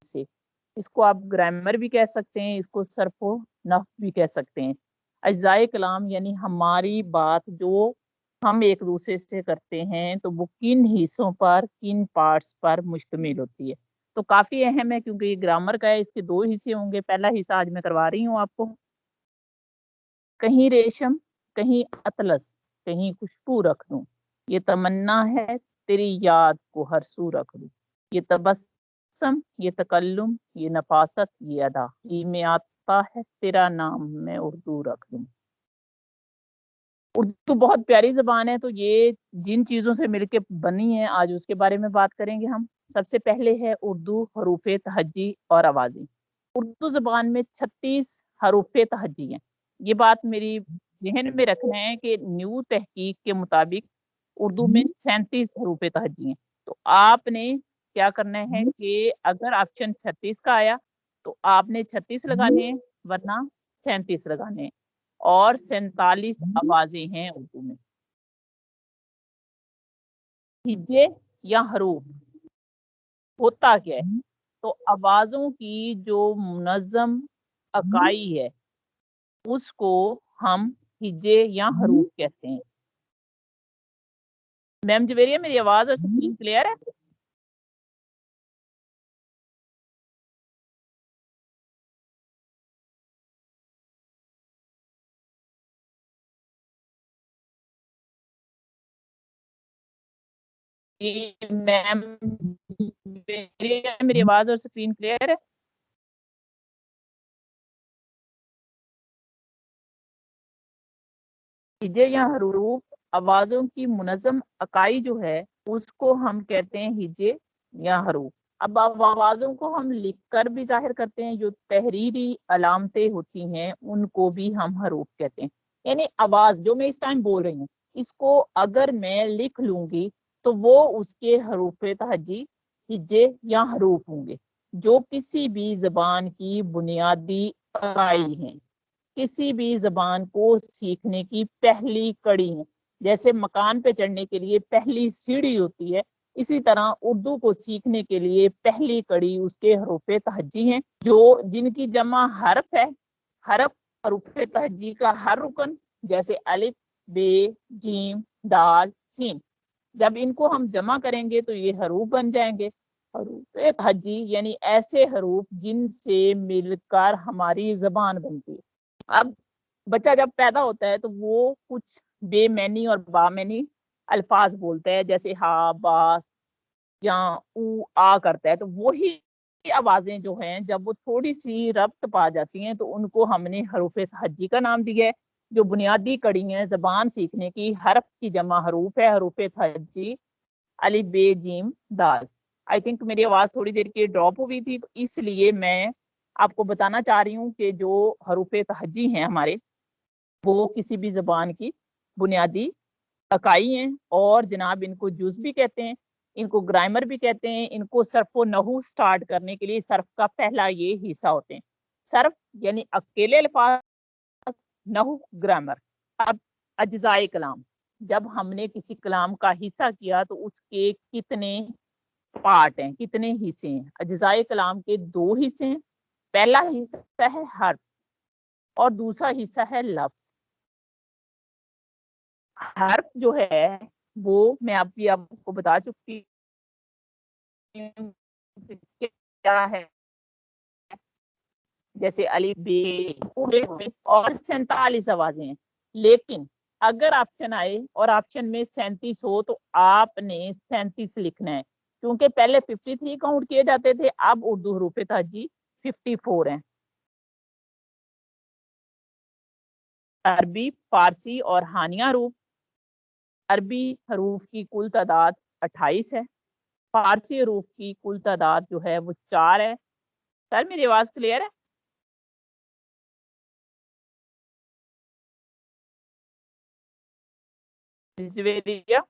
से। इसको आप ग्रामर भी कह सकते हैं, इसको सर्फो नफ भी कह सकते हैं। अज्जाए कलाम यानी हमारी बात जो हम एक दूसरे से करते हैं तो वो किन हिस्सों पर, किन पार्ट्स पर मुश्तमिल होती है। तो काफी अहम है क्योंकि ये ग्रामर का है। इसके दो हिस्से होंगे। पहला हिस्सा आज मैं करवा रही हूँ आपको। कहीं रेशम, कहीं अतलस, कहीं खुशबू रख दूं, ये तमन्ना है तेरी याद को हर सू रख दूं। ये तबस्सम, ये तकल्लुम, ये नफासत, ये अदा, जी में आता है तेरा नाम मैं उर्दू रख दूं। उर्दू बहुत प्यारी जबान है। तो ये जिन चीजों से मिलके बनी है आज उसके बारे में बात करेंगे हम। सबसे पहले है उर्दू हरूफे तहज्जी और आवाज़ें। उर्दू जबान में 36 हरूफे तहज्जी हैं। ये बात मेरी जहन में रखना है कि न्यू तहकीक के मुताबिक उर्दू में 37 हरूफे तहज्जी हैं। तो आपने क्या करना है कि अगर ऑप्शन 36 का आया तो आपने 36 लगाने हैं, वरना 37 लगाने हैं। और 47 आवाजें हैं उर्दू में। हिज्जे या हरूफ होता क्या है? तो आवाजों की जो मुनज़्ज़म इकाई है उसको हम हिज्जे या हरूफ कहते हैं। मैम जवेरिया, मेरी आवाज और स्क्रीन क्लियर है? जी मैम जवेरिया, मेरी आवाज और स्क्रीन क्लियर है? हिज्जे या हरूफ आवाजों की मुनज़्ज़म इकाई जो है उसको हम कहते हैं हिज्जे या हरूफ। अब आवाजों को हम लिखकर भी जाहिर करते हैं। जो तहरीरी अलामतें होती हैं उनको भी हम हरूफ कहते हैं। यानी आवाज जो मैं इस टाइम बोल रही हूँ इसको अगर मैं लिख लूंगी तो वो उसके हरूफ तहज्जी हिज्जे या हरूफ होंगे जो किसी भी जबान की बुनियादी इकाई हैं, किसी भी जबान को सीखने की पहली कड़ी है। जैसे मकान पे चढ़ने के लिए पहली सीढ़ी होती है, इसी तरह उर्दू को सीखने के लिए पहली कड़ी उसके हरूफे तहज्जी हैं, जो जिनकी जमा हरफ है। हरफ हरूफे तहज्जी का हर रुकन, जैसे अलिफ, बे, जीम, दाल, सीन, जब इनको हम जमा करेंगे तो ये हरूफ बन जाएंगे। हरूफ तहज्जी यानी ऐसे हरूफ जिनसे मिलकर हमारी जबान बनती है। अब बच्चा जब पैदा होता है तो वो कुछ बेमैनी और बामैनी अल्फाज बोलता है, जैसे हा, बास या ऊ आ करता है। तो वही आवाजें जो हैं जब वो थोड़ी सी रब्त पा जाती हैं तो उनको हमने हरूफ तहज्जी का नाम दिया है। जो बुनियादी कड़ी है जबान सीखने की, हरफ की जमा हरूफ है, हरूफ तहज्जी, अलिफ, बे, जीम, दाल। आई थिंक मेरी आवाज थोड़ी देर की ड्रॉप हुई थी तो इसलिए मैं आपको बताना चाह रही हूँ कि जो हरूफ तहज्जी हैं हमारे, वो किसी भी जबान की बुनियादी इकाई हैं। और जनाब इनको जुज भी कहते हैं, इनको ग्रामर भी कहते हैं। इनको सर्फ व नहू स्टार्ट करने के लिए सर्फ का पहला ये हिस्सा होते हैं। सर्फ यानी अकेले अल्फाज, नहू ग्रामर। अब अज्जाए कलाम, जब हमने किसी कलाम का हिस्सा किया तो उसके कितने पार्ट हैं, कितने हिस्से हैं। अज्जाए कलाम के दो हिस्से हैं। पहला हिस्सा है हर्फ और दूसरा हिस्सा है लफ्ज। हर्फ जो है वो मैं अभी आपको बता चुकी हूँ क्या है, जैसे अली, बे, पूरे हुए और 47 आवाजें हैं। लेकिन अगर ऑप्शन आए और ऑप्शन में 37 हो तो आपने 37 लिखना है, क्योंकि पहले 53 काउंट किए जाते थे, अब उर्दू हरूफ तहज्जी 54 हैं। अरबी, फारसी और हानिया हरूफ। अरबी हरूफ की कुल तादाद 28 है। फारसी हरूफ की कुल तादाद जो है वो 4 है। सर मेरी आवाज क्लियर है? रिजवेरिया?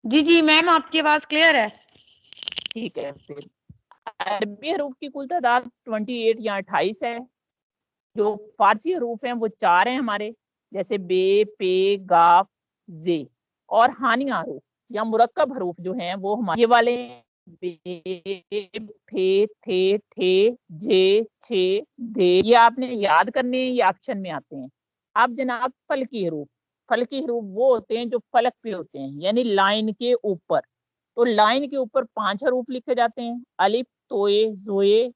जी जी मैम, आपकी आवाज क्लियर है। ठीक है। फिर अरबी हरूफ की कुल तादाद 28 या 28 है। जो फारसी हरूफ हैं वो 4 हैं हमारे, जैसे बे, पे, गाफ, जे। और हानिया हरूफ या मुरक्कब हरूफ जो हैं वो हमारे ये वाले बेब, फे, थे, ठे, जे, छे, दे, ये आपने याद करने हैं, ये ऑप्शन में आते हैं। अब जनाब फलकी हरूफ वो होते हैं जो फलक पे होते हैं, यानी लाइन के ऊपर। तो लाइन के ऊपर 5 हरूफ लिखे जाते हैं, अलिफ, तोए, जोए,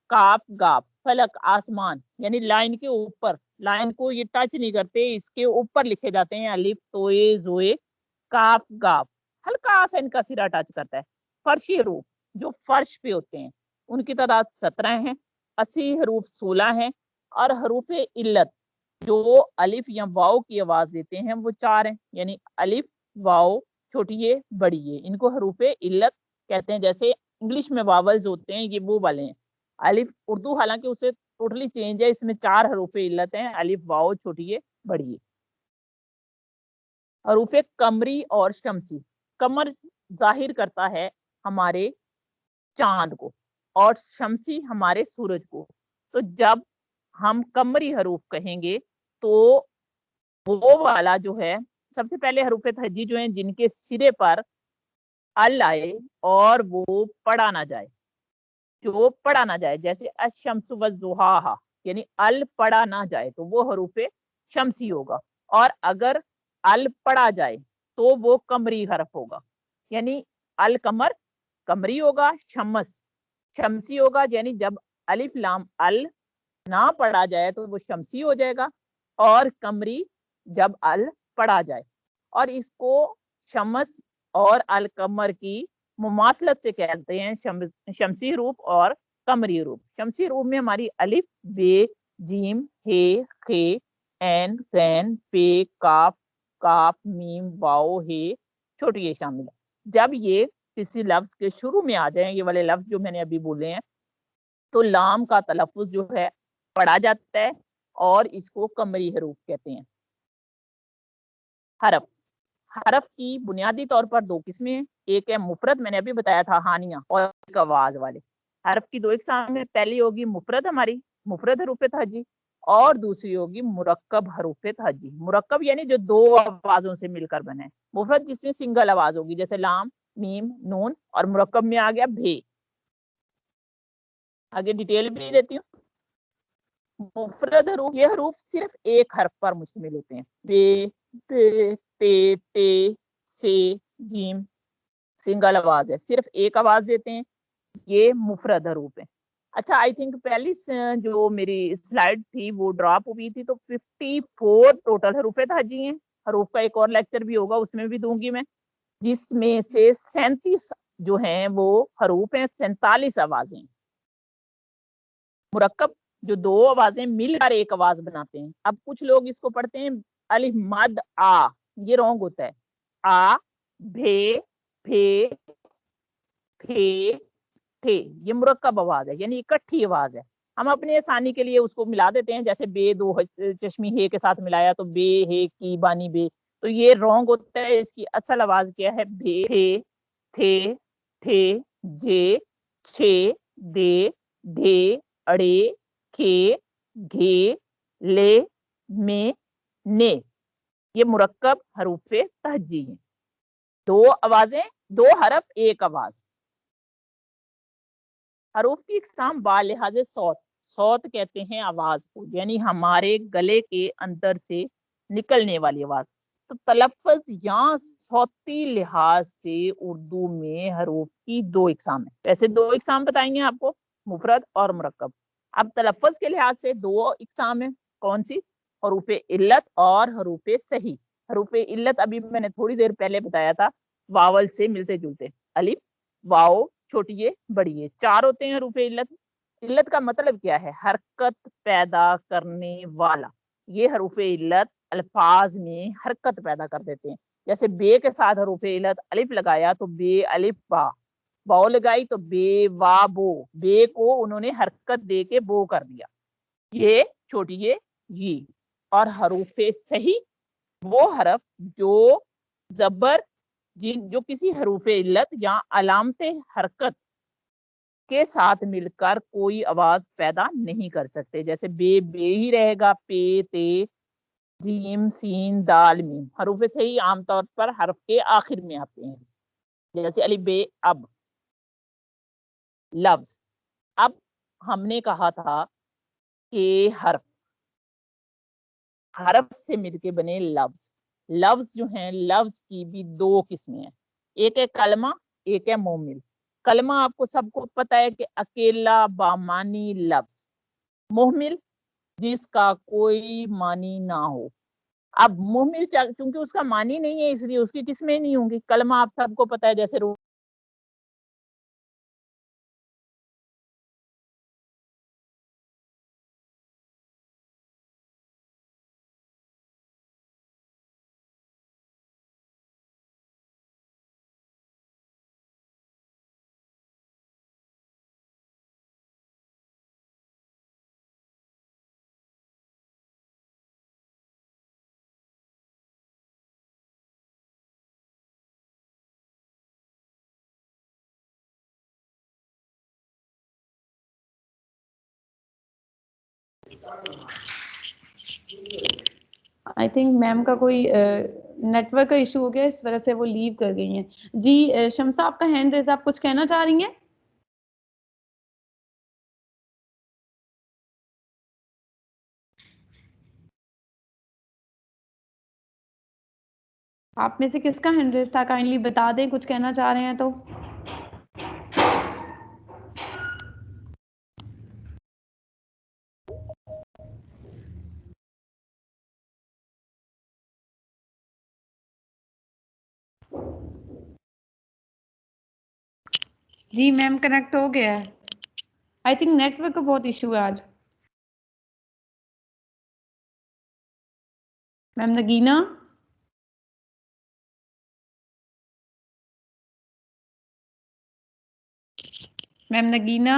काफ, गाफ। फलक आसमान, यानी लाइन के ऊपर, लाइन को ये टच नहीं करते, इसके ऊपर लिखे जाते हैं, अलिफ, तोए, जोए, काफ, गाफ। हल्का सा इनका सिरा टच करता है। फर्शी हरूफ जो फर्श पे होते हैं, उनकी तादाद 17 है। 80 हरूफ 16 है। और हरूफ इल्लत जो अलिफ या वाओ की आवाज देते हैं वो 4 हैं, यानी अलिफ, वाओ, छोटी ये, बड़ी ये, इनको हरूफ इल्लत कहते हैं। जैसे इंग्लिश में वावल्स होते हैं, ये वो वाले हैं। अलिफ उर्दू हालांकि उससे टोटली चेंज है, इसमें 4 हरूफ इल्लत हैं, अलिफ, वाओ, छोटी ये, बड़ी ये। हरूफ कमरी और शमसी। कमर जाहिर करता है हमारे चांद को, और शमसी हमारे सूरज को। तो जब हम कमरी हरूफ कहेंगे तो वो वाला जो है, सबसे पहले हरूफ तहजी जो है जिनके सिरे पर अल आए और वो पढ़ा ना जाए, जो पढ़ा ना जाए, जैसे अशम्सु वज़ुहाहा, यानी अल पढ़ा ना जाए तो वो हरूफ शमसी होगा। और अगर अल पढ़ा जाए तो वो कमरी हरफ होगा, यानी अल कमर कमरी होगा, शमस शमसी होगा। यानी जब अलिफ लाम अल ना पढ़ा जाए तो वो शमसी हो जाएगा, और कमरी जब अल पढ़ा जाए। और इसको शमस और अल कमर की मुमासलत से कहते हैं शमसी रूप और कमरी रूप। शमसी रूप में हमारी अलिफ, बे, जीम, हे, खे, एन, गैन, पे, काफ, काफ, मीम, वाओ, हे, छोटी ये शामिल है। जब ये किसी लफ्ज के शुरू में आ जाए, ये वाले लफ्ज जो मैंने अभी बोले हैं, तो लाम का तलफ़ुज़ जो है पढ़ा जाता है, और इसको कमरी हरूफ कहते हैं। हरफ हरफ की बुनियादी तौर पर 2 किस्में हैं। एक है मुफरद, मैंने अभी बताया था हानिया, और एक आवाज वाले। हरफ की 2 इकसाम है, पहली होगी मुफरद, हमारी मुफरद हरूफ तहज्जी, और दूसरी होगी मुरक्कब हरूफ तहज्जी। मुरक्कब यानी जो 2 आवाजों से मिलकर बने। मुफरद जिसमें सिंगल आवाज होगी, जैसे लाम, मीम, नून, और मुरक्कब में आ गया भे। आगे डिटेल भी देती हूँ। मुफरद हरूफ, ये हरूफ सिर्फ एक हर्फ पर मुश्तमिल होते हैं। बे, ते, ते, टे, से, जीम, सिंगल आवाज है, सिर्फ एक आवाज देते हैं। ये मुफरद हरूफ है। अच्छा, आई थिंक पहली जो मेरी स्लाइड थी वो ड्रॉप हुई थी, तो 54 टोटल हरूफ तहज्जी हैं। हरूफ का एक और लेक्चर भी होगा, उसमें भी दूंगी मैं, जिसमें से 37 जो हैं वो हरूफ हैं, 47 आवाजें। मुरक्कब जो 2 आवाजें मिलकर एक आवाज बनाते हैं। अब कुछ लोग इसको पढ़ते हैं अलिफ मद आ, ये रॉन्ग होता है। आ, भे, फे, थे, थे, ये मुरक्कब आवाज है, यानी इकट्ठी आवाज है। हम अपनी आसानी के लिए उसको मिला देते हैं, जैसे बे, 2 चश्मी हे के साथ मिलाया तो बे, हे, की, बानी, बे। तो ये रॉन्ग होता है। इसकी असल आवाज क्या है? भे, फे, थे, ठे, जे, छे, दे, ढे, अड़े, खे, घे, ले, में, ने। ये मुरक्कब हरूफ तहज्जी है। 2 आवाजें, 2 हरफ, एक आवाज। हरूफ की इकसाम बालिहाज सौत, सौत कहते हैं आवाज को, यानी हमारे गले के अंदर से निकलने वाली आवाज। तो तलफ़्फ़ुज़ या सौती लिहाज से उर्दू में हरूफ की 2 इकसाम है। वैसे 2 इकसाम बताएंगे आपको, मुफरद और मुरक्कब। अब तलफ़्फ़ुज़ के लिहाज से 2 इकसाम है, कौन सी? हरूफ इल्लत और हरूफ सही। हरूफ इल्लत अभी मैंने थोड़ी देर पहले बताया था, वावल से मिलते जुलते, अलिफ, वाओ, छोटी ये, बड़ी ये, 4 होते हैं हरूफ इल्लत। इल्लत का मतलब क्या है? हरकत पैदा करने वाला। ये हरूफ इल्लत अल्फाज में हरकत पैदा कर देते हैं। जैसे बे के साथ हरूफ इल्लत अलिफ लगाया तो बे, अलिफ, बा। बाओ लगाई तो बे, वा, बो। बे को उन्होंने हरकत दे के बो कर दिया, ये, छोटी ये। और हरूफ सही वो हरफ जो जबर, जिन जो किसी हरूफ इल्लत या अलामत हरकत के साथ मिलकर कोई आवाज पैदा नहीं कर सकते। जैसे बे, बे ही रहेगा, पे, ते, जीम, सीन, दाल, मीम। हरूफ सही आमतौर पर हरफ के आखिर में आते हैं, जैसे अली, बे, अब। लफ्ज। अब हमने कहा था कि हरफ से मिलके बने लफ्ज। लफ्ज जो हैं, लफ्ज की भी दो किस्में हैं, एक है कलमा, एक है मोमिल। कलमा आपको सबको पता है कि अकेला बामानी लफ्ज। मोहमिल जिसका कोई मानी ना हो। अब मोहमिल चूंकि उसका मानी नहीं है इसलिए उसकी किस्में नहीं होंगी। कलमा आप सबको पता है, जैसे आई थिंक मैम का कोई नेटवर्क का इशू हो गया, इस वजह से वो लीव कर गई हैं। जी शम्सा, आपका हैंड रेज, आप कुछ कहना चाह रही हैं? आप में से किसका हैंड रेज था, काइंडली बता दें, कुछ कहना चाह रहे हैं तो। जी मैम, कनेक्ट हो गया है। आई थिंक नेटवर्क का बहुत इशू है आज। Ma'am Nagina, ma'am Nagina,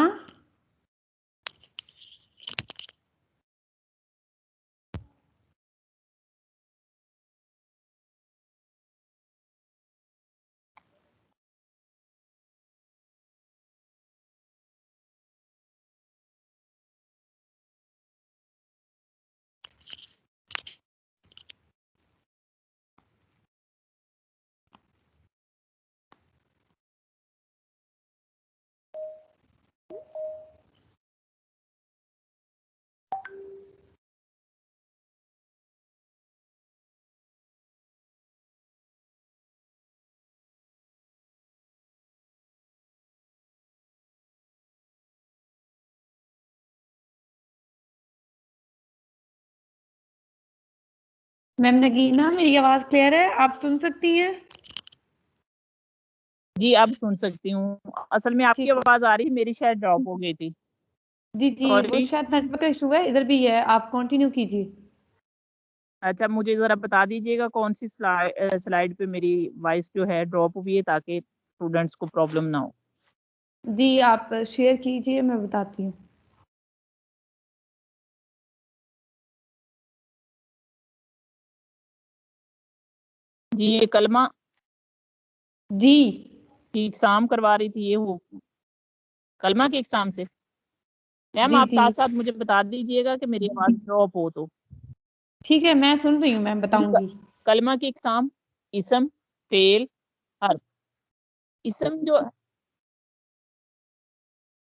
ma'am Nagina, मेरी आवाज क्लियर है? आप सुन सकती हैं? जी अब सुन सकती हूँ। असल में आपकी ठीक। आवाज आ रही, मेरी शायद ड्रॉप हो गई थी। जी जी, वो सॉरी। शायद नेटवर्क का इशू है, इधर भी है, आप कंटिन्यू कीजिए। अच्छा, मुझे जरा बता दीजिएगा कौन सी स्लाइड पे मेरी वॉइस जो है ड्रॉप हुई है, ताकि स्टूडेंट्स को प्रॉब्लम ना हो। जी आप शेयर कीजिए, मैं बताती हूँ। जी ये कलमा जी की एग्जाम करवा रही थी, ये हो कलमा के एग्जाम से। मैम जी आप जी, साथ साथ मुझे बता दीजिएगा कि मेरी आवाज ड्रॉप हो तो। ठीक है, मैं सुन रही हूँ, मैं जी बताऊंगी। कलमा की एग्जाम, इसम, फेल, हर्फ। इसम जो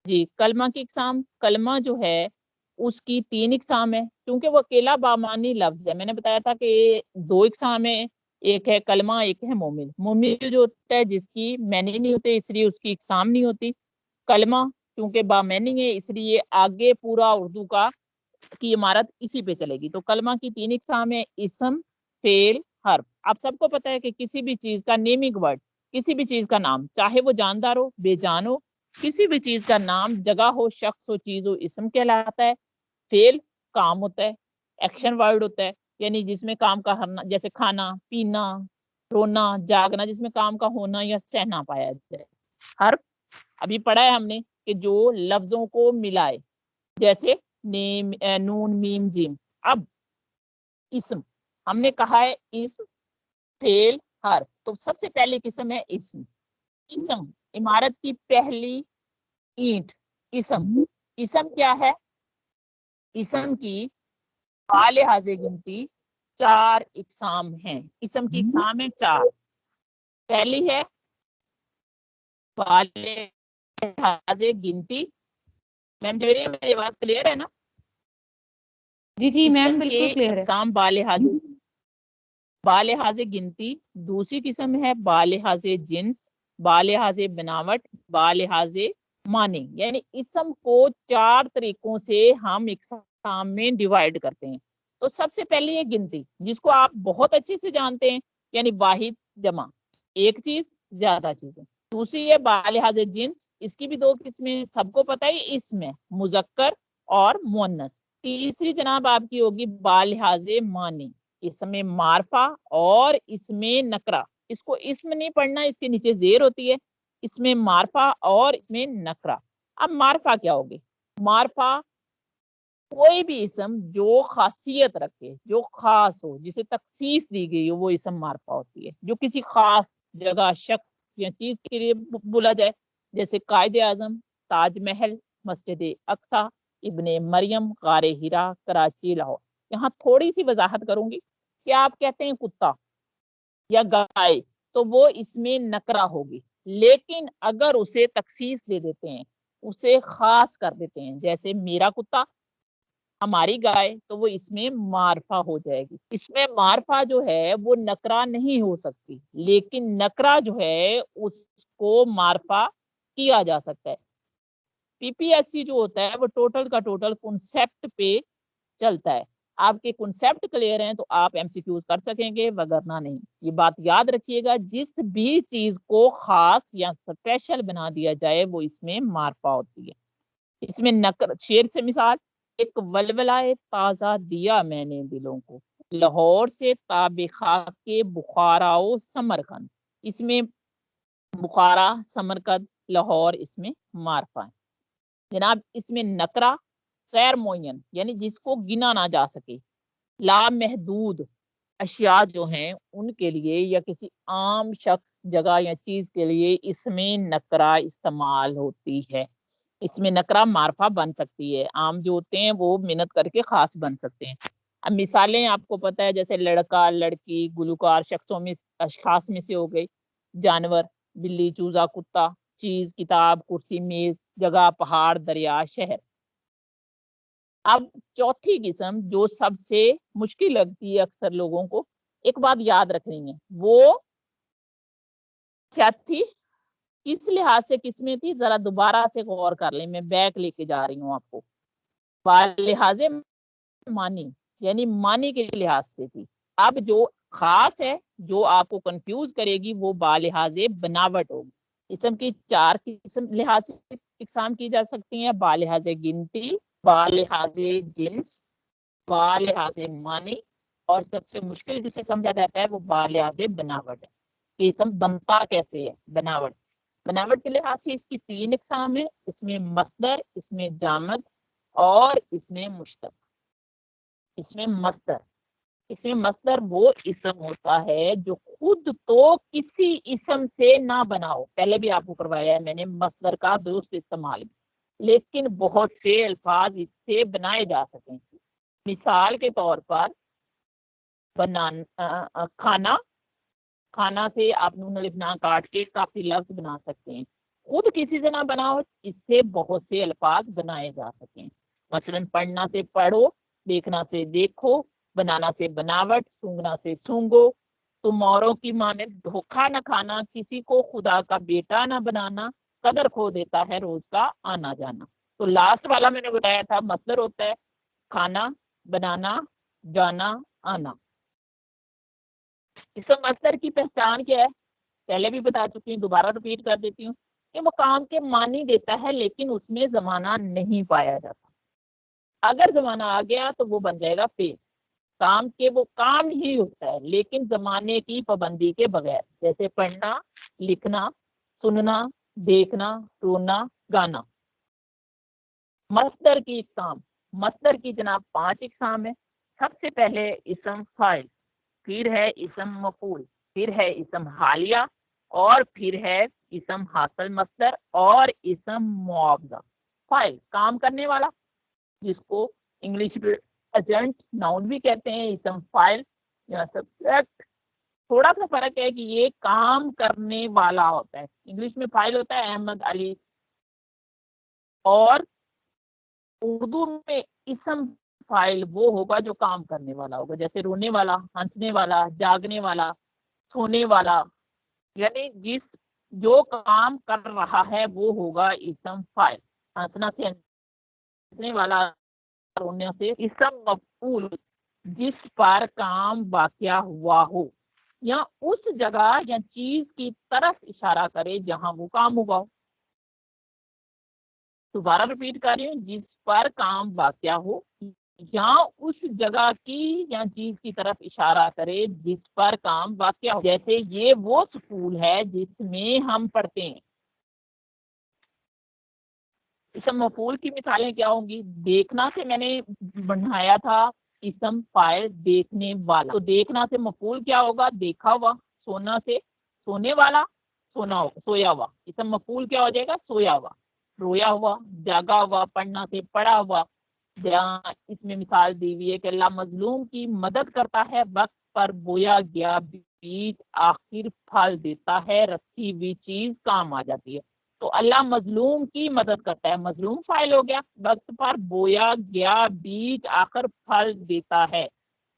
जी कलमा की इकसाम, कलमा जो है उसकी 3 इकसाम है, क्योंकि वो अकेला बामानी लफ्ज है। मैंने बताया था कि 2 इकसाम है, एक है कलमा, एक है मोमिल। मोमिल जो होता है जिसकी मैनी नहीं होते, इसलिए उसकी इकसाम नहीं होती। कलमा क्योंकि बामैनी है, इसलिए आगे पूरा उर्दू की इमारत इसी पे चलेगी। तो कलमा की 3 इकसाम है, इसम, फेल, हर्फ। आप सबको पता है कि किसी भी चीज का नेमिंग वर्ड, किसी भी चीज का नाम, चाहे वो जानदार हो बेजान हो, किसी भी चीज का नाम, जगह हो, शख्स हो, चीज हो, इसम कहलाता है। फेल काम होता है, एक्शन वर्ड होता है, यानी जिसमें काम का हरना, जैसे खाना पीना, रोना जागना, जिसमें काम का होना या सहना पाया जाए। हर्फ अभी पढ़ा है हमने कि जो लफ्जों को मिलाए, जैसे नेम, नून मीम जीम। अब इस्म हमने कहा है, इस्म, फेल, हर्फ। तो सबसे पहले किस्म है इस्म। इस्म इमारत की पहली ईंट। इस्म इस्म क्या है? इस्म की लिहाजे गिनती 4 इकसाम हैं। इस्म की इकसाम है 4। पहली है वाले लिहाजे गिनती। मैम जो मेरी आवाज क्लियर है ना? जी जी मैम, इसम के बिल्कुल क्लियर है। अकसाम बालिहाजे गिनती, दूसरी किस्म है बालिहाजे जिन्स, बालिहाजे बनावट, बालिहाजे मानी। यानी इसम को 4 तरीकों से हम इकसाम में डिवाइड करते हैं। तो सबसे पहले ये गिनती, जिसको आप बहुत अच्छे से जानते हैं, यानी वाहिद जमा, एक चीज ज्यादा चीजें। दूसरी है बालिहाजे जिन्स, इसकी भी 2 किस्में सबको पता है, इसमें मुजक्कर और मुअन्नस। तीसरी जनाब आपकी होगी बालिहाजे मानी, इसमें मारफा और इसमें नकरा। इसको इसमें नहीं पढ़ना, इसके नीचे जेर होती है। इसमें मारफा और इसमें नकरा। अब मारफा क्या होगी? मारफा कोई भी इसम जो खासियत रखे, जो खास हो, जिसे तखसीस दी गई हो, वो इसम मारफा होती है। जो किसी खास जगह, शख्स या चीज के लिए बोला जाए, जैसे कायदे आजम, ताजमहल, मस्जिद अक्सा, इब्ने मरियम, गारे हिरा, कराची, लाहौर। यहाँ थोड़ी सी वजाहत करूंगी कि आप कहते हैं कुत्ता या गाय, तो वो इसमें नकरा होगी। लेकिन अगर उसे तखसीस दे देते हैं, उसे खास कर देते हैं, जैसे मेरा कुत्ता, हमारी गाय, तो वो इसमें मारफा हो जाएगी। इसमें मारफा जो है वो नकरा नहीं हो सकती, लेकिन नकरा जो है उसको मारफा किया जा सकता है। पीपीएससी जो होता है वो टोटल का टोटल कॉन्सेप्ट पे चलता है। आपके कॉन्सेप्ट क्लियर हैं तो आप एमसीक्यूज कर सकेंगे, वगरना नहीं। ये बात याद रखिएगा, जिस भी चीज को खास या स्पेशल बना दिया जाए वो इसमें मारफा होती है। इसमें नकर, शेर से मिसाल, एक वलवलाए ताजा दिया मैंने दिलों को, लाहौर से ताबे खाक के बुखाराओ समरकंद। इसमें बुखारा, समरकंद, लाहौर इसमें मारफा है जनाब। इसमें नकरा गैर मुय्यन, यानी जिसको गिना ना जा सके, लामहदूद अशिया जो हैं उनके लिए, या किसी आम शख्स, जगह या चीज के लिए इसमें नकरा इस्तेमाल होती है। इसमें नकरा मारफा बन सकती है। आम जो होते हैं वो मेहनत करके खास बन सकते हैं। अब मिसालें आपको पता है, जैसे लड़का, लड़की, गुलकार शख्सों में, अशखास में से हो गई। जानवर, बिल्ली, चूजा, कुत्ता। चीज, किताब, कुर्सी, मेज, जगह, पहाड़, दरिया, शहर। अब चौथी किस्म जो सबसे मुश्किल लगती है अक्सर लोगों को, एक बात याद रखनी है, वो क्या थी, किस लिहाज से किस्में थी, जरा दोबारा से गौर कर लें। मैं बैक लेके जा रही हूँ आपको। लिहाजे मानी, यानी मानी के लिहाज से थी। अब जो खास है, जो आपको कंफ्यूज करेगी, वो बालिहाजे बनावट होगी। इसम की 4 किस्म लिहाज से इकसाम की जा सकती है: बालिहाजे गिनती, बालिहाजे जिन्स, बालिहाजे मानी, और सबसे मुश्किल जिसे समझा जाता है वो बालिहाजे बनावट है। कि इसम बनता कैसे है, बनावट। बनावट के लिहाज से इसकी 3 इकसाम है, इसमें मस्दर, इसमें जामद और इसमें मुश्तक। इसमें मस्दर, इसमें मस्दर वो इसम होता है जो खुद तो किसी इसम से ना बना हो। पहले भी आपको करवाया है मैंने मस्दर का दुरुस्त इस्तेमाल, लेकिन बहुत से अल्फाज इससे बनाए जा सकें। मिसाल के तौर पर बनाना, खाना, खाना से आप नून अलिफ ना काट के काफी लफ्ज बना सकते हैं। खुद किसी से ना बना हो, इससे बहुत से अल्फाज बनाए जा सकें। मसलन पढ़ना से पढ़ो, देखना से देखो, बनाना से बनावट, सूंघना से सूंघो। तुम औरों की मानिंद धोखा न खाना, किसी को खुदा का बेटा न बनाना, कदर खो देता है रोज का आना जाना। तो लास्ट वाला मैंने बताया था मसदर होता है खाना, बनाना, जाना, आना। इसमें मसदर की पहचान क्या है, पहले भी बता चुकी हूँ, दोबारा रिपीट कर देती हूँ कि वो काम के मानी देता है, लेकिन उसमें जमाना नहीं पाया जाता। अगर जमाना आ गया तो वो बन जाएगा फेल। काम के वो काम ही होता है, लेकिन जमाने की पाबंदी के बगैर, जैसे पढ़ना, लिखना, सुनना, देखना, रोना, गाना। मसदर की इकसाम, मसदर की जनाब 5 इकसाम है। सबसे पहले इसम फाइल, फिर है इसम मफूल, फिर है इसम हालिया, और फिर है इसम हासिल मसदर, और इसम मुआवजा। फाइल काम करने वाला, जिसको इंग्लिश में एजेंट नाउन भी कहते हैं, इसम फाइल या सब्जेक्ट। थोड़ा सा फर्क है कि ये काम करने वाला होता है। इंग्लिश में फाइल होता है अहमद, अली, और उर्दू में इसम फाइल वो होगा जो काम करने वाला होगा, जैसे रोने वाला, हंसने वाला, जागने वाला, सोने वाला, यानी जिस जो काम कर रहा है वो होगा इसम फाइल। हंसना से हंसने वाला, रोने से इसम मफूल, जिस पर काम वाक़या हुआ हो या उस जगह या चीज की तरफ इशारा करे जहां वो काम हुआ हो। दोबारा रिपीट कर रही हूँ, जिस पर काम वाक़या हो या उस जगह की या चीज की तरफ इशारा करे जिस पर काम वाक़या हो। जैसे ये वो स्कूल है जिसमें हम पढ़ते हैं। इसम मफूल की मिसालें क्या होंगी? देखना से मैंने बनाया था इसम फाइल देखने वाला, तो देखना से मफूल क्या होगा? देखा हुआ। सोना से सोने वाला, सोना सोया हुआ, इसम मफूल क्या हो जाएगा? सोया हुआ, रोया हुआ, जागा हुआ। पढ़ना से पढ़ा हुआ। जहाँ इसमें मिसाल दी हुई है कि अल्लाह मजलूम की मदद करता है, वक्त पर बोया गया बीज आखिर फल देता है, रखी हुई चीज काम आ जाती है। तो अल्लाह मजलूम की मदद करता है, मजलूम फाइल हो गया। वक्त पर बोया गया बीज आखिर फल देता है,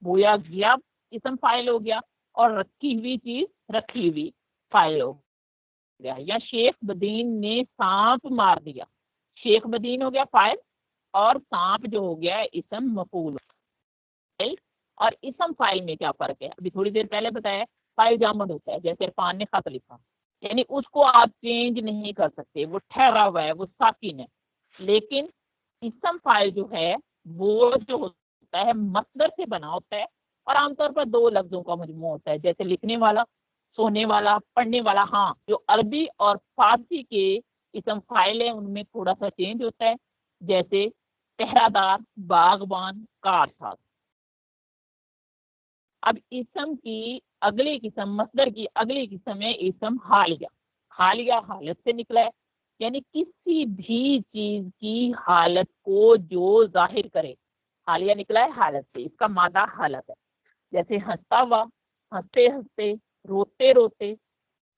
बोया गया इसम फाइल हो गया, और रखी हुई चीज रखी हुई फाइल हो गया। या शेख बदीन ने सांप मार दिया, शेख बदीन हो गया फाइल, और सांप जो हो गया इसम मफूल। और इसम फाइल में क्या फर्क है? अभी थोड़ी देर पहले बताया, फाइल जामद होता है, जैसे इरफान ने खत लिखा, यानी उसको आप चेंज नहीं कर सकते, वो ठहरा हुआ है, वो साकिन है। लेकिन इसम फाइल जो है वो जो होता है मसदर से बना होता है, और आमतौर पर दो लफ्जों का मजमू होता है, जैसे लिखने वाला, सोने वाला, पढ़ने वाला। हाँ, जो अरबी और फारसी के इसम फाइल है उनमें थोड़ा सा चेंज होता है, जैसे पहरादार, बागबान, कारसाज। अब इसम की अगली किस्म, मसदर की अगली किस्म है इसम हालिया। हालिया हालत से निकला है, यानी किसी भी चीज की हालत को जो जाहिर करे। हालिया निकला है हालत से, इसका मादा हालत है। जैसे हंसता हुआ, हंसते हंसते, रोते रोते,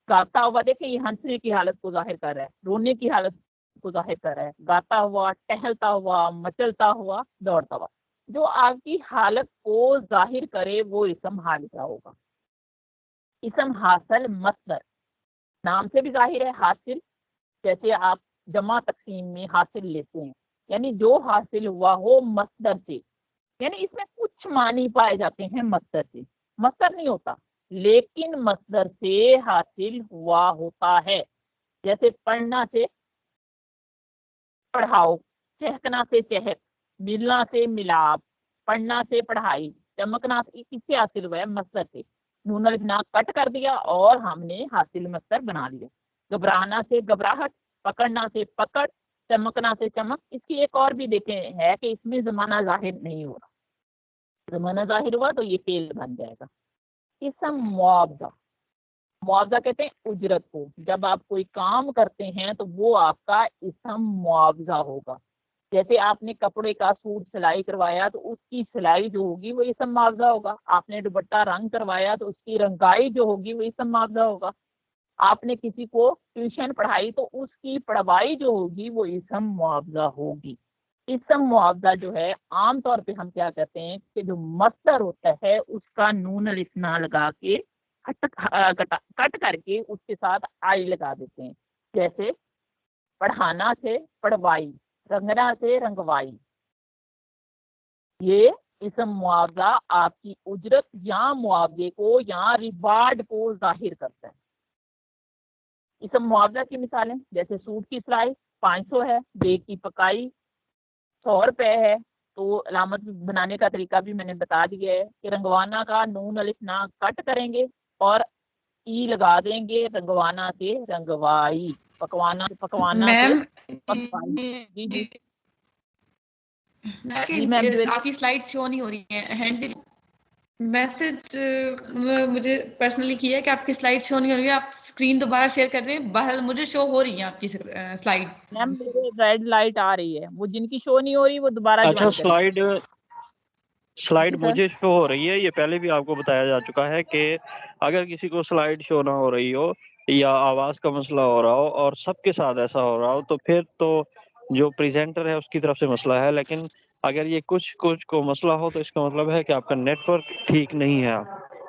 गाता हुआ। देखिए ये हंसने की हालत को जाहिर कर रहा है, रोने की हालत को जाहिर कर रहा है, गाता हुआ, टहलता हुआ, मचलता हुआ, दौड़ता हुआ। जो आपकी हालत को जाहिर करे वो इसम हालिया होगा। इसम हासिल मसदर, नाम से भी जाहिर है हासिल। जैसे आप जमा तकसीम में हासिल लेते हैं, यानी जो हासिल हुआ हो मसदर से, यानी इसमें कुछ मानी पाए जाते हैं मसदर से। मसदर नहीं होता, लेकिन मसदर से हासिल हुआ होता है। जैसे पढ़ना से पढ़ाओ, चहकना से चहक, मिलना से मिलाप, पढ़ना से पढ़ाई, चमकना से, किससे हासिल हुआ है? मसदर से। नून अलिफ ना कट कर दिया और हमने हासिल मसदर बना लिया। घबराना से घबराहट, पकड़ना से पकड़, चमकना से चमक। इसकी एक और भी देखें है कि इसमें जमाना जाहिर नहीं हो रहा, जमाना जाहिर हुआ तो ये फेल बन जाएगा। इसम मुआवजा, मुआवजा कहते हैं उजरत को। जब आप कोई काम करते हैं तो वो आपका इसम मुआवजा होगा। जैसे आपने कपड़े का सूट सिलाई करवाया तो उसकी सिलाई जो होगी वो इसम मुआवजा होगा। आपने दुपट्टा रंग करवाया तो उसकी रंगाई जो होगी वो इसम मुआवजा होगा। आपने किसी को ट्यूशन पढ़ाई तो उसकी पढ़वाई जो होगी वो इसम मुआवजा होगी। इसम मुआवजा जो है आमतौर पे हम क्या कहते हैं कि जो मस्दर होता है उसका नून अलिफ ना लगा के कट करके उसके साथ आई लगा देते हैं। जैसे पढ़ाना से पढ़वाई, रंगना से रंगवाई। ये इसम मुआवजा आपकी उजरत या मुआवजे को या रिवार्ड को जाहिर करता है। इसम मुआवजा की मिसालें, जैसे सूट की सिलाई 500 है, बेग की पकाई 100 रुपए है। तो अलामत बनाने का तरीका भी मैंने बता दिया है कि रंगवाना का नून अलिफ ना कट करेंगे और ई लगा देंगे, रंगवाना से रंगवाई, पकवाना से पकवाना से मैम पकवाई। जी जी आपकी जी मैम बोलिए। आपकी स्लाइड्स शो नहीं हो रही हैं। हैंड मैसेज मुझे पर्सनली किया है कि आपकी स्लाइड शो नहीं हो रही है, आप स्क्रीन दोबारा शेयर कर रहे हैं। बहरहाल मुझे शो हो रही हैं आपकी स्लाइड्स। मैम मेरे रेड लाइट आ रही है, वो जिनकी शो नहीं हो रही वो दोबारा अच्छा, ज्वाइन करें। स्लाइड जी सर। मुझे शो हो रही है। ये पहले भी आपको बताया जा चुका है कि अगर किसी को स्लाइड शो ना हो रही हो या आवाज का मसला हो रहा हो और सबके साथ ऐसा हो रहा हो तो फिर तो जो प्रेजेंटर है उसकी तरफ से मसला है, लेकिन अगर ये कुछ कुछ को मसला हो तो इसका मतलब है कि आपका नेटवर्क ठीक नहीं है,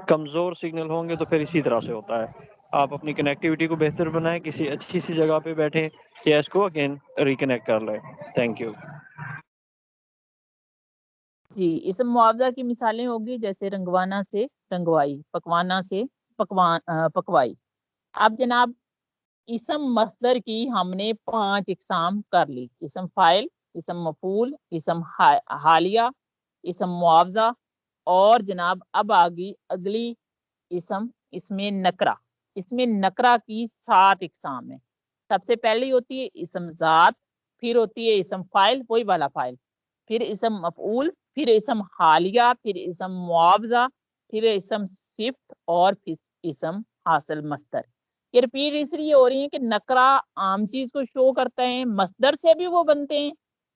कमज़ोर सिग्नल होंगे तो फिर इसी तरह से होता है। आप अपनी कनेक्टिविटी को बेहतर बनाएं, किसी अच्छी सी जगह पे बैठें या इसको अगेन रिकनेक्ट कर लें। Thank you. जी, इसम मुआवजा की मिसालें होगी जैसे रंगवाना से रंगवाई, पकवाना से पकवाई। अब जनाब इसम मस्दर की हमने 5 इकसाम कर ली, इसम फाइल, इसम मफूल, इसम हालिया, इसम मुआवजा, और जनाब अब आ गई अगली इसमें नकरा। इसमें नकरा की 7 इकसाम है। सबसे पहले होती है इसम जात, फिर होती है इसम फाइल, वही वाला फाइल, फिर इसम मफऊल, फिर इसम हालिया, फिर इसम मुआवजा, फिर इसम सिफ्त, और फिर इसम हासिल मस्दर। ये रिपीट इसलिए हो रही है कि नकरा आम चीज को शो करता है, मस्दर से भी वो बनते हैं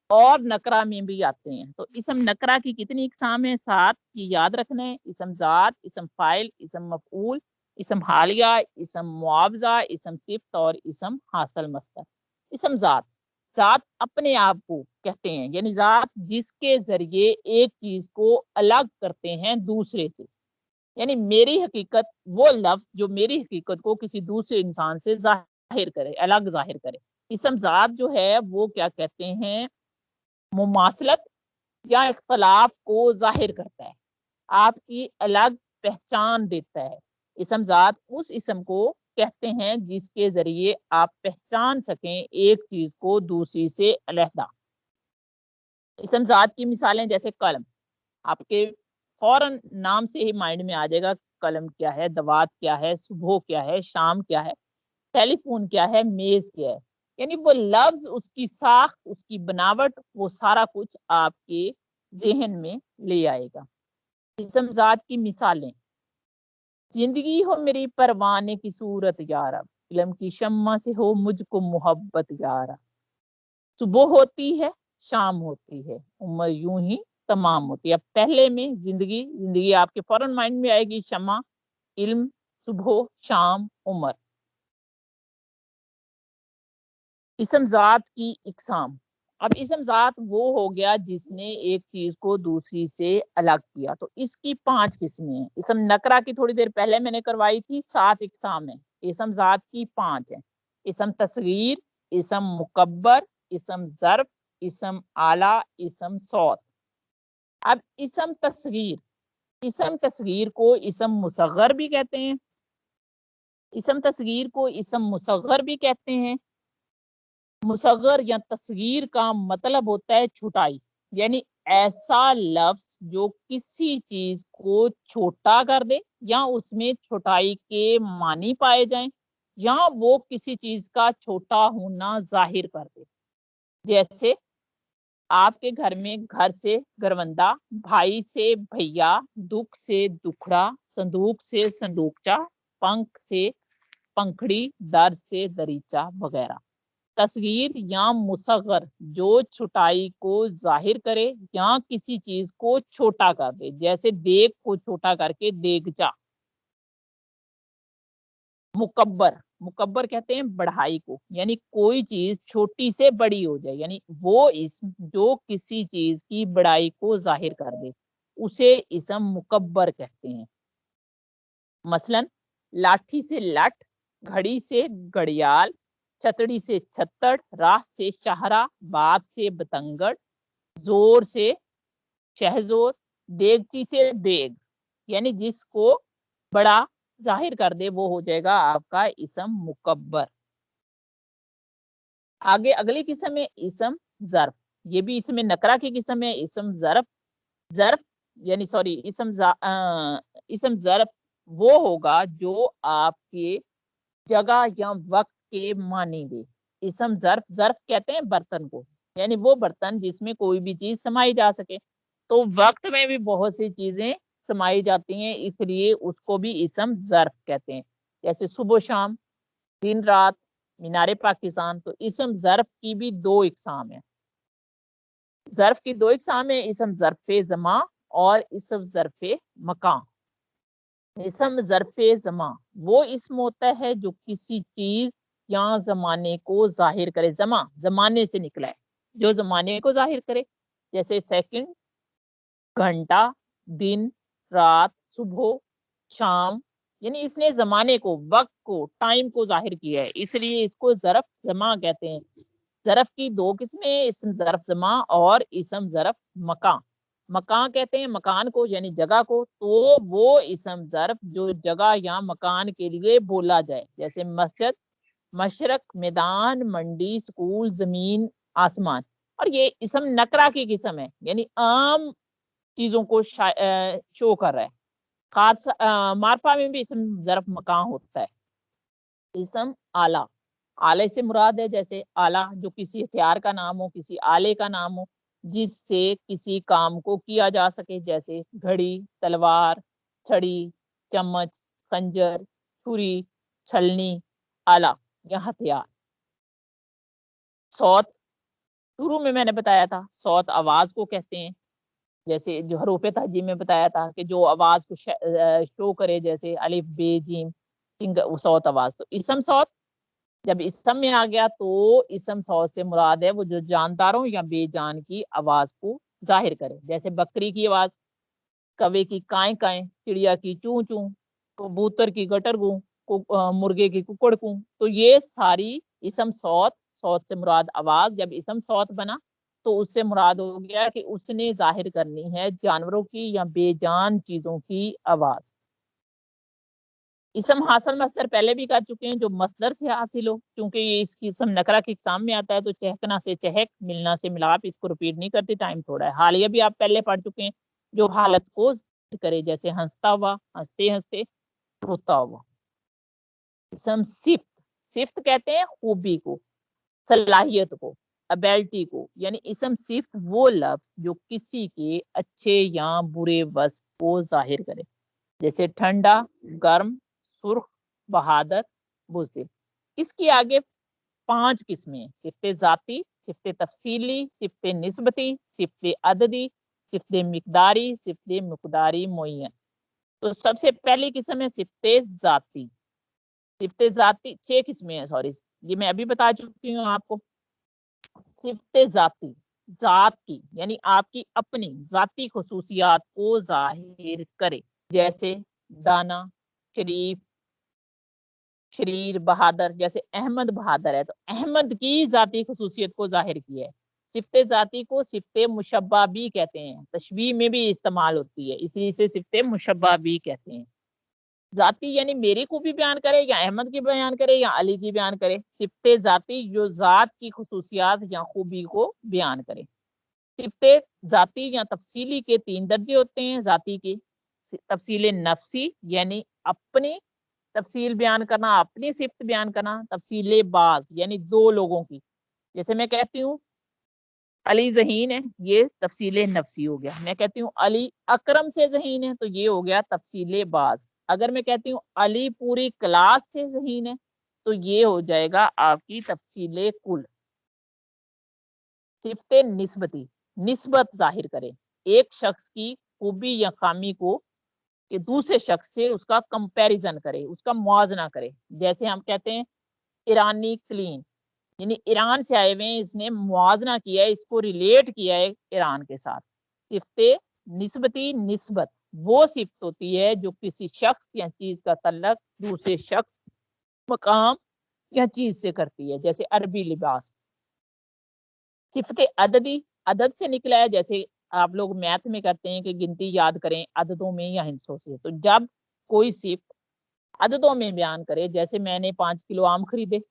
और नकरा में भी आते हैं। तो इसम नकरा की कितनी इकसाम है? 7। ये याद रखना है। इसम जात, इसम फाइल, इसम मफऊल, इसम हालिया, इसम मुआवजा, इसम सिफ्त और इसम हासिल मस्दर। इसम जात, जात अपने आप को कहते हैं, यानी जात जिसके जरिए एक चीज को अलग करते हैं दूसरे से, यानी मेरी हकीकत, वो लफ्ज जो मेरी हकीकत को किसी दूसरे इंसान से जाहिर करे, अलग जाहिर करे। इसम जात जो है वो क्या कहते हैं, मुमासलत या इख्तलाफ को जाहिर करता है, आपकी अलग पहचान देता है। इसम जात उस इसम को कहते हैं जिसके जरिए आप पहचान सकें एक चीज को दूसरी से अलहदा। इसम जात की मिसालें जैसे कलम, आपके फौरन नाम से ही माइंड में आ जाएगा कलम क्या है, दवात क्या है, सुबह क्या है, शाम क्या है, टेलीफोन क्या है, मेज क्या है। यानी वो लफ्ज, उसकी साख्त, उसकी बनावट, वो सारा कुछ आपके जहन में ले आएगा। इसम जात की मिसालें, जिंदगी हो मेरी परवाने की सूरत यारा, इल्म की शम्मा से हो मुझको मोहब्बत यारा, सुबह होती है शाम होती है, उम्र यूं ही तमाम होती है। अब पहले में जिंदगी, जिंदगी आपके फौरन माइंड में आएगी, शमा, इल्म, सुबह, शाम, उम्र। इसम जात की इकसाम, अब इसम जात वो हो गया जिसने एक चीज को दूसरी से अलग किया, तो इसकी 5 किस्में हैं। इसम नकरा की थोड़ी देर पहले मैंने करवाई थी, 7 इकसाम है। इसम जात की 5 है। इसम तस्गीर, इसम मुकब्बर, इसम ज़र्फ, इसम आला, इसम सौत। अब इसम तस्गीर को इसम मुसग्गर भी कहते हैं, इसम तस्गीर को इसम मुसग्गर भी कहते हैं। मुसग्गर या तस्गीर का मतलब होता है छोटाई, यानी ऐसा लफ्ज जो किसी चीज को छोटा कर दे या उसमें छोटाई के मानी पाए जाएं, या वो किसी चीज का छोटा होना जाहिर कर दे। जैसे आपके घर में घर से घरवंदा, भाई से भैया, दुख से दुखड़ा, संदूक से संदूकचा, पंख से पंखड़ी, दर से दरीचा वगैरह। तस्गीर या मुसग्गर जो छोटाई को जाहिर करे या किसी चीज को छोटा कर दे, जैसे देग को छोटा करके देगचा। मुकब्बर, मुकब्बर कहते हैं बढ़ाई को, यानी कोई चीज छोटी से बड़ी हो जाए, यानी वो इसम जो किसी चीज की बड़ाई को जाहिर कर दे, उसे इसम मुकब्बर कहते हैं। मसलन लाठी से लठ, घड़ी से घड़ियाल, छतड़ी से छत्तड़, रात से शाहरा, बात से बतंगड़, जोर से शहजोर, देगची से देग, यानी जिसको बड़ा जाहिर कर दे वो हो जाएगा आपका इसम मुकब्बर। आगे अगली किस्म है इसम ज़र्फ, ये भी इसमें नकरा की किस्म है। इसम ज़र्फ, ज़र्फ यानी सॉरी इसम ज़र्फ वो होगा जो आपके जगह या वक्त के मानी दे। इसम ज़र्फ, ज़र्फ कहते हैं बर्तन को, यानी वो बर्तन जिसमें कोई भी चीज समाई जा सके। तो वक्त में भी बहुत सी चीजें समाई जाती हैं, इसलिए उसको भी इसम ज़र्फ कहते हैं। जैसे सुबह शाम, दिन रात, मीनारे पाकिस्तान। तो इसम ज़र्फ की भी 2 इकसाम है। ज़र्फ की 2 इकसाम है, इसम ज़र्फ़े ज़मा और इसम ज़र्फ़े मकान। इसम ज़र्फ़े ज़मा वो इसम होता है जो किसी चीज या जमाने को जाहिर करे। जमा जमाने से निकला है, जो जमाने को जाहिर करे, जैसे सेकंड, घंटा, दिन, रात, सुबह, शाम, यानी इसने जमाने को, वक्त को, टाइम को जाहिर किया है, इसलिए इसको ज़रफ जमा कहते हैं। ज़रफ की दो किस्में, इस्म ज़रफ जमा और इस्म ज़रफ मकान। मकान कहते हैं मकान को, यानी जगह को, तो वो इस्म ज़रफ जो जगह या मकान के लिए बोला जाए, जैसे मस्जिद, मशरक, मैदान, मंडी, स्कूल, जमीन, आसमान। और ये इस्म नकरा की किस्म है, यानी आम चीजों को शो कर रहा है। खास मारफा में भी इस्म ज़रफ मकान होता है। इस्म आला, आले से मुराद है, जैसे आला जो किसी हथियार का नाम हो, किसी आले का नाम हो जिससे किसी काम को किया जा सके, जैसे घड़ी, तलवार, छड़ी, चम्मच, खंजर, छुरी, छलनी, आला या हथियार। सौत, शुरू में मैंने बताया था, सौत आवाज को कहते हैं, जैसे जो हरूफे तहजीब में बताया था कि जो आवाज को शो करे, जैसे अलिफ, बे, जीम, सिंग, सौत आवाज। तो इस्म सौत जब इस्म में आ गया तो इस्म सौत से मुराद है वो जो जानदारों या बेजान की आवाज को जाहिर करे, जैसे बकरी की आवाज, कौवे की काएं काएं, चिड़िया की चूं चूं, कबूतर की गटर गूं, मुर्गे की कुकड़ कूं। तो ये सारी इस्म सौत, सौत से मुराद आवाज। जब इस्म सौत बना तो उससे मुराद हो गया कि उसने जाहिर करनी है जानवरों की या बेजान चीजों की आवाज। इसम हासिल मस्दर पहले भी कर चुके हैं, जो मस्दर से हासिल हो, क्योंकि ये इसकी इसम नकरा के एग्जाम में आता है, तो चहकना से चहक, मिलना से मिलाप, इसको रिपीट नहीं करती, टाइम थोड़ा है। हालिया भी आप पहले पढ़ चुके हैं, जो हालत को जाहिर करे, जैसे हंसता हुआ, हंसते हंसते, रोता हुआ। इसम सिफ्त, सिफ्त कहते हैं खूबी को, सलाहियत को, एबिलिटी को, यानी इसम सिफ्त वो लफ्ज जो किसी के अच्छे या बुरे वस्फ को जाहिर करे, जैसे ठंडा, गर्म, सुर्ख, बहादुर, बुज़दिल। इसकी आगे 5 किस्में हैं, सिफ्ते जाती, सिफ्ते तफसीली, सिफ्ते निस्बती, सिफ्ते अददी, सिफ्ते मिकदारी, सिफ्ते मुकदारी मुय्यन। तो सबसे पहली किस्म है सिफ्ते जाती। सिफ्ते जाती 6 किस्में हैं, सॉरी, ये मैं अभी बता चुकी हूँ आपको। सिफ्ते जाती, जात की, यानी आपकी अपनी जाती खुसूसियात को जाहिर करे, जैसे दाना, शरीफ, शरीर, बहादुर। जैसे अहमद बहादुर है तो अहमद की जाती खुसूसियत को जाहिर किया है। सिफ्ते जाती को सिफ्ते मुशब्बा भी कहते हैं, तशबीह में भी इस्तेमाल होती है, इसी से सिफ्ते मुशब्बा भी कहते हैं। जाती यानी मेरी को भी बयान करे, या अहमद की बयान करे, या अली की बयान करे। सिफ्ते जाती जो जात की खुसूसियात या खूबी को बयान करे। सिफ्ते जाती या तफसीली के 3 दर्जे होते हैं जाती के। तफसील नफसी यानी अपनी तफसील बयान करना, अपनी सिफ्त बयान करना। तफसील बाज यानी 2 लोगों की, जैसे मैं कहती हूँ अली ज़हीन है, ये तफसील नफसी हो गया। मैं कहती हूँ अली अकरम से ज़हीन है, तो ये हो गया तफसील बाज। अगर मैं कहती हूँ अली पूरी क्लास से ज़हीन है, तो ये हो जाएगा आपकी तफसील कुल। सिफ्ते निस्बती, निस्बत जाहिर करे, एक शख्स की खूबी या खामी को कि दूसरे शख्स से उसका कंपैरिजन करे, उसका मुआवजा करे। जैसे हम कहते हैं ईरानी क्लीन, यानी ईरान से आए हुए हैं, इसने मुआवजा किया है, इसको रिलेट किया है ईरान के साथ। सिफ्ते निस्बती, निस्बत वो सिफ्त होती है जो किसी शख्स या चीज का तल्लक दूसरे शख्स, मकाम या चीज से करती है, जैसे अरबी लिबास। सिफ्ते अददी, अदद से निकला है, जैसे आप लोग मैथ में करते हैं कि गिनती याद करें अददों में या हिस्सों से। तो जब कोई सिफ्त अददों में बयान करे, जैसे मैंने 5 किलो आम खरीदे,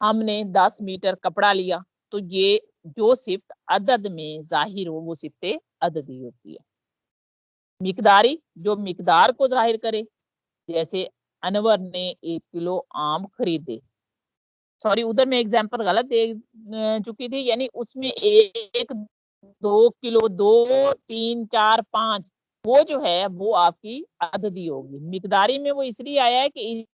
हमने 10 मीटर कपड़ा लिया, तो ये जो सिफ्त अदद में जाहिर हो वो सिफ्ते अददी होती है। मिकदारी जो मिकदार को जाहिर करे, जैसे अनवर ने 1 किलो आम खरीदे। सॉरी, उधर मैं एग्जांपल गलत दे चुकी थी, यानी उसमें 1, 2 किलो, 2, 3, 4, 5 वो जो है वो आपकी अददी होगी। मिकदारी में वो इसलिए आया है कि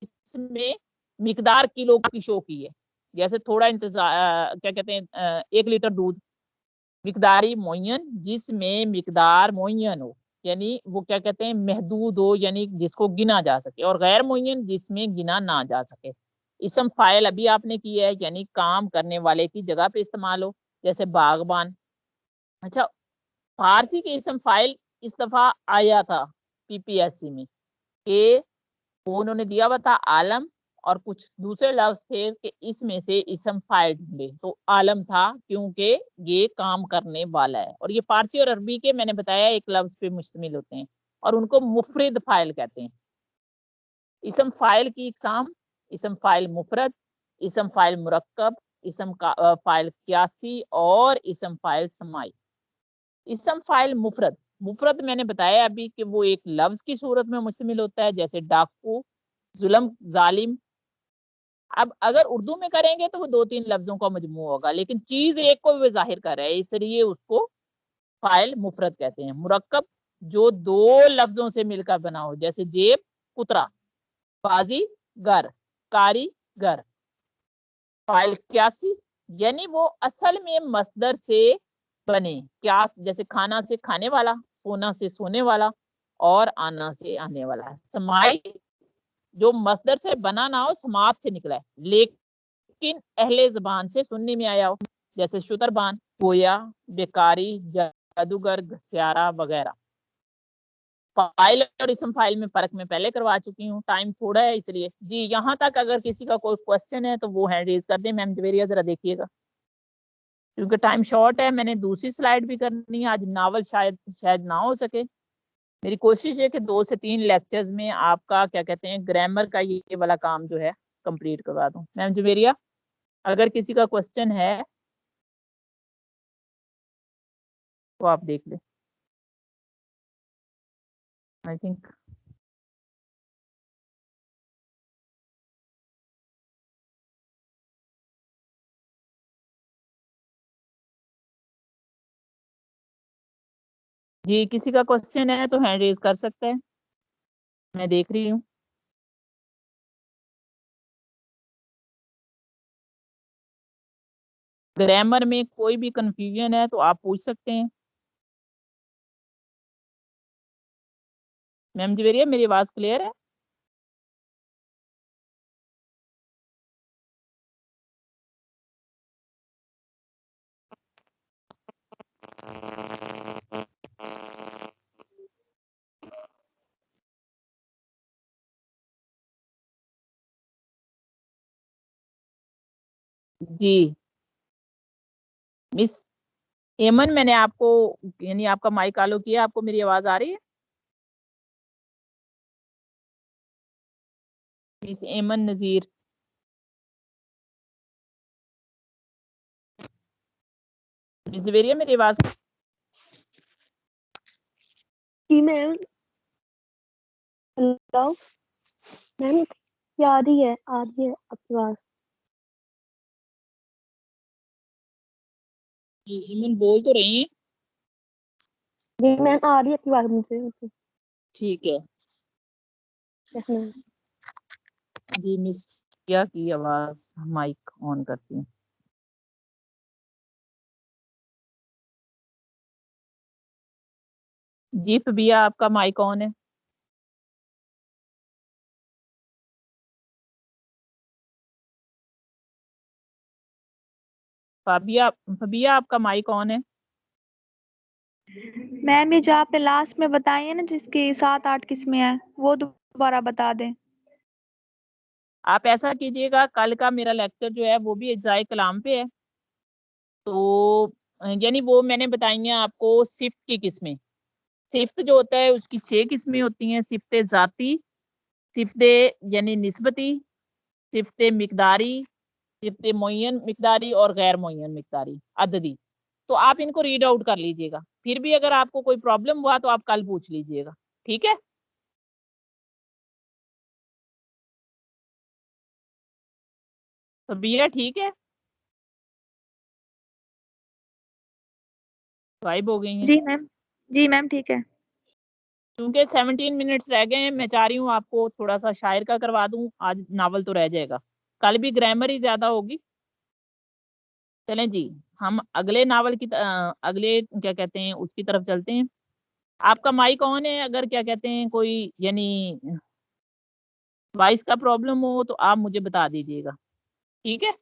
इसमें मिकदार किलो की शो की है, जैसे थोड़ा इंतजार क्या कहते हैं 1 लीटर दूध। मिकदारी मुय्यन जिसमें मिकदार मुय्यन हो, यानी वो क्या कहते हैं महदूद हो, यानी जिसको गिना जा सके, और गैर मुय्यन जिसमें गिना ना जा सके। इसम फाइल अभी आपने किया है, यानी काम करने वाले की जगह पे इस्तेमाल हो, जैसे बागबान। अच्छा, फारसी के इसम फाइल इस दफा आया था पीपीएससी में कि वो उन्होंने दिया हुआ था आलम, और कुछ दूसरे लफ्ज थे कि इसमें से इसम फाइल ढूंढे, तो आलम था क्योंकि ये काम करने वाला है। और ये फारसी और अरबी के मैंने बताया एक लफ्ज पे मुश्तमिल होते हैं और उनको मुफरिद फाइल कहते हैं। इसम फाइल की इकसाम, इसम फाइल मुफरद, इसम फाइल मुरक्कब, इसम फाइल क्यासी और इसम फाइल समाई। इसम फाइल मुफरद, मुफरद मैंने बताया अभी कि वो एक लफ्ज की सूरत में मुश्तमिल होता है, जैसे डाकू, जुल्म, जालिम। अब अगर उर्दू में करेंगे तो वो 2-3 लफ्जों का मजमू होगा, लेकिन चीज एक को भी जाहिर कर रहा है, इसलिए उसको फाइल मुफरद कहते हैं। मुरक्कब, जो 2 लफ्जों से मिलकर बना हो, जैसे जेब, कुतरा, बाजी, घर, कारी, घर। फाइल क्यासी, यानी वो असल में मसदर से बने, क्यास जैसे खाना से खाने वाला, सोना से सोने वाला और आना से आने वाला। समाई, जो मसदर से बना ना हो, समात से निकला है लेकिन अहले जबान से सुनने में आया हो, जैसे शुतरबान, गोया, बेकारी, जादूगर, घसियारा वगैरह। फाइल और इसम फाइल में फर्क मैं पहले करवा चुकी हूँ, टाइम थोड़ा है इसलिए। जी, यहाँ तक अगर किसी का कोई क्वेश्चन है तो वो हैंड रेज कर दे। मैम जवेरिया जरा देखिएगा, क्योंकि टाइम शॉर्ट है, मैंने दूसरी स्लाइड भी करनी है आज। नावल शायद ना हो सके। मेरी कोशिश है कि 2 से 3 लेक्चर्स में आपका क्या कहते हैं ग्रामर का ये वाला काम जो है कंप्लीट करवा दूं। मैम जवेरिया, अगर किसी का क्वेश्चन है तो आप देख लें। आई थिंक जी, किसी का क्वेश्चन है तो हैंड रेज कर सकते हैं, मैं देख रही हूँ। ग्रामर में कोई भी कंफ्यूजन है तो आप पूछ सकते हैं। मैम जवेरिया, मेरी आवाज क्लियर है? जी मिस एमन, मैंने आपको यानी आपका माइक आलो किया, आपको मेरी आवाज आ रही है? मिस एमन नजीर। मिस जवेरिया, मेरी आवाज? जी मैम। हेलो मैम, क्या आ रही है आपकी आवाज? जी एमन बोल तो रही हैं। जी मैम, आ रही है आपकी आवाज मुझे। ठीक है यस मैम। जी, मिस क्या की आवाज माइक ऑन करती हूँ। जी फबिया, आपका माइक ऑन है। फबिया, फबिया आपका माइक ऑन है। मैम ये जो आपने लास्ट में बताई है ना, जिसकी 7-8 किस्में हैं, वो दोबारा बता दें। आप ऐसा कीजिएगा, कल का मेरा लेक्चर जो है वो भी इज्जाए कलाम पे है, तो यानी वो मैंने बताई हैं आपको सिफ्त की किस्में। सिफ्त जो होता है उसकी 6 किस्में होती हैं। सिफ्त जाती, सिफ्त यानी निस्बती, सिफ्त मिकदारी, सिफ्त मुय्यन मिकदारी और गैर मुय्यन मिकदारी अददी। तो आप इनको रीड आउट कर लीजिएगा, फिर भी अगर आपको कोई प्रॉब्लम हुआ तो आप कल पूछ लीजिएगा, ठीक है? तो बीरा ठीक है, गायब हो गई हैं। जी मैम, जी मैम ठीक है। क्योंकि 17 मिनट्स रह गए हैं, मैं चाह रही हूँ आपको थोड़ा सा शायर का करवा दूं, आज नावल तो रह जाएगा, कल भी ग्रामर ही ज्यादा होगी। चलें जी, हम अगले नावल की अगले क्या कहते हैं उसकी तरफ चलते हैं। आपका माइक ऑन है, अगर क्या कहते हैं कोई यानी वॉइस का प्रॉब्लम हो तो आप मुझे बता दीजिएगा, ठीक है।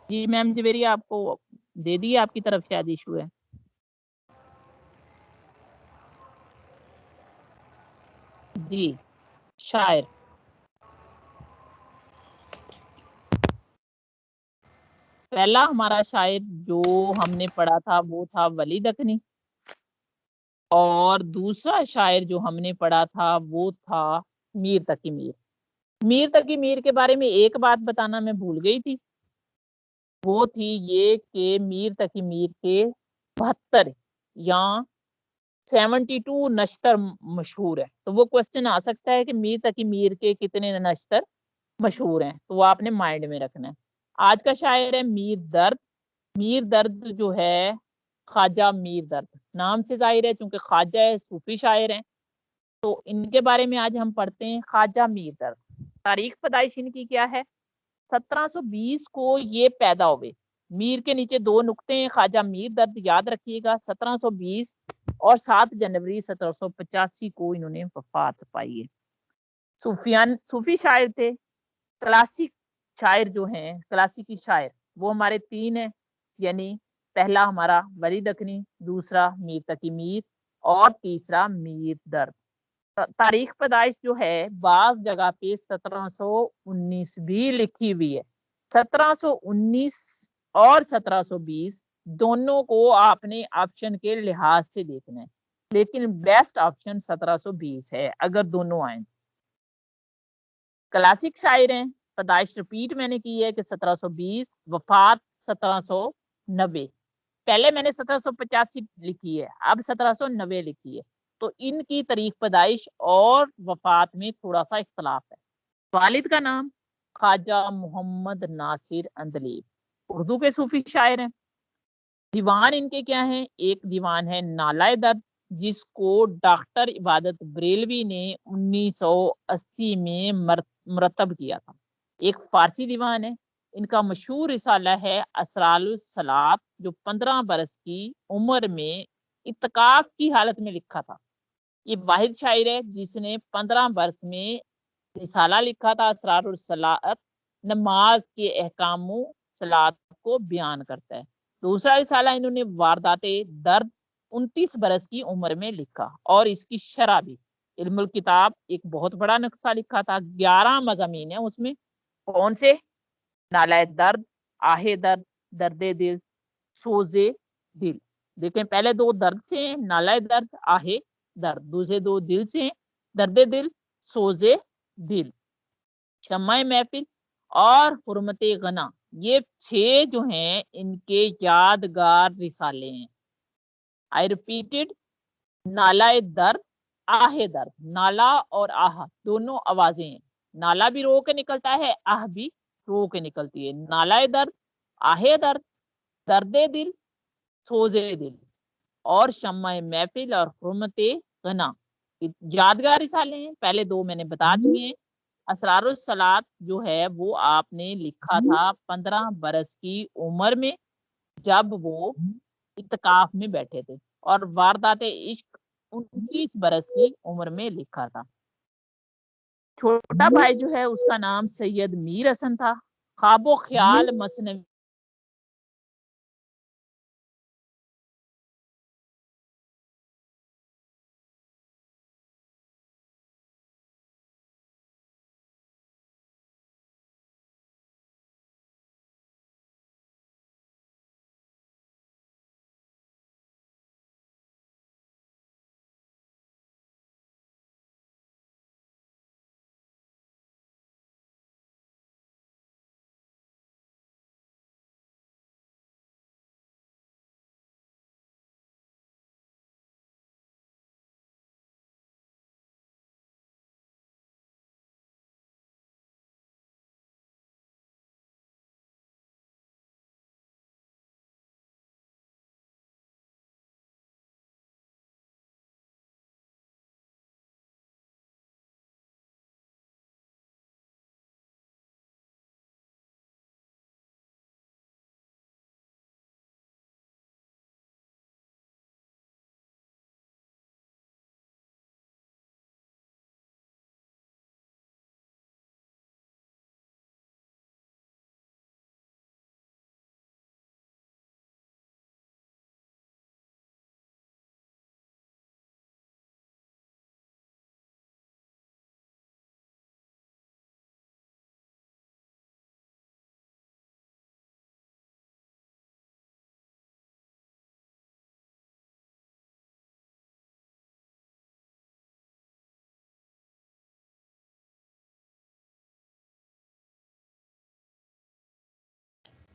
जी मैम जवेरी, आपको दे दिए, आपकी तरफ शायद इशू है। जी शायर, पहला हमारा शायर जो हमने पढ़ा था वो था वली दखनी, और दूसरा शायर जो हमने पढ़ा था वो था मीर तकी मीर। मीर तकी मीर के बारे में एक बात बताना मैं भूल गई थी, वो थी ये कि मीर तकी मीर के 72 या 72 नश्तर मशहूर है। तो वो क्वेश्चन आ सकता है कि मीर तकी मीर के कितने नश्तर मशहूर हैं, तो वो आपने माइंड में रखना है। आज का शायर है मीर दर्द। मीर दर्द जो है ख्वाजा मीर दर्द, नाम से जाहिर है क्योंकि ख्वाजा है, सूफी शायर हैं, तो इनके बारे में आज हम पढ़ते हैं। ख्वाजा मीर दर्द, तारीख पैदाइश इनकी क्या है? 1720 को ये पैदा हुए। मीर के नीचे 2 नुक्ते हैं, ख्वाजा मीर दर्द, याद रखिएगा। 1720 और 7 जनवरी 1785 को इन्होंने वफात पाई है। सूफी शायर थे। क्लासिक शायर जो हैं, क्लासिकी शायर, वो हमारे 3 हैं, यानी पहला हमारा वली दखनी, दूसरा मीर तकी मीर, और तीसरा मीर दर्द। तारीख पैदाइश जो है बाज जगह पे 1719 भी लिखी हुई है। 1719 और 1720 दोनों को आपने ऑप्शन के लिहाज से देखना है, लेकिन बेस्ट ऑप्शन 1720 है अगर दोनों आए। क्लासिक शायर हैं, पैदाइश रिपीट मैंने की है कि 1720, वफात 1790। पहले मैंने 1785 लिखी है, अब 1790 लिखी है, तो इनकी तारीख पैदाइश और वफात में थोड़ा सा इख्तलाफ है। वालिद का नाम ख्वाजा मोहम्मद नासिर अंदलीब, उर्दू के सूफी शायर हैं। दीवान इनके क्या हैं? एक दीवान है नालाए दर्द, जिसको डॉक्टर इबादत बरेलवी ने 1980 में मरतब किया था। एक फारसी दीवान है, इनका मशहूर रिसाला है असरारुस सलात, जो 15 बरस की उम्र में इत्काफ की हालत में लिखा था। ये वाहिद शायर है जिसने 15 बरस में रिसाला लिखा था असरारुस सलात, नमाज के अहकामों सलात को बयान करता है। दूसरा रिसाला इन्होंने वारदाते दर्द 29 बरस की उम्र में लिखा, और इसकी शरह भी। इल्मुल किताब एक बहुत बड़ा नक्शा लिखा था, 11 मज़ामीन है उसमें। कौन से? नालाए दर्द, आहे दर्द, दर्दे दिल, सोजे दिल। देखें, पहले 2 दर्द से हैं, नालाए दर्द, आहे दर्द। दूसरे 2 दिल से हैं, दर्दे दिल, सोजे दिल। शम्माए महफिल और हुर्मते गना, ये 6 जो हैं इनके यादगार रिसाले हैं। आई रिपीटेड, नालाए दर्द, आहे दर्द। नाला और आह दोनों आवाजें हैं, नाला भी रो के निकलता है, आह भी रो के निकलती है। नालाए दर्द, आहे दर्द, दर्दे दिल, सोजे दिल, और शम्माए महफिल और हुर्मते गना, यादगार रिसाले हैं। पहले 2 मैंने बता दिए हैं। असरारुस सलात जो है वो आपने लिखा था 15 बरस की उम्र में, जब वो इत्काफ में बैठे थे, और वारदाते इश्क 29 बरस की उम्र में लिखा था। छोटा भाई जो है उसका नाम सैयद मीर हसन था। ख्वाबो ख्याल मसनवी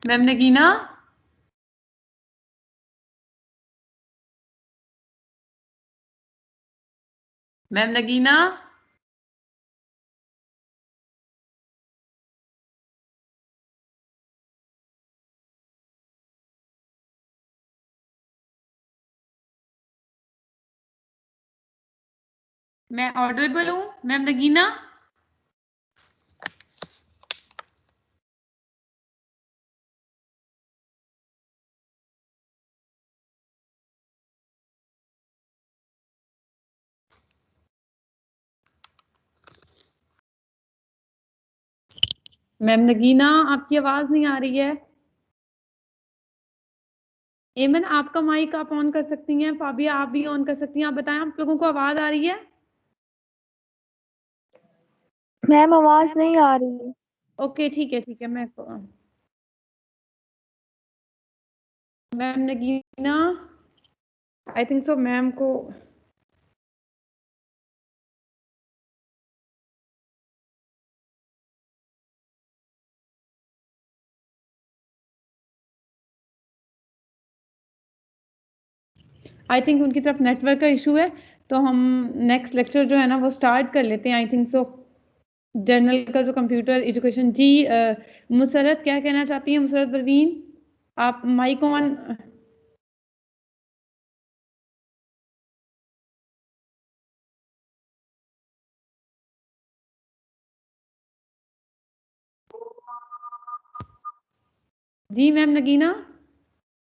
मैम नगीना, मैम नगीना, मैं ऑडिबल हूँ मैम नगीना? मैम नगीना, आपकी आवाज नहीं आ रही है। एमन, आपका माइक आप ऑन कर सकती हैं, फाबिया आप भी ऑन कर सकती हैं। आप बताएं, आप लोगों को आवाज आ रही है? मैम आवाज नहीं आ रही है। ओके ठीक है मैं ma'am Nagina, I think so ma'am को आई थिंक उनकी तरफ नेटवर्क का इशू है। तो हम नेक्स्ट लेक्चर जो है ना वो स्टार्ट कर लेते हैं। आई थिंक सो जर्नल का जो कंप्यूटर एजुकेशन जी मुसरत क्या कहना चाहती हैं? मुसरत परवीन, आप माइक ऑन। जी मैम नगीना।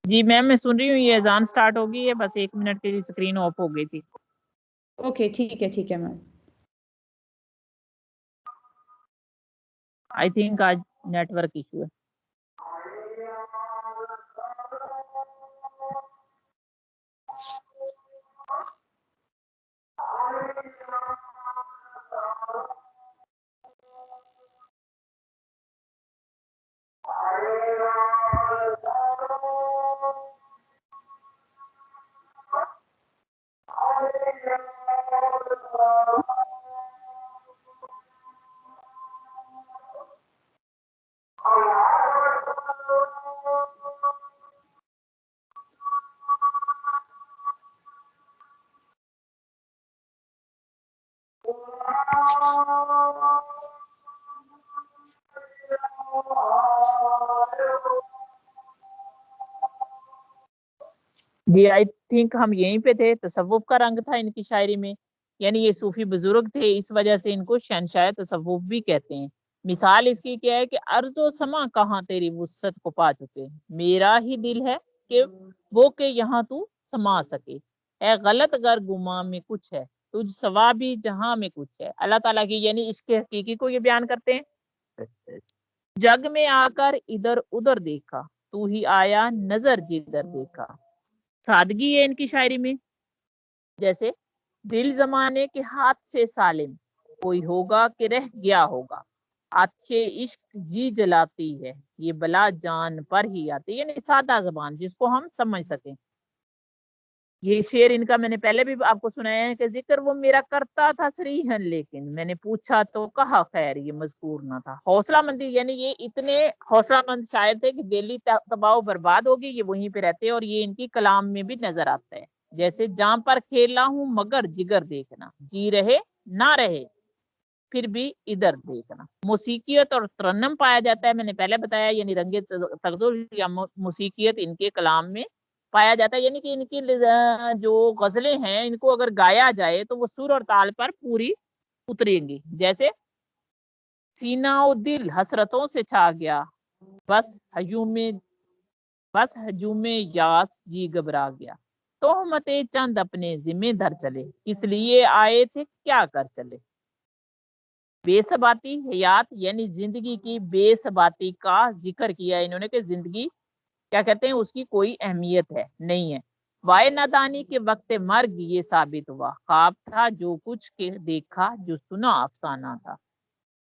जी मैम मैं सुन रही हूँ, ये अजान स्टार्ट हो गई है, बस 1 मिनट के लिए स्क्रीन ऑफ हो गई थी। ओके ठीक है मैम। आई थिंक आज नेटवर्क इशू है। जी आई थिंक हम यहीं पे थे। तसव्वुफ का रंग था इनकी शायरी में, यानी ये सूफी बुजुर्ग थे, इस वजह से इनको शहनशाह तसव्वुफ भी कहते हैं। मिसाल इसकी क्या है कि अर्जो समा कहाँ तेरी वुसअत को पा चुके, मेरा ही दिल है कि वो के यहाँ तू समा सके। ए गलत गर गुमा में कुछ है, तुझ सवा भी जहां में कुछ है। अल्लाह ताला की यानी इसके हकीकी को ये बयान करते हैं। जग में आकर इधर उधर देखा, तू ही आया नजर जिधर देखा। सादगी है इनकी शायरी में, जैसे दिल जमाने के हाथ से सालिम, कोई होगा कि रह गया होगा। अच्छे इश्क जी जलाती है, ये बला जान पर ही आती है। यानी सादा जबान जिसको हम समझ सकें। ये शेर इनका मैंने पहले भी आपको सुनाया है कि जिक्र वो मेरा करता था सरीहन, लेकिन मैंने पूछा तो कहा खैर ये मजकूर ना था। हौसला मंदी, यानी ये इतने हौसला मंद शायर थे कि दिल्ली तबाह बर्बाद होगी ये वहीं पे रहते, और ये इनकी कलाम में भी नजर आता है। जैसे जहां पर खेला हूं मगर जिगर देखना, जी रहे ना रहे फिर भी इधर देखना। मौसीकियत और तरन्नम पाया जाता है, मैंने पहले बताया, यानी रंगे तगजुल या मौसीकियत इनके कलाम में पाया जाता है। यानी कि इनकी जो गजलें हैं इनको अगर गाया जाए तो वो सुर और ताल पर पूरी उतरेंगी। जैसे सीना और दिल हसरतों से छा गया, बस हजूमे यास जी घबरा गया। तोहमते चंद अपने जिम्मे धर चले, किस लिए आए थे क्या कर चले। बेसबाती हयात यानी जिंदगी की बेसबाती का जिक्र किया इन्होंने कि जिंदगी क्या कहते हैं उसकी कोई अहमियत है नहीं है। वाय नादानी के वक्त मर्ग ये साबित हुआ, ख्वाब था जो कुछ के देखा जो सुना अफसाना था।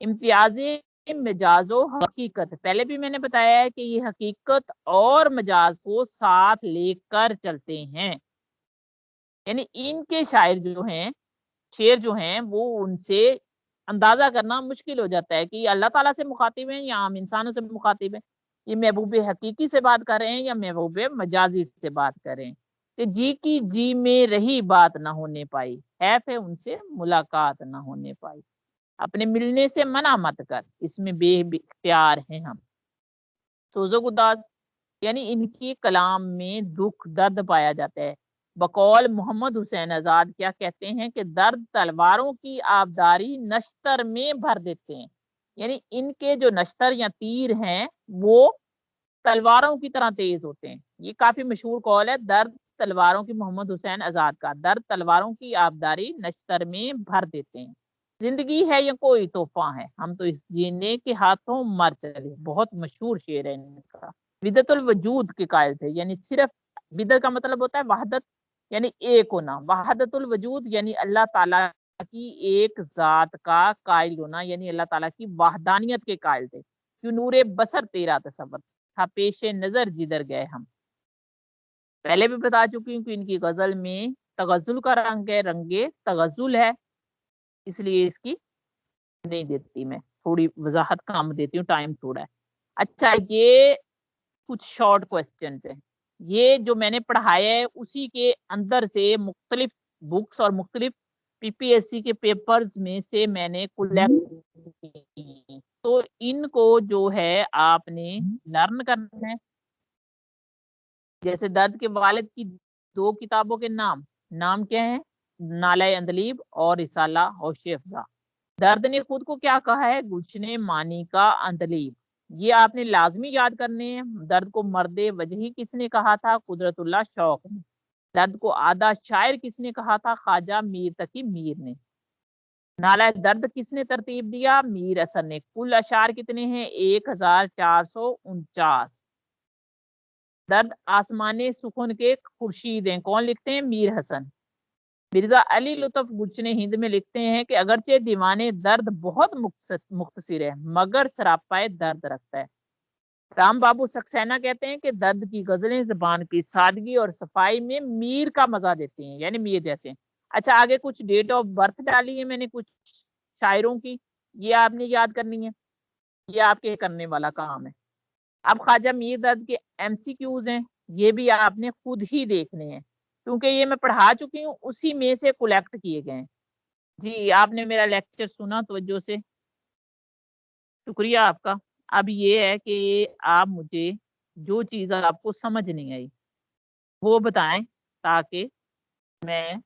इम्तियाजी मजाजो हकीकत, पहले भी मैंने बताया है कि ये हकीकत और मजाज को साथ लेकर चलते हैं। यानी इनके शायर जो हैं, शेर जो हैं, वो उनसे अंदाजा करना मुश्किल हो जाता है कि अल्लाह ताला से मुखातिब हैं या आम इंसानों से मुखातिब हैं। ये महबूब हकीकी से बात कर रहे हैं या महबूब मजाजी से बात कर रहे हैं। कि जी की जी में रही बात ना होने पाई, है उनसे मुलाकात ना होने पाई। अपने मिलने से मना मत कर, इसमें बेख्तियार हैं हम। सोजो गुदास यानी इनकी कलाम में दुख दर्द पाया जाता है। बकौल मोहम्मद हुसैन आजाद क्या कहते हैं कि दर्द तलवारों की आबदारी नश्तर में भर देते हैं। यानी इनके जो नश्तर या तीर हैं वो तलवारों की तरह तेज होते हैं। ये काफी मशहूर कौल है दर्द तलवारों की, मोहम्मद हुसैन आजाद का। दर्द तलवारों की आबदारी नश्तर में भर देते हैं। जिंदगी है या कोई तोहफा है, हम तो इस जीने के हाथों मर चले। बहुत मशहूर शेर है इनका। विदतुल वजूद के कायल थे, यानी सिर्फ विदत का मतलब होता है वहदत यानी एक होना। वहदतुल वजूद यानी अल्लाह ताला की एक जात का कायल होना, यानी अल्लाह ताला की वहदानियत के कायल थे। क्यों नूरे बसर तेरा तसव्वुर था, पेशे नजर जिधर गए हम। पहले भी बता चुकी हूँ कि इनकी गजल में तगजुल का रंग है, रंगे तगजुल है, इसलिए इसकी नहीं देती मैं, थोड़ी वजाहत कम देती हूँ, टाइम थोड़ा है। अच्छा, ये कुछ शॉर्ट क्वेश्चन है। ये जो मैंने पढ़ाया है उसी के अंदर से मुख्तलिफ बुक्स और मुख्तलिफ पीपीएससी के पेपर्स में से मैंने कलेक्ट की। तो इनको जो है आपने लर्न करना है। जैसे दर्द के वालिद की 2 किताबों के नाम क्या है? नाला अंदलीब और रिसाला होशे अफ़ज़ा। दर्द ने खुद को क्या कहा है? गुलशने मानी का अंदलीब। ये आपने लाजमी याद करने हैं। दर्द को मर्दे वजही किसने कहा था? कुदरतुल्लाह शौक ने। दर्द को आधा शायर किसने कहा था? ख्वाजा मीर तकी मीर ने। नाला दर्द किसने तरतीब दिया? मीर असर ने। कुल अशार कितने हैं? 1449। दर्द आसमाने सुकुन के खुर्शीद हैं, कौन लिखते हैं? मीर हसन। मिर्जा अली लुत्फ गुलशने हिंद में लिखते हैं कि अगरचे दीवाने दर्द बहुत मुख्तसिर है मगर सरापाए दर्द रखता है। राम बाबू सक्सेना कहते हैं कि दर्द की गजलें जुबान की सादगी और सफाई में मीर का मजा देती हैं, यानी मीर जैसे। अच्छा, आगे कुछ डेट ऑफ बर्थ डाली है मैंने कुछ शायरों की, ये आपने याद करनी है, ये आपके करने वाला काम है। अब ख्वाजा मीर दर्द के एमसीक्यूज हैं, ये भी आपने खुद ही देखने हैं क्योंकि ये मैं पढ़ा चुकी हूँ, उसी में से कलेक्ट किए गए हैं। जी, आपने मेरा लेक्चर सुना तवज्जो से, शुक्रिया आपका। अब ये है कि आप मुझे जो चीज़ आपको समझ नहीं आई वो बताएं ताकि मैं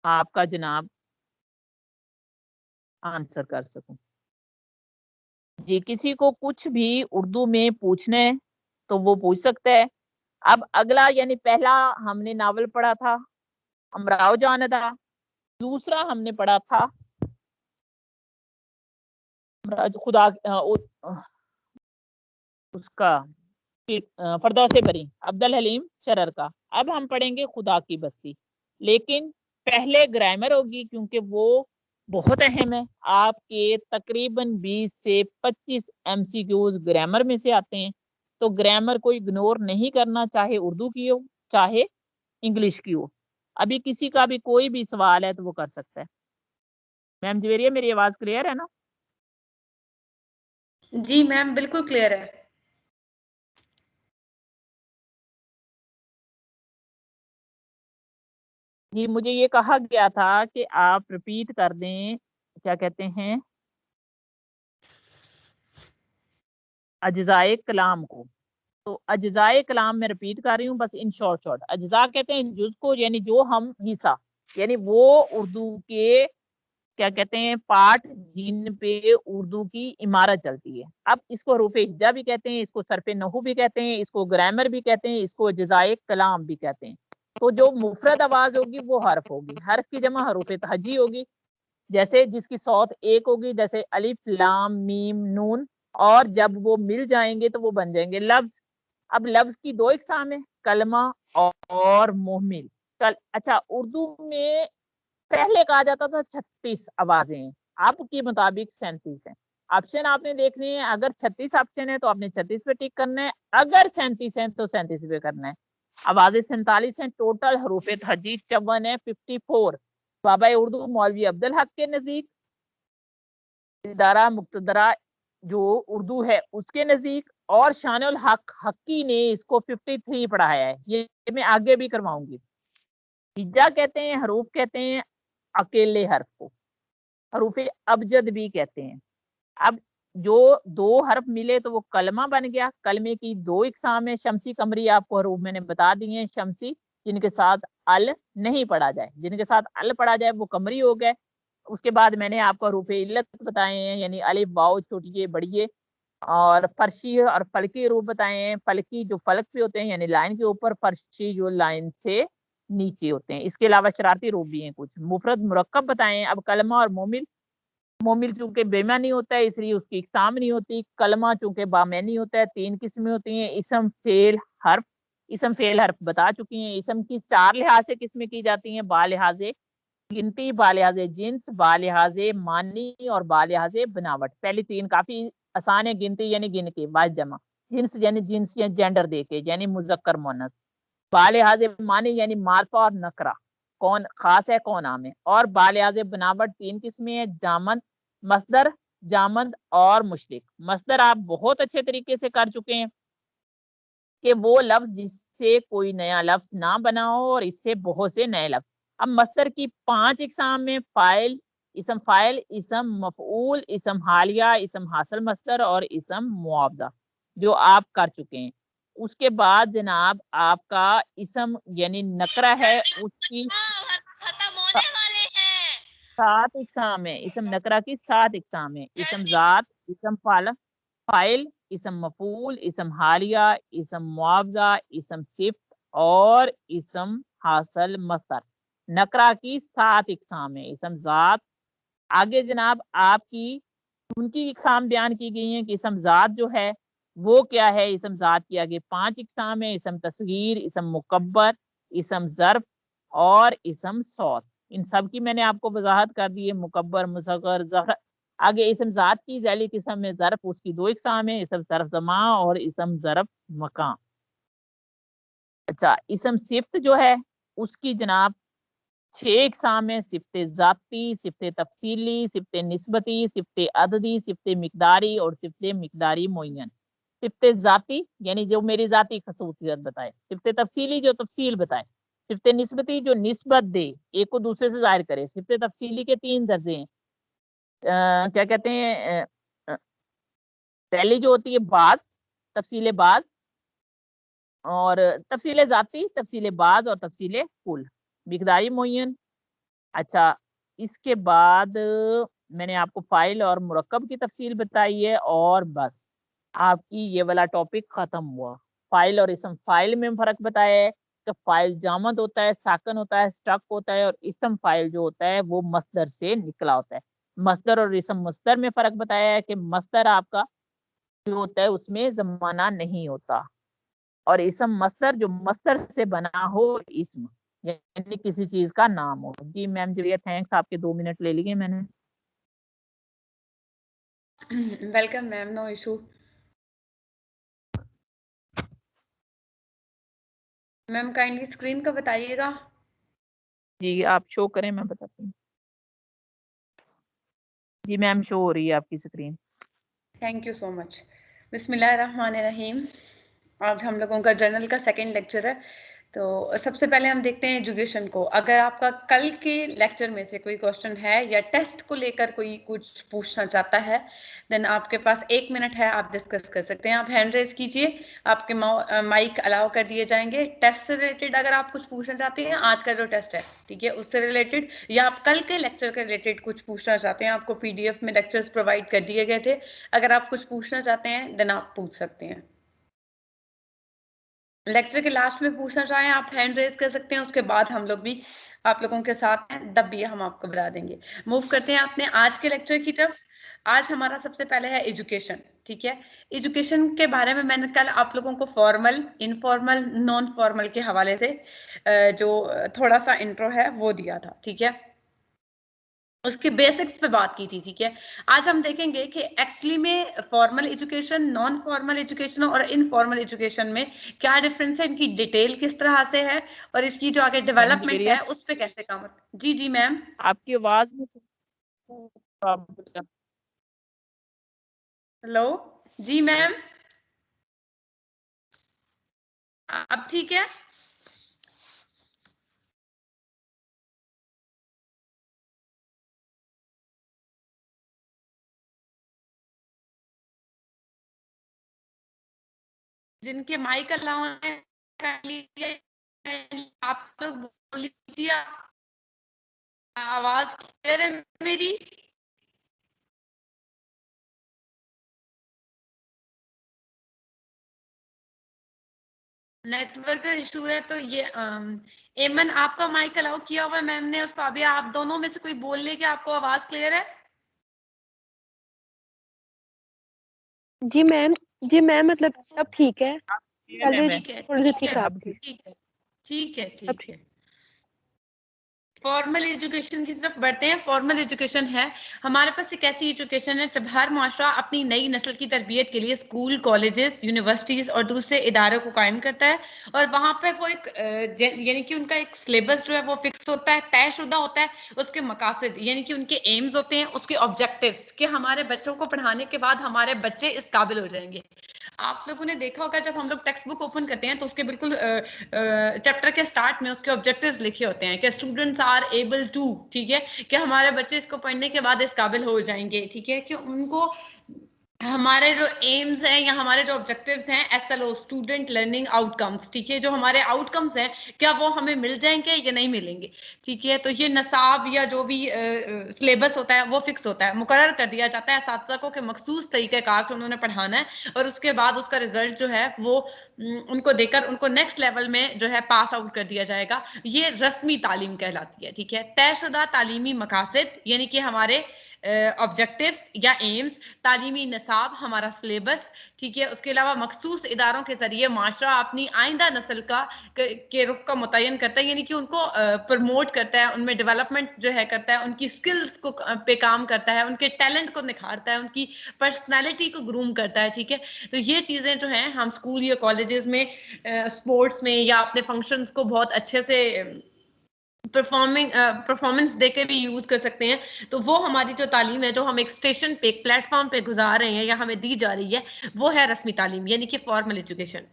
आपका जनाब आंसर कर सकूं। जी, किसी को कुछ भी उर्दू में पूछना है तो वो पूछ सकता है। अब अगला यानी पहला हमने नावल पढ़ा था अमराओ जान अदा, दूसरा हमने पढ़ा था खुदा उसका फरदौसे बरी अब्दुल हलीम शरर का। अब हम पढ़ेंगे खुदा की बस्ती, लेकिन पहले ग्रामर होगी क्योंकि वो बहुत अहम है। आपके तकरीबन 20 से 25 एमसीक्यूज ग्रामर में से आते हैं, तो ग्रामर को इग्नोर नहीं करना, चाहे उर्दू की हो चाहे इंग्लिश की हो। अभी किसी का भी कोई भी सवाल है तो वो कर सकता है। मैम जवेरिया, मेरी आवाज क्लियर है ना? जी मैम, बिल्कुल क्लियर है। जी, मुझे ये कहा गया था कि आप रिपीट कर दें, क्या कहते हैं, अज्जाए कलाम को। तो अज्जाए कलाम में रिपीट कर रही हूँ बस इन शॉर्ट शॉर्ट। अज्जा कहते हैं जुज को, यानी जो हम हिस्सा, यानी वो उर्दू के क्या कहते हैं पार्ट जिन पे उर्दू की इमारत चलती है। अब इसको हरूफ हिज्जा भी कहते हैं, इसको सरफे नहू भी कहते हैं, इसको ग्रामर भी कहते हैं, इसको अज्जाए कलाम भी कहते हैं। तो जो मुफरद आवाज होगी वो हर्फ होगी, हर्फ की जमा हरूफ तहजी होगी। जैसे जिसकी सौत एक होगी, जैसे अलिफ लाम मीम नून, और जब वो मिल जाएंगे तो वो बन जाएंगे लफ्ज। अब लफ्ज की 2 इकसाम है, कलमा और मुहमिल। अच्छा, उर्दू में पहले कहा जाता था 36 आवाजें, अब के मुताबिक 37 है। ऑप्शन आपने देखने हैं, अगर 36 ऑप्शन है तो आपने 36 पे टिक करना है, अगर 37 है तो 37 पे करना है। आवाजें 47 हैं, टोटल हरूफ तहजी 54 है, 54। बाबा उर्दू मौलवी अब्दुल हक के नजदीक इदारा मुक्तदरा जो उर्दू है उसके नजदीक, और शानुल हक हक्की ने इसको 53 पढ़ाया है। ये मैं आगे भी करवाऊंगी। हिज्जा कहते हैं, हरूफ कहते हैं अकेले हर्फ को, हरूफे अबजद भी कहते हैं। अब जो दो हर्फ मिले तो वो कलमा बन गया। कलमे की दो इकसाम है, शमसी कमरी, आपको हरूफ मैंने बता दिए हैं। शमसी जिनके साथ अल नहीं पढ़ा जाए, जिनके साथ अल पढ़ा जाए वो कमरी हो गए। उसके बाद मैंने आपको हरूफ इल्लत बताए हैं, यानी अलिफ वाओ छोटिए बड़िए, और फर्शी और फलकी रूप बताए हैं। फलकी जो फलक पे होते हैं यानी लाइन के ऊपर, फर्शी जो लाइन से नीचे होते हैं। इसके अलावा शरारती रूप भी हैं कुछ। मुफरद मुरक्कब बताए हैं। अब कलमा और मोमिल, मोमिल चूंकि बेमानी होता है इसलिए उसकी इकसाम नहीं होती। कलमा चूंकि बामैनी होता है, 3 किस्में होती हैं। इसम फेल हर्फ, इसम फेल हर्फ बता चुकी हैं। इसम की 4 लिहाज से किस्में की जाती हैं, बालिहाजे गिनती, बालिहाजे जिन्स, बालिहाजे मानी और बालिहाजे बनावट। पहली 3 काफी आसान है। गिनती यानी गिन के, वाहिद जमा। जिन्स यानी जिन्स या जेंडर देके, यानी मुजक्कर मुअन्नस। बालिहाजे मानी यानी मार्फा और नकरा, कौन खास है कौन आम है। और बालिहाजे बनावट 3 किस्में है, जामद, मसदर, जामद और मुशरिक। मसदर आप बहुत अच्छे तरीके से कर चुके हैं कि वो लफ्ज जिससे कोई नया लफ्ज ना बना हो और इससे बहुत से नए लफ्ज। अब मसदर की 5 इकसाम में फाइल, इसम मफऊल, इसम हालिया, इसम हासिल मसदर और इसम मुआवजा, जो आप कर चुके हैं। उसके बाद जनाब आपका इसम यानी नकरा है, उसकी 7 इकसाम है। इसम नकरा की 7 इकसाम है। इसम जात, इसम फाइल, इसम मफूल, इसम हालिया, इसम मुआवजा, इसम सिफ्त और इसम हासिल मस्तर। नकरा की 7 इकसाम है। इसम जात, आगे जनाब आपकी उनकी इकसाम बयान की गई है कि इसम जात जो है वो क्या है। इसम जात की आगे 5 इकसाम है। इसम तस्गीर, इसम मुकब्बर, इसम ज़र्फ और इसम सौत। इन सब की मैंने आपको वजाहत कर दी है, मुकब्बर, मुसग़र, ज़हर। आगे इसम जात की ज़ैली किस्म में ज़र्फ, उसकी 2 इकसाम है, इसम ज़र्फ ज़मा और इसम ज़र्फ मकान। अच्छा, इसम सिफ्त जो है उसकी जनाब 6 इकसाम है। सिफ्ते ज़ाती, सिफ्ते तफसीली, सिफ्ते निस्बती, सिफ्ते अददी, सिफ्ते मिकदारी और सिफ्ते मिकदारी मुय्यन। सिफ्ते ज़ाती यानी जो मेरी ज़ाती खसूसियत बताए, सिफ्ते तफसीली जो तफसील बताए, सिफ्ते निस्बती जो निस्बत दे, एक को दूसरे से जाहिर करे। सिफ्ते तफसीली के 3 दर्जे हैं। क्या कहते हैं, पहली जो होती है बाज, तफसीले बाज, और तफसीले ज़ाती, तफसीले बाज और तफसीले कुल, मिकदारी मुय्यन। अच्छा, इसके बाद मैंने आपको फाइल और मुरक्कब की तफसील बताई है और बस आपकी ये वाला टॉपिक खत्म हुआ। फाइल और इसम, फाइल में फर्क बताया है कि फाइल जामद होता है, साकन होता है, स्टक होता है, और इसम फाइल जो होता है वो मस्दर से निकला होता है। मस्दर और इसम मस्दर में फर्क बताया है कि मस्दर आपका जो होता है उसमें जमाना नहीं होता, और इसम मस्दर जो मस्दर से बना हो इसम, यानी किसी चीज का नाम हो। जी मैम जी, थैंक्स, आपके 2 मिनट ले लिए मैंने। Welcome ma'am, no issue. Ma'am kindly screen का बताइएगा। जी आप शो करें, मैं बताती हूँ। जी मैम शो हो रही है आपकी screen. Thank you so much. बिस्मिल्लाहिर्रहमानिर्रहीम। आज हम लोगों का जर्नल का सेकेंड लेक्चर है। तो सबसे पहले हम देखते हैं एजुकेशन को। अगर आपका कल के लेक्चर में से कोई क्वेश्चन है या टेस्ट को लेकर कोई कुछ पूछना चाहता है, देन आपके पास 1 मिनट है, आप डिस्कस कर सकते हैं। आप हैंड रेज कीजिए, आपके माइक अलाउ कर दिए जाएंगे। टेस्ट से रिलेटेड अगर आप कुछ पूछना चाहते हैं, आज का जो टेस्ट है ठीक है उससे रिलेटेड, या आप कल के लेक्चर के रिलेटेड कुछ पूछना चाहते हैं, आपको PDF में लेक्चर्स प्रोवाइड कर दिए गए थे। अगर आप कुछ पूछना चाहते हैं देन आप पूछ सकते हैं। लेक्चर के लास्ट में पूछना चाहें आप हैंड रेज कर सकते हैं, उसके बाद हम लोग भी आप लोगों के साथ हैं, तब भी हम आपको बता देंगे। मूव करते हैं अपने आज के लेक्चर की तरफ। आज हमारा सबसे पहले है एजुकेशन, ठीक है। एजुकेशन के बारे में मैंने कल आप लोगों को फॉर्मल, इनफॉर्मल, नॉन फॉर्मल के हवाले से जो थोड़ा सा इंट्रो है वो दिया था, ठीक है। उसके बेसिक्स पे बात की थी, ठीक है। आज हम देखेंगे कि एक्चुअली में formal education, non formal education और इनफॉर्मल एजुकेशन में क्या डिफरेंस है, इनकी डिटेल किस तरह से है और इसकी जो आगे डेवलपमेंट है उस पे कैसे काम। जी जी मैम, आपकी आवाज में हेलो जी मैम, अब ठीक है? जिनके माइक अलाउ है आप लोग बोल लीजिए। आवाज क्लियर है मेरी? नेटवर्क का इशू है तो ये एमन आपका माइक अलाउ किया हुआ है मैम ने, और फाबिया आप दोनों में से कोई बोल ले कि आपको आवाज क्लियर है? जी मैम, जी मैम, मतलब सब ठीक है, क्लियर है पहले मैम। ठीक है थोड़ी सी ठीक थी है खराब थी। ठीक है ठीक है अब ठीक है। फॉर्मल एजुकेशन की तरफ बढ़ते हैं। फॉर्मल एजुकेशन है हमारे पास एक ऐसी एजुकेशन है जब हर माशरा अपनी नई नस्ल की तरबियत के लिए स्कूल, कॉलेजेस, यूनिवर्सिटीज और दूसरे इदारों को कायम करता है, और वहाँ पे वो एक यानी कि उनका एक सिलेबस जो है वो फिक्स होता है, तयशुदा होता है। उसके मकासद यानी कि उनके एम्स होते हैं, उसके ऑब्जेक्टिव्स कि हमारे बच्चों को पढ़ाने के बाद हमारे बच्चे इस काबिल हो जाएंगे। आप लोगों ने देखा होगा जब हम लोग टेक्स्ट बुक ओपन करते हैं तो उसके बिल्कुल चैप्टर के स्टार्ट में उसके ऑब्जेक्टिव्स लिखे होते हैं कि स्टूडेंट्स आर एबल टू, ठीक है, कि हमारे बच्चे इसको पढ़ने के बाद इस काबिल हो जाएंगे, ठीक है, कि उनको हमारे जो एम्स हैं या हमारे जो ऑब्जेक्टिव्स हैं एसएलओ, स्टूडेंट लर्निंग आउटकम्स, ठीक है, जो हमारे आउटकम्स हैं क्या वो हमें मिल जाएंगे या नहीं मिलेंगे, ठीक है। तो ये नसाब या जो भी सिलेबस होता है वो फिक्स होता है, मुकर्रर कर दिया जाता है असातिज़ा को कि मखसूस तरीक़ेकार से उन्होंने पढ़ाना है, और उसके बाद उसका रिजल्ट जो है वो उनको देकर उनको नेक्स्ट लेवल में जो है पास आउट कर दिया जाएगा। ये रस्मी तालीम कहलाती है, ठीक है। तयशुदा तालीमी मकासद यानी कि हमारे ऑब्जेक्टिव्स या एम्स, तालीमी निसाब हमारा सिलेबस, ठीक है। उसके अलावा मखसूस इदारों के जरिए माशरा अपनी आइंदा नस्ल के रुख का मुतयन करता है, यानी कि उनको प्रमोट करता है, उनमें डेवलपमेंट जो है करता है, उनकी स्किल्स को पे काम करता है, उनके टैलेंट को निखारता है, उनकी पर्सनैलिटी को ग्रूम करता है, ठीक है। तो ये चीज़ें जो हैं हम स्कूल या कॉलेजेस में स्पोर्ट्स में या अपने फंक्शंस को बहुत अच्छे से परफॉर्मेंस देके भी यूज कर सकते हैं। तो वो हमारी जो तालीम है जो हम एक स्टेशन पे, एक प्लेटफॉर्म पे गुजार रहे हैं या हमें दी जा रही है, वो है रस्मी तालीम यानी कि फॉर्मल एजुकेशन।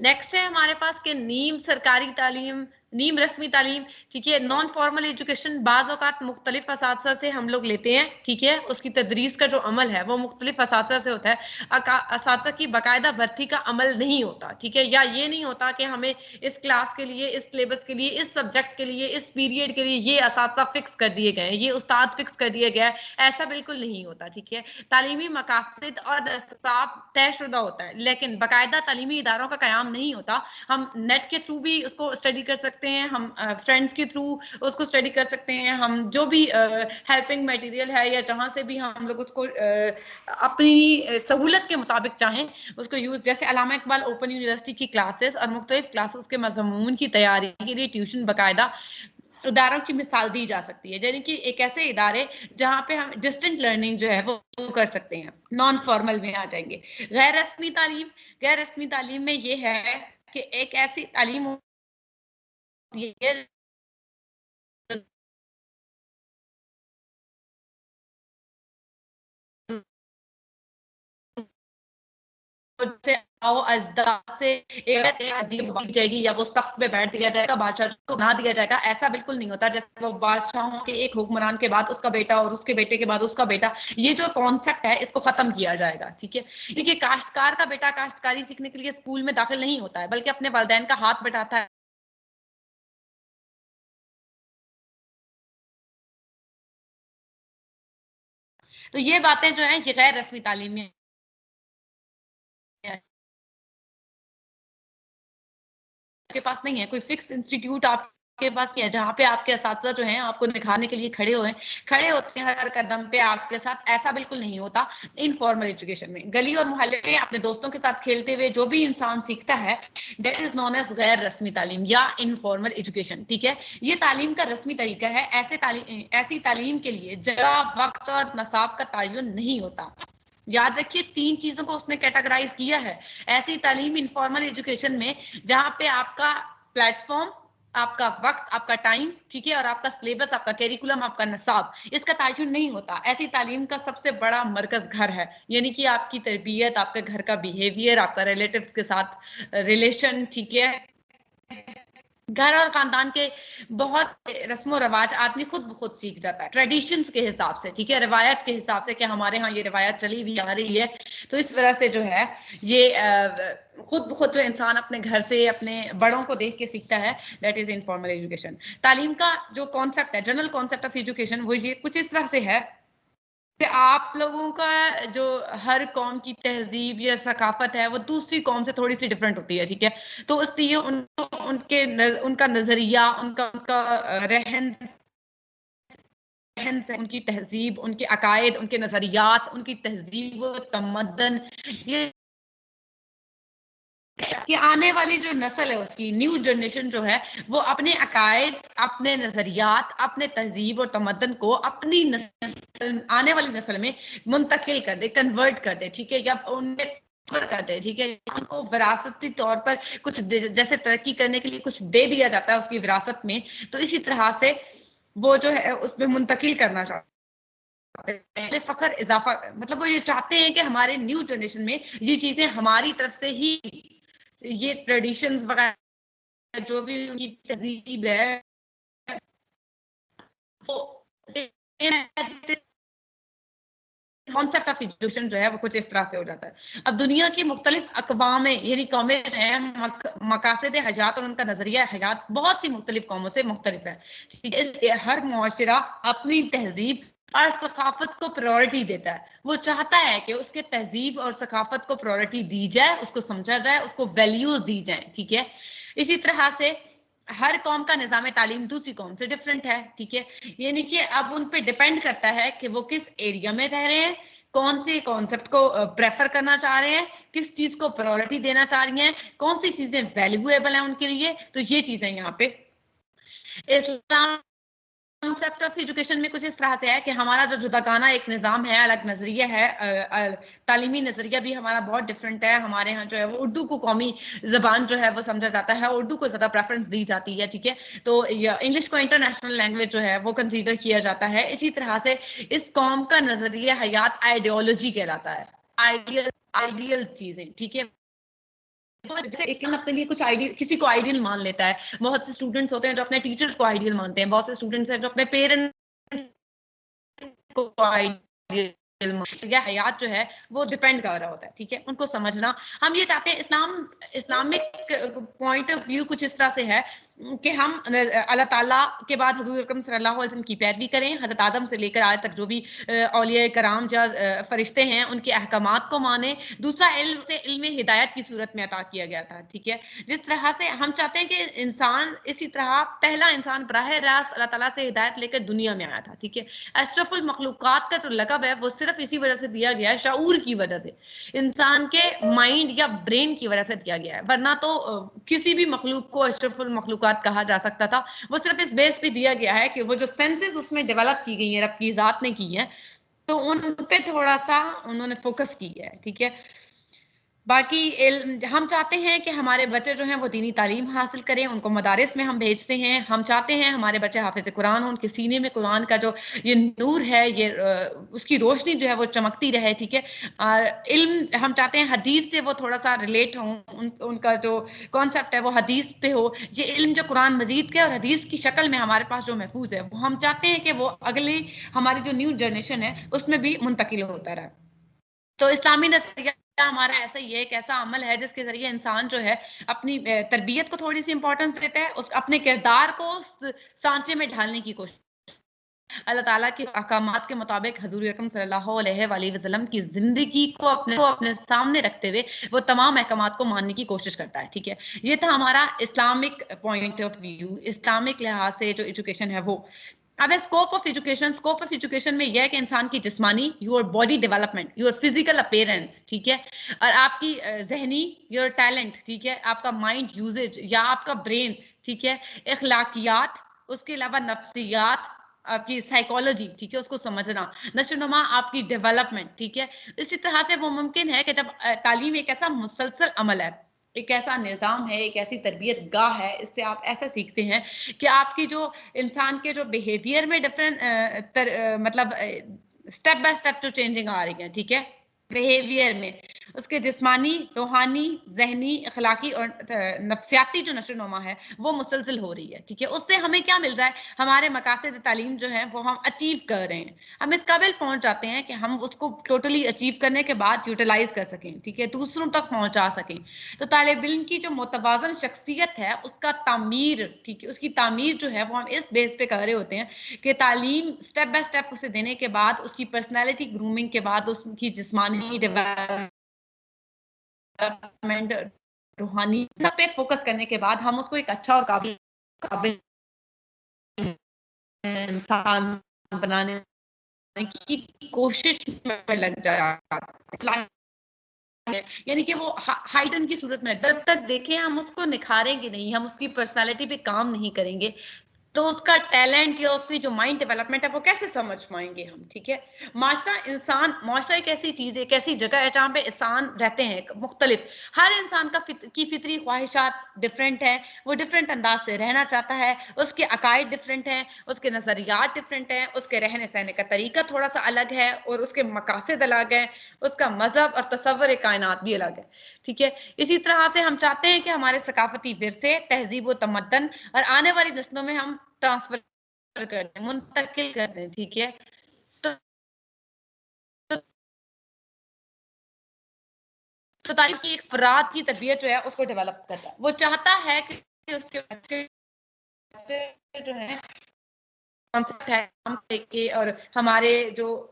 नेक्स्ट है हमारे पास के नीम सरकारी तालीम, नीम रस्मी तालीम, ठीक है। नॉन फॉर्मल एजुकेशन बाज़ औक़ात मुख्तलिफ असातिज़ा से हम लोग लेते हैं, ठीक है। उसकी तदरीस का जो अमल है वो मुख्तलिफ असातिज़ा से होता है, असातिज़ा की बाकायदा भर्ती का अमल नहीं होता, ठीक है। या ये नहीं होता कि हमें इस क्लास के लिए, इस सिलेबस के लिए, इस सब्जेक्ट के लिए, इस पीरियड के लिए ये असातिज़ा फिक्स कर दिए गए हैं, ये उस्ताद फिक्स कर दिया गया है, ऐसा बिल्कुल नहीं होता, ठीक है। तालीमी मकासद और निसाब तयशुदा होता है, लेकिन बाकायदा तालीमी इदारों का क़याम नहीं होता। हम नेट के थ्रू भी उसको स्टडी कर सकते हैं, हम फ्रेंड्स के थ्रू उसको स्टडी कर सकते हैं, हम जो भी हेल्पिंग मटेरियल है या जहाँ से भी हम लोग उसको अपनी सहूलत के मुताबिक चाहें उसको यूज, जैसे अल्लामा इकबाल ओपन यूनिवर्सिटी की क्लासेस और मुख्तलिफ क्लासेस के मज़मून की तैयारी के लिए ट्यूशन बाकायदा इदारों की मिसाल दी जा सकती है, यानी कि एक ऐसे इदारे जहाँ पे हम डिस्टेंट लर्निंग जो है वो कर सकते हैं। नॉन फॉर्मल में आ जाएंगे। गैर रस्मी तालीम, गैर रस्मी तालीम में ये है कि एक ऐसी तालीम होती है से आओ अज़दा से एक अजीब दी जाएगी या वो उस तख्त पे बैठ दिया जाएगा, बादशाह को बना दिया जाएगा, ऐसा बिल्कुल नहीं होता। जैसे वो बादशाहों के एक हुक्मरान के बाद उसका बेटा और उसके बेटे के बाद उसका बेटा, ये जो कॉन्सेप्ट है इसको खत्म किया जाएगा, ठीक है। देखिए काश्तकार का बेटा काश्तकारी सीखने के लिए स्कूल में दाखिल नहीं होता है, बल्कि अपने वालिदैन का हाथ बटाता है। तो ये बातें जो है ये गैर रस्मी तालीम में आपके पास नहीं है, कोई फिक्स इंस्टीट्यूट आपके पास नहीं है जहाँ पे आपके असातिज़ा जो हैं आपको दिखाने के लिए खड़े होते हैं हर कदम पे आपके साथ, ऐसा बिल्कुल नहीं होता इनफॉर्मल एजुकेशन में। गली और मोहल्ले में अपने दोस्तों के साथ खेलते हुए जो भी इंसान सीखता है, दैट इज नॉन एज गैर रस्मी तालीम या इनफॉर्मल एजुकेशन, ठीक है। ये तालीम का रस्मी तरीका है। ऐसी तालीम के लिए जगह, वक्त और नसाब का तयन नहीं होता। याद रखिए 3 चीजों को उसने कैटेगराइज किया है। ऐसी तालीम इनफॉर्मल एजुकेशन में जहाँ पे आपका प्लेटफॉर्म, आपका वक्त, आपका टाइम, ठीक है, और आपका सिलेबस, आपका कैरिकुलम, आपका निसाब, इसका तायुन नहीं होता। ऐसी तालीम का सबसे बड़ा मरकज घर है, यानी कि आपकी तरबियत, आपके घर का बिहेवियर, आपका रिलेटिव्स के साथ रिलेशन, ठीक है, घर और खानदान के बहुत रस्मो रवाज आदमी खुद ब खुद सीख जाता है, ट्रेडिशंस के हिसाब से, ठीक है, रिवायत के हिसाब से कि हमारे यहाँ ये रिवायत चली हुई आ रही है। तो इस वजह से जो है ये खुद ब खुद जो इंसान अपने घर से अपने बड़ों को देख के सीखता है, दैट इज इनफॉर्मल एजुकेशन। तालीम का जो कॉन्सेप्ट है, जनरल कॉन्सेप्ट ऑफ एजुकेशन, वो ये कुछ इस तरह से है कि आप लोगों का जो हर कौम की तहजीब या सकाफत है वो दूसरी कौम से थोड़ी सी डिफरेंट होती है, ठीक है। तो इसलिए उनका नजरिया, उनका रहन से, उनकी तहजीब, उनके अकायद, उनके नजरियात, उनकी तहजीब व तमद्दन, ये कि आने वाली जो नस्ल है, उसकी न्यू जनरेशन जो है, वो अपने अकायद, अपने नजरियात, अपने तहजीब और तमद्दन को अपनी नस्ल, आने वाली नस्ल में मुंतकिल कर दे, कन्वर्ट कर दे, ठीक है, या उनमें कर दे, ठीक है। उनको विरासती तौर पर कुछ जैसे तरक्की करने के लिए कुछ दे दिया जाता है उसकी विरासत में, तो इसी तरह से वो जो है उसमें मुंतकिल करना चाहते हैं। फखर इजाफा, मतलब वो ये चाहते हैं कि हमारे न्यू जनरेशन में ये चीजें हमारी तरफ से ही, ये ट्रेडिशंस वगैरह जो भी उनकी तहजीब है, वो कॉन्सेप्ट ऑफ एजुकेशन जो है वो कुछ इस तरह से हो जाता है। अब दुनिया की मुख्तलिफ अकवाम यानी कौमें हैं, मकासद हयात और उनका नजरिया हयात बहुत सी मुख्तलिफ कौमों से मुख्तलिफ है। हर मुआशरा अपनी तहजीब और सकाफत को प्रायोरिटी देता है। वो चाहता है कि उसके तहजीब और सकाफत को प्रायोरिटी दी जाए, उसको समझा जाए, उसको वैल्यूज दी जाए, ठीक है। इसी तरह से हर कौम का निज़ाम तालीम दूसरी कौम से डिफरेंट है, ठीक है। यानी कि अब उन पे डिपेंड करता है कि वो किस एरिया में रह रहे हैं, कौन से कॉन्सेप्ट को प्रेफर करना चाह रहे हैं, किस चीज को प्रायोरिटी देना चाह रही हैं, कौन सी चीजें वैल्यूएबल हैं उनके लिए। तो ये चीजें यहाँ पे इस्लाम कॉन्सेप्ट ऑफ एजुकेशन में कुछ इस तरह से है कि हमारा जो जुदागाना एक निज़ाम है, अलग नजरिया है, तालीमी नजरिया भी हमारा बहुत डिफरेंट है। हमारे यहाँ जो है वो उर्दू को कौमी जबान जो है वो समझा जाता है, उर्दू को ज्यादा प्रेफरेंस दी जाती है, ठीक है। तो इंग्लिश को इंटरनेशनल लैंग्वेज जो है वो कंसीडर किया जाता है। इसी तरह से इस कौम का नजरिया हयात आइडियोलॉजी कहलाता है, आइडियल चीजें, ठीक है। लेकिन अपने लिए कुछ आइडियल, किसी को आइडियल मान लेता है। बहुत से स्टूडेंट्स होते हैं जो अपने टीचर्स को आइडियल मानते हैं, बहुत से स्टूडेंट्स हैं जो अपने पेरेंट्स को आइडियल या हयात जो है वो डिपेंड कर रहा होता है, ठीक है। उनको समझना, हम ये चाहते हैं इस्लामिक पॉइंट ऑफ व्यू कुछ इस तरह से है कि हम अल्लाह ताला के बाद हुजूर अकरम सल्लल्लाहु अलैहि वसल्लम की पैरवी करें, हजरत आदम से लेकर आज तक जो भी औलिया कराम या फरिश्ते हैं उनके अहकामात को माने। दूसरा, इल्म से इल्म हिदायत की सूरत में अता किया गया था, ठीक है। जिस तरह से हम चाहते हैं कि इंसान, इसी तरह पहला इंसान बराह रास्त अल्लाह ताला से हिदायत लेकर दुनिया में आया था, ठीक है। अशरफुल मखलूकात का जो लक़ब है वो सिर्फ इसी वजह से दिया गया है, शऊर की वजह से, इंसान के माइंड या ब्रेन की वजह से दिया गया है। वरना तो किसी भी मखलूक को अशरफुल मखलूकात कहा जा सकता था। वो सिर्फ इस बेस पे दिया गया है कि वो जो सेंसेस उसमें डेवलप की गई है, रब की जात ने की है, तो उन पे थोड़ा सा उन्होंने फोकस किया है, ठीक है। बाकी हम चाहते हैं कि हमारे बच्चे जो हैं वो दीनी तालीम हासिल करें, उनको मदारिस में हम भेजते हैं। हम चाहते हैं हमारे बच्चे हाफिज कुरान हो, उनके सीने में कुरान का जो ये नूर है, ये उसकी रोशनी जो है वो चमकती रहे, ठीक है। इल्म हम चाहते हैं हदीस से वो थोड़ा सा रिलेट हों, उनका जो कॉन्सेप्ट है वो हदीस पे हो। ये इल्म जो कुरान मजीद के और हदीस की शक्ल में हमारे पास जो महफूज है, वो हम चाहते हैं कि वो अगली हमारी जो न्यू जनरेशन है उसमें भी मुंतकिल होता रहे। तो इस्लामी नजरिया हमारा ऐसा ही है, एक ऐसा अमल है जिसके जरिए इंसान जो है अपनी तरबियत को थोड़ी सी इंपॉर्टेंस देता है, उस अपने किरदार को सांचे में ढालने की कोशिश, अल्लाह ताला के अहकामात के मुताबिक हुजूर अकरम सल्लल्लाहु अलैहि वसल्लम की जिंदगी को अपने सामने रखते हुए वो तमाम अहकामात को मानने की कोशिश करता है, ठीक है। ये था हमारा Islamic point of view, Islamic लिहाज से जो एजुकेशन है वो। अब स्कोप ऑफ एजुकेशन में यह है कि इंसान की जिस्मानी, your body development, your physical appearance, ठीक है, और आपकी जहनी, योर टैलेंट, ठीक है, आपका माइंड यूजेज या आपका ब्रेन, ठीक है, अखलाकियात, उसके अलावा नफ्सियात, आपकी साइकोलॉजी, ठीक है, उसको समझना, नशोनुमा, आपकी डेवलपमेंट, ठीक है। इसी तरह से वो मुमकिन है कि जब तालीम एक ऐसा मुसलसल अमल है एक ऐसा निज़ाम है, एक ऐसी तरबियत गाह है, इससे आप ऐसा सीखते हैं कि आपकी जो इंसान के जो बिहेवियर में डिफरेंट मतलब स्टेप बाय स्टेप जो चेंजिंग आ रही है, ठीक है, बिहेवियर में, उसके जिस्मानी, रूहानी, ज़हनी, अखलाकी और नफ्सियाती जो नशोनुमा है वो मुसलसल हो रही है, ठीक है। उससे हमें क्या मिल रहा है, हमारे मकासद तालीम जो है वो हम अचीव कर रहे हैं, हम इस काबिल पहुंच जाते हैं कि हम उसको टोटली अचीव करने के बाद यूटिलाइज कर सकें, ठीक है, दूसरों तक पहुंचा सकें। तो तालिब इल्म की जो मुतवाज़न शख्सियत है उसका तामीर, ठीक है, उसकी तामीर जो है वो हम इस बेस पे कर रहे होते हैं कि तालीम स्टेप बाय स्टेप उसे देने के बाद, उसकी पर्सनैलिटी ग्रूमिंग के बाद, उसकी जिस्मानी डेवलपमेंट, रूहानी पे फोकस करने के बाद हम उसको एक अच्छा और काबिल इंसान बनाने की कोशिश में लग जाता है। यानी कि वो हाइडन की सूरत में जब तक देखें हम उसको निखारेंगे नहीं, हम उसकी पर्सनालिटी पे काम नहीं करेंगे, तो उसका टैलेंट या उसकी जो माइंड डेवलपमेंट है वो कैसे समझ पाएंगे हम, ठीक है। माशरा एक ऐसी चीज है, एक ऐसी जगह है जहाँ पे इंसान रहते हैं मुख्तलिफ, हर इंसान की फितरी ख्वाहिशात डिफरेंट है, वो डिफरेंट अंदाज से रहना चाहता है, उसके अकायद डिफरेंट हैं, उसके नजरियात डिफरेंट हैं, उसके रहने सहने का तरीका थोड़ा सा अलग है, और उसके मकासद अलग है, उसका मजहब और तसव्वुर कायनात भी अलग है, ठीक है। इसी तरह से हम चाहते हैं कि हमारे सकाफती विरसे, तहजीब व तमद्दन और आने वाली नस्लों में हम ट्रांसफर कर दें, मुंतकिल कर दें, ठीक है। तो तारीफ की एक फराद की तरबियत जो है उसको डेवलप करता है, वो चाहता है कि उसके बच्चे जो है कॉन्सेप्ट है हम देखें, और हमारे जो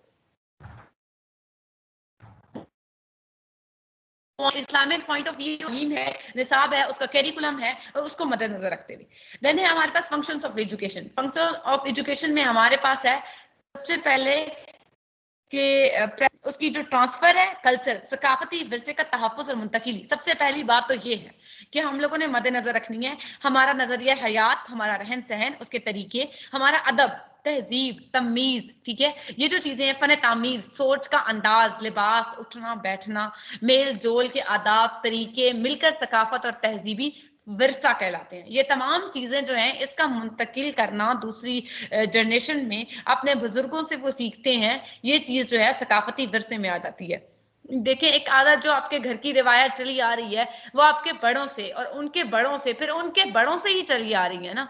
इस्लामिक पॉइंट ऑफ व्यू है, निसाब है, उसका करिकुलम है, और उसको मद्देनजर रखते हुए देन है हमारे पास functions of education. Function of education में हमारे पास है सबसे पहले कि उसकी जो ट्रांसफर है, कल्चर, सकाफती विरसे का तहफ़्फ़ुज़ और मुंतकिली। सबसे पहली बात तो ये है कि हम लोगों ने मद्देनजर रखनी है हमारा नजरिया हयात, हमारा रहन सहन, उसके तरीके, हमारा अदब, तहजीब, तमीज, ठीक है, ये जो चीजें हैं, फन तामीर, सोच का अंदाज, लिबास, उठना बैठना, मेल जोल के आदाब, तरीके, मिलकर सकाफत और तहजीबी विरसा कहलाते हैं। ये तमाम चीजें जो हैं इसका मुंतकिल करना दूसरी जनरेशन में अपने बुजुर्गों से वो सीखते हैं, ये चीज जो है सकाफती विरसे में आ जाती है। देखिए, एक आदत जो आपके घर की रिवायत चली आ रही है वो आपके बड़ों से और उनके बड़ों से फिर उनके बड़ों से ही चली आ रही है ना।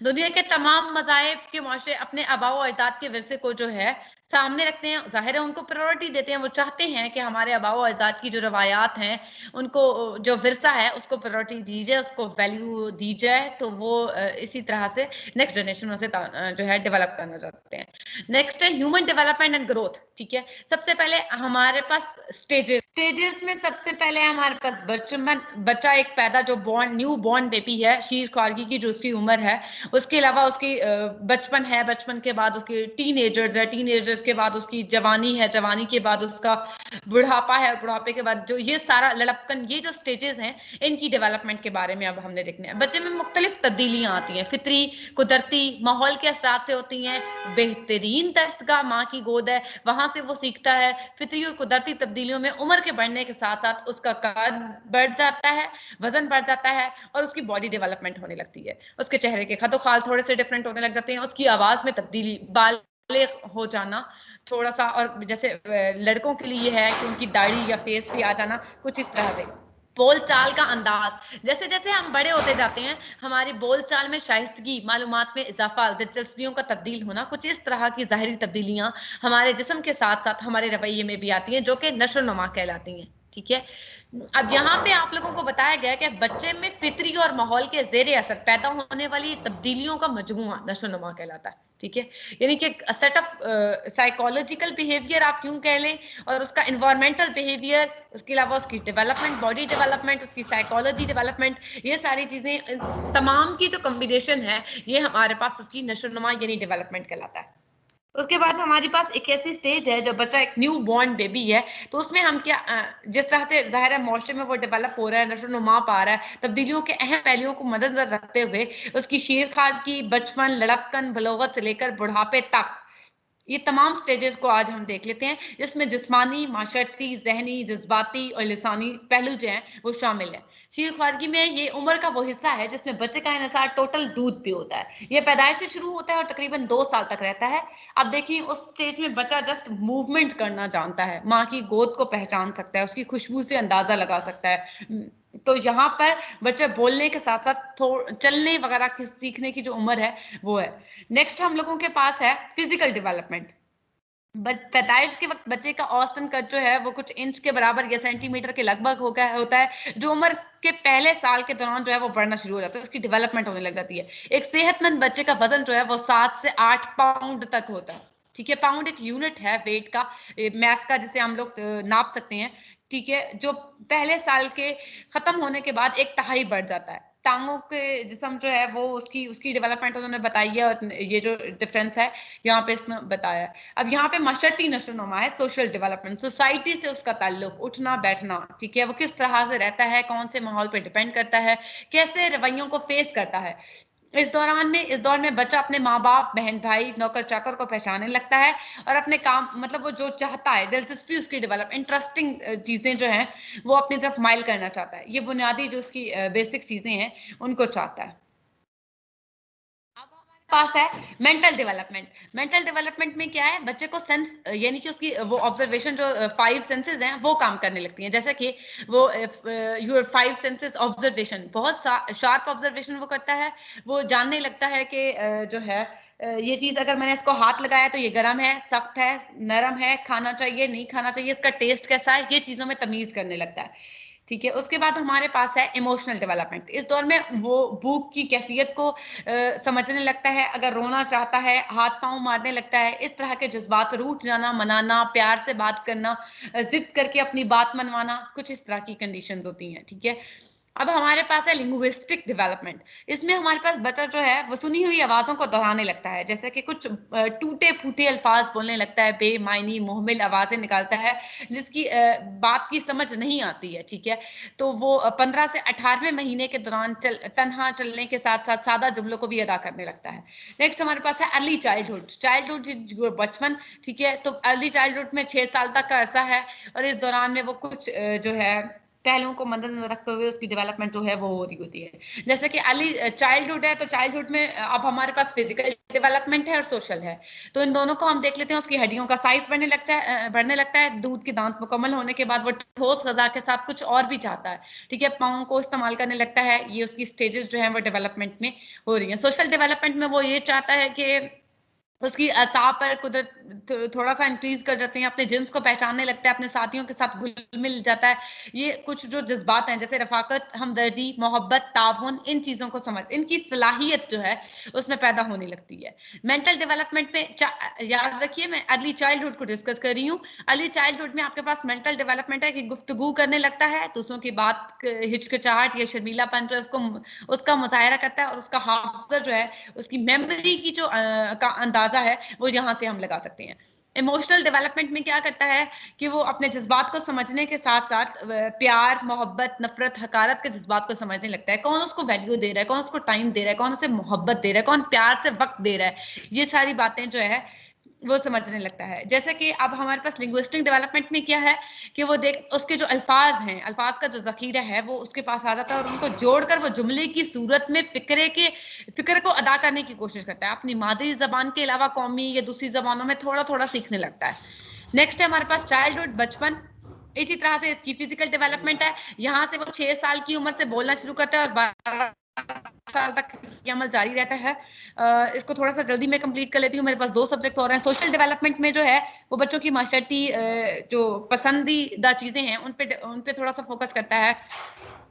दुनिया के तमाम मज़ाहिब के मुआशरे अपने आबाओ अजदाद के विरसे को जो है सामने रखते हैं, ज़ाहिर है उनको प्रायोरिटी देते हैं, वो चाहते हैं कि हमारे आबाओ अजदाद की जो रवायात हैं, उनको जो विरसा है उसको प्रायोरिटी दी जाए, उसको वैल्यू दी जाए, तो वो इसी तरह से नेक्स्ट जनरेशन उसे जो है डेवलप करना चाहते हैं। नेक्स्ट है ह्यूमन डेवलपमेंट एंड ग्रोथ, ठीक है। सबसे पहले हमारे पास स्टेजेस में सबसे पहले हमारे पास बच्चा एक पैदा जो न्यू बॉर्न बेबी है, शीर ख्वारगी की जो उसकी उम्र है, उसके अलावा उसकी बचपन है, बचपन के बाद उसकी टीनेजर्स है, टीनेजर्स के बाद उसकी जवानी है, जवानी के बाद उसका बुढ़ापा है, बुढ़ापे के बाद जो ये सारा लड़कपन, ये जो स्टेजेस हैं इनकी डेवलपमेंट के बारे में अब हमने देखना है। बच्चे में मुख्तलिफ तब्दीलियां आती हैं, फितरी, कुदरती, माहौल के असरात से होती हैं। बेहतरीन दरसगाह माँ की गोद है, वहां से वो सीखता है। फितरी और कुदरती तब्दीलियों में उम्र के बढ़ने के साथ साथ उसका कद बढ़ जाता है, वजन बढ़ जाता है, और उसकी बॉडी डेवलपमेंट होने लगती है, उसके चेहरे के खतो खाल थोड़े से डिफरेंट होने लग जाते हैं, उसकी आवाज में तब्दीली, बालिग हो जाना थोड़ा सा, और जैसे लड़कों के लिए है कि उनकी दाढ़ी या फेस भी आ जाना, कुछ इस तरह से। बोल चाल का अंदाज, जैसे जैसे हम बड़े होते जाते हैं हमारी बोल चाल में शाइस्तगी, मालूमात में इजाफा, दिलचस्पियों का तब्दील होना, कुछ इस तरह की ज़ाहिरी तब्दीलियां हमारे जिस्म के साथ साथ हमारे रवैये में भी आती हैं, जो कि नशो नुमा कहलाती हैं, ठीक है। अब यहाँ पे आप लोगों को बताया गया कि बच्चे में फितरी और माहौल के जेर असर पैदा होने वाली तब्दीलियों का मजमुआ नशो नुमा कहलाता है, ठीक है। यानी कि सेट ऑफ साइकोलॉजिकल बिहेवियर आप यूं कह लें, और उसका इन्वायरमेंटल बिहेवियर, उसके अलावा उसकी डेवलपमेंट, बॉडी डेवलपमेंट, उसकी साइकोलॉजी डेवलपमेंट, ये सारी चीजें तमाम की जो कॉम्बिनेशन है ये हमारे पास उसकी नशोनुमा यानी डेवलपमेंट कहलाता है। उसके बाद हमारे पास एक ऐसी स्टेज है जब बच्चा एक न्यू बॉर्न बेबी है, तो उसमें हम क्या जिस तरह से ज़ाहिर है माशरे में वो डेवलप हो रहा है, नशोनुमा पा रहा है, तब्दीलियों के अहम पहलुओं को मद्देनजर रखते हुए उसकी शीर खाल की बचपन, लड़कपन, बलोगत से लेकर बुढ़ापे तक ये तमाम स्टेजेस को आज हम देख लेते हैं, जिसमें जिस्मानी, माशरती, जहनी, जज्बाती और लिसानी पहलू जो हैं वो शामिल है। शीर ख्वारगी में ये उम्र का वो हिस्सा है जिसमें बच्चे का इन्हिसार टोटल दूध पे होता है। ये पैदाइश से शुरू होता है और तकरीबन 2 साल तक रहता है। अब देखिए उस स्टेज में बच्चा जस्ट मूवमेंट करना जानता है, माँ की गोद को पहचान सकता है, उसकी खुशबू से अंदाजा लगा सकता है। तो यहाँ पर बच्चा बोलने के साथ साथ चलने वगैरह की सीखने की जो उम्र है वो है। नेक्स्ट हम लोगों के पास है फिजिकल डेवलपमेंट। पैदाइश के वक्त बच्चे का औसतन कद जो है वो कुछ इंच के बराबर या सेंटीमीटर के लगभग होता है, जो उम्र के पहले साल के दौरान जो है वो बढ़ना शुरू हो जाता है, उसकी डेवलपमेंट होने लग जाती है। एक सेहतमंद बच्चे का वजन जो है वो 7 से 8 पाउंड तक होता है। ठीक है, पाउंड एक यूनिट है वेट का, मैस का, जिसे हम लोग नाप सकते हैं। ठीक है, जो पहले साल के खत्म होने के बाद 1/3 बढ़ जाता है। टांगों के जिस्म जो है वो उसकी डेवलपमेंट उन्होंने बताई है, और ये जो डिफरेंस है यहाँ पे इसमें बताया है। अब यहाँ पे मशरती नशोनुमा है, सोशल डेवलपमेंट, सोसाइटी से उसका ताल्लुक, उठना बैठना, ठीक है, वो किस तरह से रहता है, कौन से माहौल पे डिपेंड करता है, कैसे रवैयों को फेस करता है। इस दौर में बच्चा अपने माँ बाप, बहन भाई, नौकर चाकर को पहचानने लगता है और अपने काम, मतलब वो जो चाहता है, दिलचस्पी उसकी डेवलप, इंटरेस्टिंग चीजें जो हैं वो अपनी तरफ माइल करना चाहता है। ये बुनियादी जो उसकी बेसिक चीजें हैं उनको चाहता है। पास है मेंटल डेवलपमेंट। मेंटल डेवलपमेंट में क्या है, बच्चे को सेंस, यानी कि उसकी वो ऑब्जर्वेशन, जो 5 सेंसेस हैं वो काम करने लगती हैं। जैसे कि वो योर 5 सेंसेस ऑब्जर्वेशन, बहुत शार्प ऑब्जर्वेशन वो करता है। वो जानने लगता है कि जो है ये चीज अगर मैंने इसको हाथ लगाया तो ये गर्म है, सख्त है, नरम है, खाना चाहिए, नहीं खाना चाहिए, इसका टेस्ट कैसा है, ये चीजों में तमीज करने लगता है। ठीक है, उसके बाद हमारे पास है इमोशनल डेवलपमेंट। इस दौर में वो भूख की कैफियत को समझने लगता है, अगर रोना चाहता है हाथ पांव मारने लगता है, इस तरह के जज्बात, रूठ जाना, मनाना, प्यार से बात करना, जिद करके अपनी बात मनवाना, कुछ इस तरह की कंडीशंस होती हैं। ठीक है, अब हमारे पास है लिंग्विस्टिक डेवलपमेंट। इसमें हमारे पास बच्चा जो है वो सुनी हुई आवाजों को दोहराने लगता है, जैसे कि कुछ टूटे फूटे अल्फाज बोलने लगता है, बेमायनी मुहमिल आवाजें निकालता है जिसकी बात की समझ नहीं आती है। ठीक है, तो वो 15 से 18वें महीने के दौरान तन्हा चलने के साथ साथ सादा जुमलों को भी अदा करने लगता है। नेक्स्ट हमारे पास है अर्ली चाइल्डहुड, बचपन। ठीक है, तो अर्ली चाइल्डहुड में 6 साल तक का अरसा है, और इस दौरान में वो कुछ जो है पहलुओं को मद्देनजर रखते हुए उसकी डेवलपमेंट जो है वो हो रही होती है। जैसे कि अर्ली चाइल्डहुड है, तो चाइल्डहुड में अब हमारे पास फिजिकल डेवलपमेंट है और सोशल है। तो इन दोनों को हम देख लेते हैं। उसकी हड्डियों का साइज बढ़ने लगता है। दूध के दांत मुकम्मल होने के बाद वो ठोस ग़िज़ा के साथ कुछ और भी चाहता है। ठीक है, पाँव को इस्तेमाल करने लगता है। ये उसकी स्टेजेस जो है वो डेवलपमेंट में हो रही है। सोशल डेवलपमेंट में वो ये चाहता है कि उसकी असाब पर कुदरत थोड़ा सा इंक्रीज कर जाते हैं, अपने जिन्स को पहचानने लगता है, अपने साथियों के साथ घुल मिल जाता है। ये कुछ जो जज्बात हैं, जैसे रफाकत, हमदर्दी, मोहब्बत, ताउन, इन चीजों को समझ, इनकी सलाहियत जो है उसमें पैदा होने लगती है। मेंटल डेवलपमेंट में याद रखिए मैं अर्ली चाइल्डहुड को डिस्कस कर रही हूँ। अर्ली चाइल्डहुड में आपके पास मेंटल डेवलपमेंट है कि गुफ्तगू करने लगता है, दूसरों की बात हिचकिचाहट या शर्मीलापन जो है उसका मुजाहरा करता है, और उसका हाफजा जो है, उसकी मेमोरी की जो का अंदाजा है वो यहाँ से हम लगा सकते हैं। इमोशनल डेवलपमेंट में क्या करता है कि वो अपने जज्बात को समझने के साथ साथ प्यार, मोहब्बत, नफरत, हकारत के जज्बात को समझने लगता है। कौन उसको वैल्यू दे रहा है, कौन उसको टाइम दे रहा है, कौन उसे मोहब्बत दे रहा है, कौन प्यार से वक्त दे रहा है, ये सारी बातें जो है वो समझने लगता है। जैसे कि अब हमारे पास लिंग्विस्टिक डेवलपमेंट में क्या है कि वो उसके जो अल्फाज हैं, अल्फाज का जो जखीरा है वो उसके पास आ जाता है, और उनको जोड़कर वो जुमले की सूरत में फिक्र को अदा करने की कोशिश करता है। अपनी मादरी जबान के अलावा कौमी या दूसरी जबानों में थोड़ा थोड़ा सीखने लगता है। नेक्स्ट है हमारे पास चाइल्डहुड, बचपन। इसी तरह से इसकी फिजिकल डेवलपमेंट है। यहाँ से वो 6 साल की उम्र से बोलना शुरू करता है और 12 साल तक ये अमल जारी रहता है। इसको थोड़ा सा जल्दी मैं कंप्लीट कर लेती हूँ, मेरे पास 2 सब्जेक्ट और हैं। सोशल डेवलपमेंट में जो है वो बच्चों की माशरती जो पसंदीदा चीजें हैं उन पे थोड़ा सा फोकस करता है।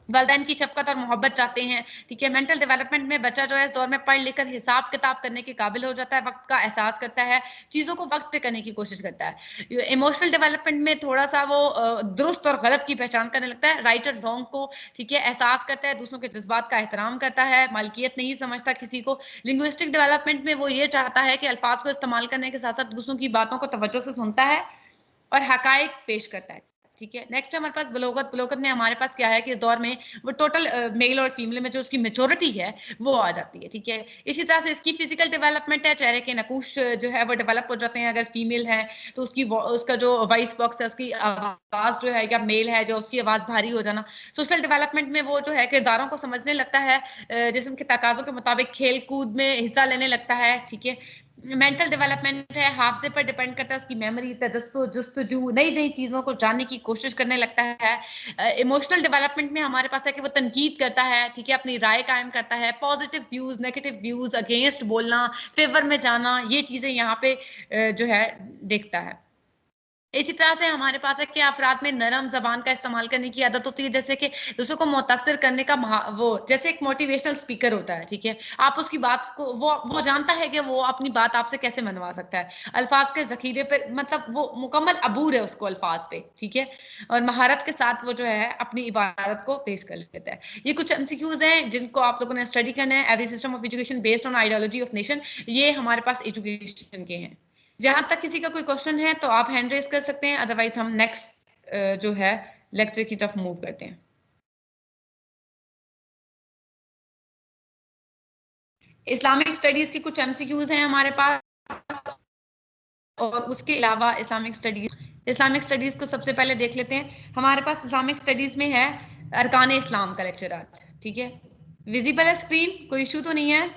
वालिदैन की शफकत और मोहब्बत चाहते हैं। ठीक है, मेंटल डेवलपमेंट में बच्चा जो है इस दौर में पढ़ लिख कर हिसाब किताब करने के काबिल हो जाता है, वक्त का एहसास करता है, चीजों को वक्त पे करने की कोशिश करता है। इमोशनल डेवलपमेंट में थोड़ा सा वो दुरुस्त और गलत की पहचान करने लगता है, राइट और रॉन्ग को, ठीक है, एहसास करता है, दूसरों के जज्बात का एहतराम करता है, मालकियत नहीं समझता किसी को। लिंग्विस्टिक डेवलपमेंट में वो ये चाहता है कि अल्फाज को इस्तेमाल करने के साथ साथ दूसरों की बातों को तवज्जो से सुनता है और हकायक पेश करता है। ठीक है। नेक्स्ट हमारे पास बलोगत। बलोगत में हमारे पास क्या है कि इस दौर में वो टोटल मेल और फीमेल में जो उसकी मेच्योरिटी है वो आ जाती है, ठीक है। इसी तरह से इसकी फिजिकल डेवलपमेंट है, चेहरे के नकूश जो है वो डेवलप हो जाते हैं। अगर फीमेल है तो उसका जो वॉइस बॉक्स है, उसकी आवाज जो है, या मेल है जो उसकी आवाज भारी हो जाना। सोशल डेवलपमेंट में वो जो है किरदारों को समझने लगता है, जिस्म के तकाजों के मुताबिक खेल कूद में हिस्सा लेने लगता है, ठीक है। मेंटल डेवलपमेंट है, हाफजे पर डिपेंड करता है, उसकी मेमोरी, जुस्तजू, नई नई चीजों को जानने की कोशिश करने लगता है। इमोशनल डेवलपमेंट में हमारे पास है कि वो तनकीद करता है, ठीक है, अपनी राय कायम करता है, positive views, negative views, against बोलना, फेवर में जाना, ये चीजें यहाँ पे जो है देखता है। इसी तरह से हमारे पास है कि अफराद में नरम जबान का इस्तेमाल करने की आदत होती है, जैसे कि दूसरों को मुतासिर करने का वो जैसे एक मोटिवेशनल स्पीकर होता है, ठीक है। आप उसकी बात को वो जानता है कि वो अपनी बात आपसे कैसे मनवा सकता है। अल्फाज के जखीरे पे मतलब वो मुकम्मल अबूर है उसको अल्फाज पे, ठीक है, और महारत के साथ वो जो है अपनी इबारत को पेश कर लेता है। ये कुछ एमसीक्यूज हैं जिनको आप लोगों ने स्टडी करना है। Every system of education based on ideology of nation, ये हमारे पास एजुकेशन के हैं। जहां तक किसी का कोई क्वेश्चन है तो आप हैंड रेज कर सकते हैं, अदरवाइज हम नेक्स्ट जो है लेक्चर की तरफ मूव करते हैं। इस्लामिक स्टडीज के कुछ एमसीक्यूज हैं हमारे पास, और उसके अलावा इस्लामिक स्टडीज को सबसे पहले देख लेते हैं। हमारे पास इस्लामिक स्टडीज में है अरकान इस्लाम का लेक्चर आज, ठीक है। विजिबल है स्क्रीन, कोई इशू तो नहीं है?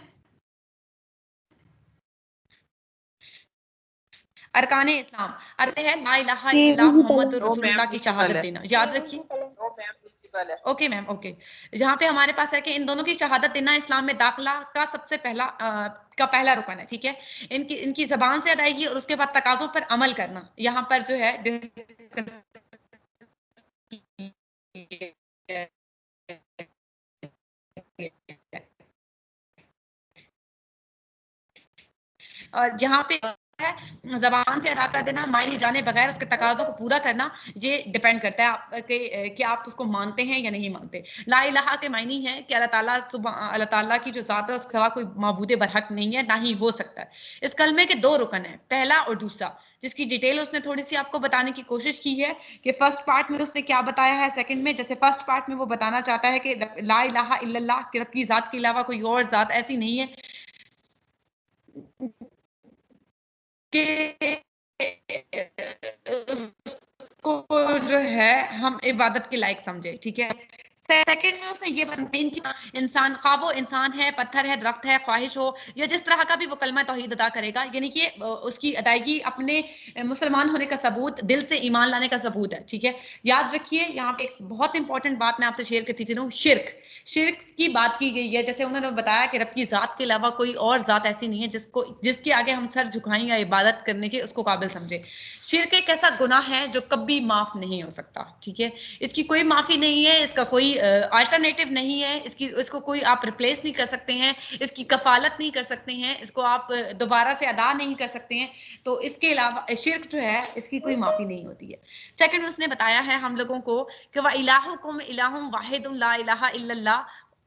अरकान इस्लाम अर्थ है ला इलाहा इल्लल्लाह मुहम्मदुर रसूलुल्लाह की शहादत देना। याद रखिए। Okay ma'am, okay. जहाँ पे हमारे पास है कि इन दोनों की शहादत देना इस्लाम में दाखिला का सबसे पहला रुकन है, ठीक है। इनकी जबान से अदायगी और उसके बाद तकाजों पर अमल करना यहाँ पर जो है और जहाँ पे है जबान से अदा कर देना, मायने जाने बगैर उसके तकाज़ों को पूरा करना, ये डिपेंड करता है आप कि आप उसको मानते हैं या नहीं मानते। ला इलाहा के मायने है कि अल्लाह ताला की जो ज़ात है उसके सिवा कोई माबूद बरहक नहीं है, ना ही हो सकता है। इस कलमे के दो रुकन है, पहला और दूसरा, जिसकी डिटेल उसने थोड़ी सी आपको बताने की कोशिश की है कि फर्स्ट पार्ट में उसने क्या बताया है, सेकंड में जैसे फर्स्ट पार्ट में वो बताना चाहता है कि ला इलाहा इल्लल्लाह कि रब की ज़ात के अलावा कोई और ज़ात ऐसी नहीं है को जो है हम इबादत के लायक समझे, ठीक है। सेकंड में उसने ये इंसान खा वो इंसान है, पत्थर है, दरख्त है, ख्वाहिश हो या जिस तरह का भी वो कलमा तौहीद अदा करेगा, यानी कि उसकी अदायगी अपने मुसलमान होने का सबूत, दिल से ईमान लाने का सबूत है, ठीक है। याद रखिए यहाँ पे एक बहुत इंपॉर्टेंट बात मैं आपसे शेयर करती चलूं, शिर्क की बात की गई है। जैसे उन्होंने बताया कि रब की जात के अलावा कोई और जात ऐसी नहीं है जिसके आगे हम सर झुकाएं या इबादत करने के उसको काबिल समझे। शिर्क एक ऐसा गुनाह है जो कभी माफ नहीं हो सकता, ठीक है। इसकी कोई माफी नहीं है, इसका कोई अल्टरनेटिव नहीं है, इसको कोई आप रिप्लेस नहीं कर सकते हैं, इसकी कफालत नहीं कर सकते हैं, इसको आप दोबारा से अदा नहीं कर सकते हैं। तो इसके अलावा शिर्क जो है इसकी कोई माफी नहीं होती है। सेकंड उसने बताया है हम लोगों को कि व इलाहुकुम इलाहुम वाहिदुन ला इलाहा इल्लल्लाह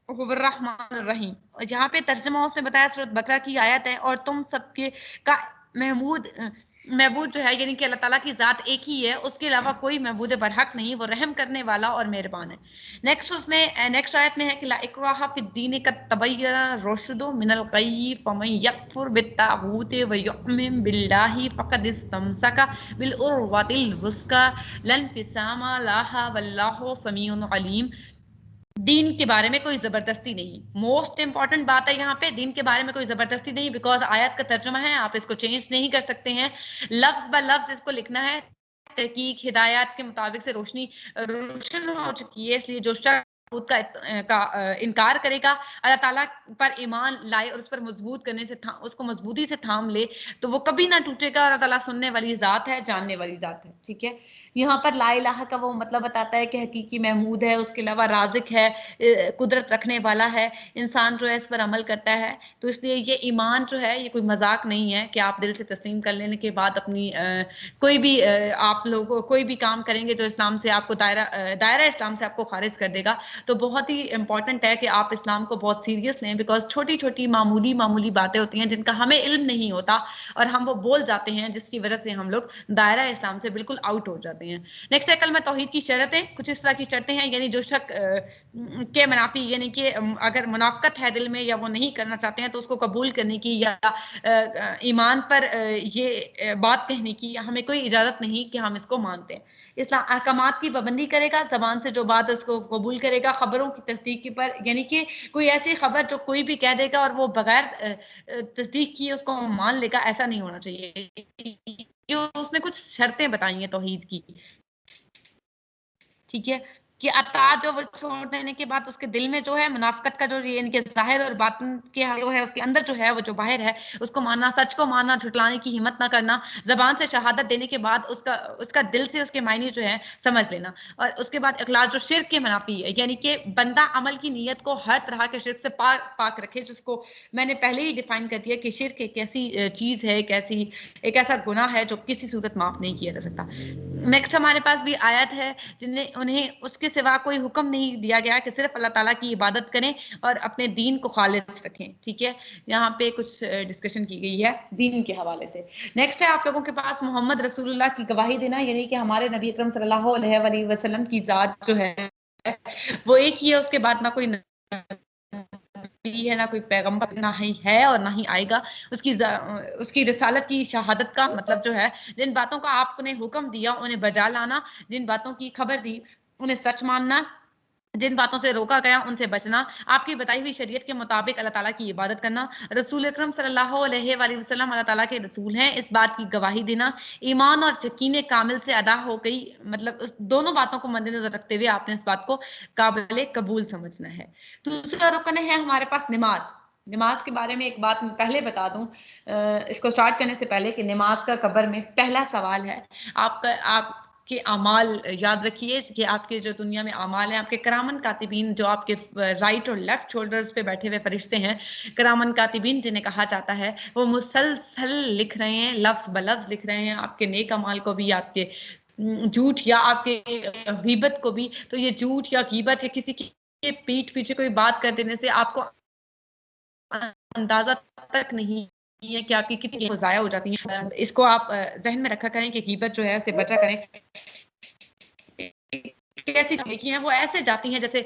हुर्रहमान रहीम। जहाँ पे तर्जुमा उसने बताया सूरत बकरा की आयत है, और तुम सबके का महबूद जो है यानी कि अल्लाह ताला की जात एक ही है, उसके अलावा कोई महबूद बरहक नहीं, वो रहम करने वाला और मेहरबान है। नेक्स्ट आयत में है कि ला इक्राहा फिद्दीन कद तबय्यना रुश्दु मिनल गय्यि फमन यकफुर बित्तागूत व युमिन बिल्लाहि फक़द इस्तमसका बिल उर्वतिल वुस्का लन फिसामा लाहा वल्लाहु समीउन अलीम। दीन के बारे में कोई जबरदस्ती नहीं, मोस्ट इंपॉर्टेंट बात है यहाँ पे, दीन के बारे में कोई जबरदस्ती नहीं, बिकॉज आयत का तर्जुमा है, आप इसको चेंज नहीं कर सकते हैं, लफ्ज ब लफ्ज इसको लिखना है। तहकीक हिदायत के मुताबिक से रोशन हो चुकी है, इसलिए जो शख्स का इनकार करेगा, अल्लाह ताला पर ईमान लाए और उस पर मजबूत करने से उसको मजबूती से थाम ले, तो वो कभी ना टूटेगा। और अल्लाह ताला सुनने वाली जात है, जानने वाली जात है, ठीक है। यहाँ पर ला इलाहा का वो मतलब बताता है कि हकीकी महमूद है, उसके अलावा राजिक है, कुदरत रखने वाला है, इंसान जो है इस पर अमल करता है। तो इसलिए ये ईमान जो है ये कोई मजाक नहीं है कि आप दिल से तस्लीम कर लेने के बाद अपनी कोई भी आप लोग कोई भी काम करेंगे जो इस्लाम से आपको दायरा इस्लाम से आपको खारिज कर देगा। तो बहुत ही इंपॉर्टेंट है कि आप इस्लाम को बहुत सीरियस लें, बिकॉज छोटी छोटी मामूली बातें होती हैं जिनका हमें इल्म नहीं होता और हम वो बोल जाते हैं, जिसकी वजह से हम लोग दायरा इस्लाम से बिल्कुल आउट हो जाते हैं। करते हैं। नेक्स्ट है कलमा तौहीद की शर्तें। कुछ इस तरह की शर्तें हैं, यानी जो शक के मनाफी, यानी कि अगर मुनाफकत है दिल में या वो नहीं करना चाहते हैं तो उसको कबूल करने की या ईमान पर ये बात कहने की हमें कोई इजाजत नहीं कि हम इसको मानते हैं। इस्लाम अहकामात की पाबंदी करेगा, जबान से जो बात है उसको कबूल करेगा। खबरों की तस्दीक के पर, यानी कि कोई ऐसी खबर जो कोई भी कह देगा और वो बगैर तस्दीक किए उसको मान लेगा, ऐसा नहीं होना चाहिए। ये उसने कुछ शर्तें बताई हैं तौहीद की, ठीक है, कि अताअत जो वो छोड़ देने के बाद उसके दिल में जो है मुनाफकत का जो इनके जाहिर और बातिन के जो है उसके अंदर जो है वो जो बाहर है उसको मानना, सच को मानना, झुटलाने की हिम्मत ना करना। जबान से शहादत देने के बाद उसका दिल से उसके मायने जो है समझ लेना। और उसके बाद इखलास जो शिर्क के मुनाफी है, यानी कि बंदा अमल की नीयत को हर तरह के शिर्क से पाक रखे, जिसको मैंने पहले ही डिफाइन कर दिया कि शिर्क एक ऐसी चीज है, एक ऐसा गुनाह है जो किसी सूरत माफ नहीं किया जा सकता। नेक्स्ट हमारे पास भी आयत है जिन्हें उन्हें उसके सिवा कोई हुक्म नहीं दिया गया कि सिर्फ अल्लाह ताला की इबादत करें और अपने दीन को खालिस रखें, ठीक है। यहाँ पे कुछ डिस्कशन की गई है दीन के हवाले से। नेक्स्ट है आप लोगों के पास मोहम्मद रसूलुल्लाह की गवाही देना, यानी कि हमारे नबी अकरम सल्लल्लाहु अलैहि वसल्लम की जात जो है वो एक ही है, उसके बाद ना कोई है, ना कोई पैगंबर, ना ही है और ना ही आएगा। उसकी रिसालत की शहादत का मतलब जो है जिन बातों का आपने हुक्म दिया उन्हें बजा लाना, जिन बातों की खबर दी उन्हें सच मानना, जिन बातों से रोका गया उनसे बचना, आपकी बताई हुई शरीयत के मुताबिक अल्लाह ताला की इबादत करना, रसूल अकरम सल्लल्लाहु अलैहि वसल्लम अल्लाह ताला के रसूल हैं इस बात की गवाही देना, ईमान और यकीन कामिल से अदा हो गई, मतलब उस दोनों बातों को मद्देनजर रखते हुए आपने इस बात को काबिल कबूल समझना है। दूसरा रुकन है हमारे पास नमाज। नमाज के बारे में एक बात मैं पहले बता दूं इसको स्टार्ट करने से पहले कि नमाज का कब्र में पहला सवाल है आपके अमाल। याद रखिए कि आपके जो दुनिया में अमाल हैं, आपके करामन कातिबीन जो आपके राइट और लेफ्ट शोल्डर्स पे बैठे हुए फरिश्ते हैं, करामन कातिबीन जिन्हें कहा जाता है, वो मुसलसल लिख रहे हैं, लफ्ज ब लफ्ज लिख रहे हैं आपके नेक अमाल को भी, आपके झूठ या आपके गीबत को भी। तो ये झूठ या गीबत या किसी की पीठ पीछे कोई बात कर देने से आपको अंदाजा तक नहीं है कि आपकी कितनी ज़ाया हो जाती है। इसको आप जहन में रखा करें कि गीबत जो है उसे बचा करें। कैसी लिखी हैं वो ऐसे जाती हैं जैसे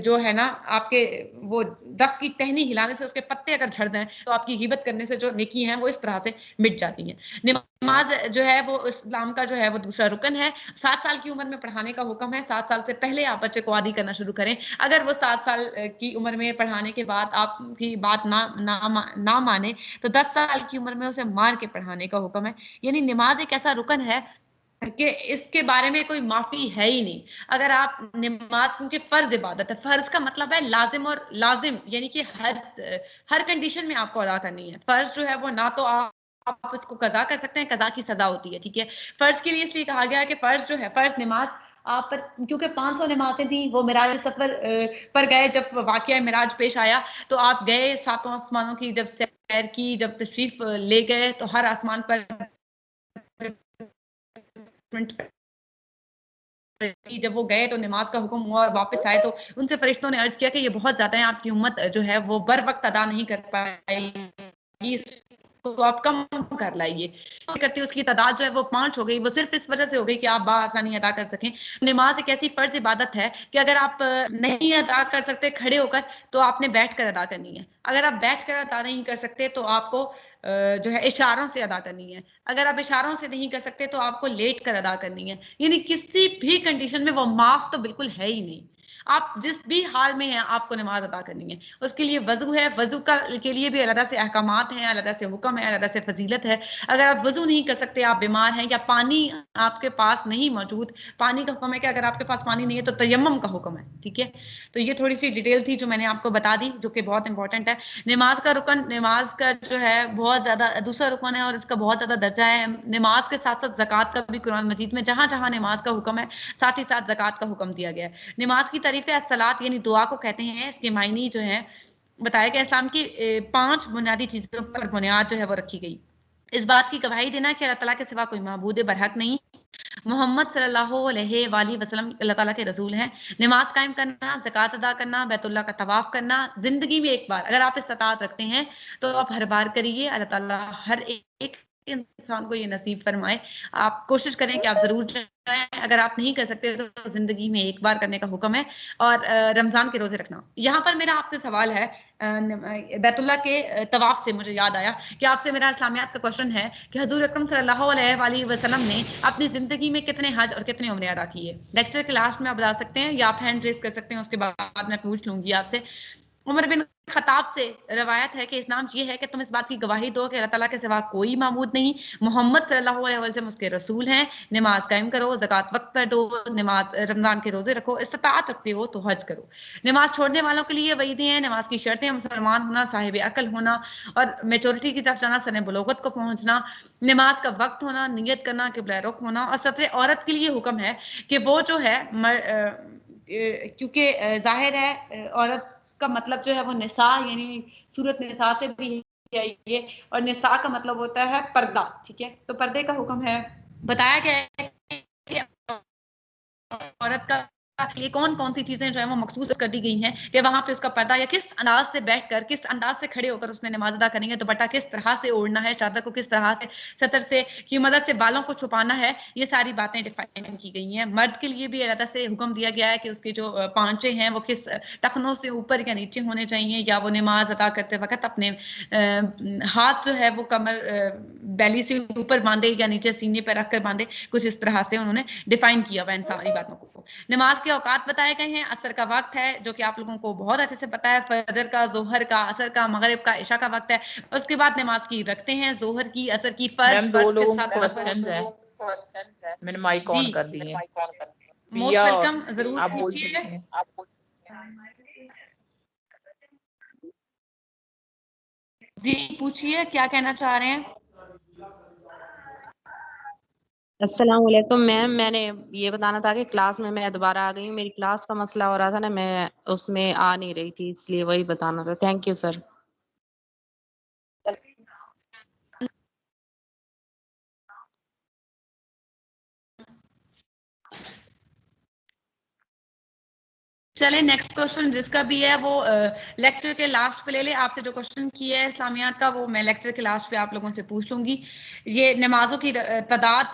जो है ना आपके वो दफ की टहनी हिलाने से उसके पत्ते अगर झड़ जाएं तो आपकी गीबत करने से जो नेकी हैं वो इस तरह से मिट जाती हैं। नमाज जो है वो इस्लाम का जो है वो दूसरा रुकन है। 7 साल की उम्र में पढ़ाने का हुक्म है। 7 साल से पहले आप बच्चे को आदी करना शुरू करें। अगर वो 7 साल की उम्र में पढ़ाने के बाद आपकी बात ना माने तो 10 साल की उम्र में उसे मार के पढ़ाने का हुक्म है। यानी नमाज एक ऐसा रुकन है कि इसके बारे में कोई माफी है ही नहीं। अगर आप नमाज, क्योंकि फर्ज इबादत है, फर्ज का मतलब है लाजिम, और लाजिम यानी कि हर कंडीशन में आपको अदा करनी है। फर्ज जो है वो ना तो आप इसको कजा कर सकते हैं, कजा की सजा होती है, ठीक है। फर्ज के लिए इसलिए कहा गया है कि फर्ज जो है, फर्ज नमाज आप पर, क्योंकि 500 नमाजें थी, वो मिराज सफर पर गए, जब वाकया मिराज पेश आया तो आप गए, 7 आसमानों की जब सैर की, जब तशरीफ ले गए तो हर आसमान पर जब वो गए तो नमाज का हुक्म हुआ और वापस आए तो उनसे फरिश्तों ने अर्ज किया कि ये बहुत ज्यादा है, आपकी उम्मत जो है वो बर वक्त अदा नहीं कर पाएगी, तो आप कम कर लाइए। करती उसकी तादाद जो है वो 5 हो गई। वो सिर्फ इस वजह से हो गई कि आप बाआसानी अदा कर सकें। नमाज एक ऐसी फर्ज इबादत है कि अगर आप नहीं अदा कर सकते खड़े होकर तो आपने बैठ कर अदा करनी है। अगर आप बैठ कर अदा नहीं कर सकते तो आपको जो है इशारों से अदा करनी है। अगर आप इशारों से नहीं कर सकते तो आपको लेट कर अदा करनी है। यानी किसी भी कंडीशन में वो माफ तो बिल्कुल है ही नहीं। आप जिस भी हाल में हैं आपको नमाज अदा करनी है। उसके लिए वजू है, वजू के लिए भी अलग से अहकामात हैं, अलग से हुक्म है, अलग से फजीलत है। अगर आप वजू नहीं कर सकते, आप बीमार हैं या पानी आपके पास नहीं मौजूद, पानी का हुक्म है कि अगर आपके पास पानी नहीं है तो तयम्मुम का हुक्म है, ठीक है। तो ये थोड़ी सी डिटेल थी जो मैंने आपको बता दी, जो कि बहुत इंपॉर्टेंट है। नमाज का रुकन, नमाज का जो है बहुत ज्यादा दूसरा रुकन है और इसका बहुत ज्यादा दर्जा है। नमाज के साथ साथ ज़कात का भी कुरान मजीद में जहां जहां नमाज का हुक्म है साथ ही साथ ज़कात का हुक्म दिया गया है। नमाज की तारीफ अस्सलात यानी दुआ को कहते हैं। इसके मायने जो है बताया गया, इस्लाम की 5 बुनियादी चीजों पर बुनियाद जो है वो रखी गई। इस बात की गवाही देना कि अल्लाह ताला के सिवा कोई माबूद बरहक नहीं, मोहम्मद सल्लल्लाहु अलैहि वसल्लम अल्लाह ताला के रसूल हैं। नमाज कायम करना, ज़कात अदा करना, बैतुल्लाह का तवाफ करना, जिंदगी में एक बार अगर आप इस्तात रखते हैं तो आप हर बार करिए। अल्लाह ताला हर एक इंसान को ये नसीब फरमाए। आप कोशिश करें कि आप जरूर जाएं, अगर आप नहीं कर सकते तो जिंदगी में एक बार करने का हुक्म है। और रमजान के रोजे रखना। यहाँ पर मेरा आपसे सवाल है, बैतुल्लाह के तवाफ से मुझे याद आया कि आपसे मेरा इस्लामियात का क्वेश्चन है कि हजूर अकरम सल्लल्लाहु अलैहि वसल्लम ने अपनी जिंदगी में कितने हज और कितने उम्रे अदा किए। लेक्चर के लास्ट में आप बता सकते हैं या आप हैंड रेस कर सकते हैं, उसके बाद मैं पूछ लूंगी आपसे। उमर बिन खताब से रवायत है कि इस्लाम ये है कि तुम इस बात की गवाही दो कि अल्लाह ताला के सिवा कोई माबूद नहीं, मोहम्मद सल्लल्लाहु अलैहि वसल्लम उसके रसूल हैं, नमाज कायम करो, ज़कात वक्त पर दो, नमाज रमजान के रोजे रखो, इस्तिताअत रखते हो तो हज करो। नमाज छोड़ने वालों के लिए वईदें हैं, नमाज की शर्तें मुसलमान होना, साहिब अकल होना और मेचोरिटी की तरफ जाना, सने बुलूगत को पहुंचना, नमाज का वक्त होना, नियत करना, किबला रुख होना। और सत्र औरत के लिए हुक्म है कि वो जो है क्योंकि जाहिर है औरत का मतलब जो है वो निसा यानी सूरत निसा से भी है ये, और निसा का मतलब होता है पर्दा, ठीक है। तो पर्दे का हुक्म है। बताया गया है कि औरत का ये कौन कौन सी चीजें जो है वो मखसूस कर दी गई हैं कि वहां पे उसका पर्दा या किस अंदाज से बैठकर, किस अंदाज से खड़े होकर उसने नमाज अदा करनी है, दुपट्टा किस तरह से ओढ़ना है, चादर को किस तरह से, सतर से की मदद से बालों को छुपाना है, ये सारी बातें डिफाइन की गई हैं। मर्द के लिए भी अलग से हुक्म दिया गया है कि उसके जो पांचे हैं वो किस टखनों से ऊपर या नीचे होने चाहिए, या वो नमाज अदा करते वक्त अपने हाथ जो है वो कमर बैली से ऊपर बांधे या नीचे सीने पर रखकर बांधे, कुछ इस तरह से उन्होंने डिफाइन किया हुआ इन सारी बातों को। नमाज के औकात बताए गए हैं। असर का वक्त है जो कि आप लोगों को बहुत अच्छे से पता है, फजर का, जोहर का, असर का, मगरिब का, इशा का वक्त है। उसके बाद नमाज की रखते हैं, जोहर की, असर की, फर्ज दो के लोगों साथ क्वेश्चंस हैं, मैंने माइक ऑन कर दिए। मोस्ट पिया वेलकम, जरूर आप बोल पूछिए। सकते हैं। जी पूछिए, क्या कहना चाह रहे हैं। अस्सलाम वालेकुम मैम, मैंने ये बताना था कि क्लास में मैं दोबारा आ गई हूँ, मेरी क्लास का मसला हो रहा था ना, मैं उसमें आ नहीं रही थी, इसलिए वही बताना था। Thank you sir. चले नेक्स्ट क्वेश्चन जिसका भी है वो लेक्चर के लास्ट पे ले ले। आपसे जो क्वेश्चन किया है इस्लामियात का वो मैं लेक्चर के लास्ट पे आप लोगों से पूछ लूंगी। ये नमाजों की तादाद,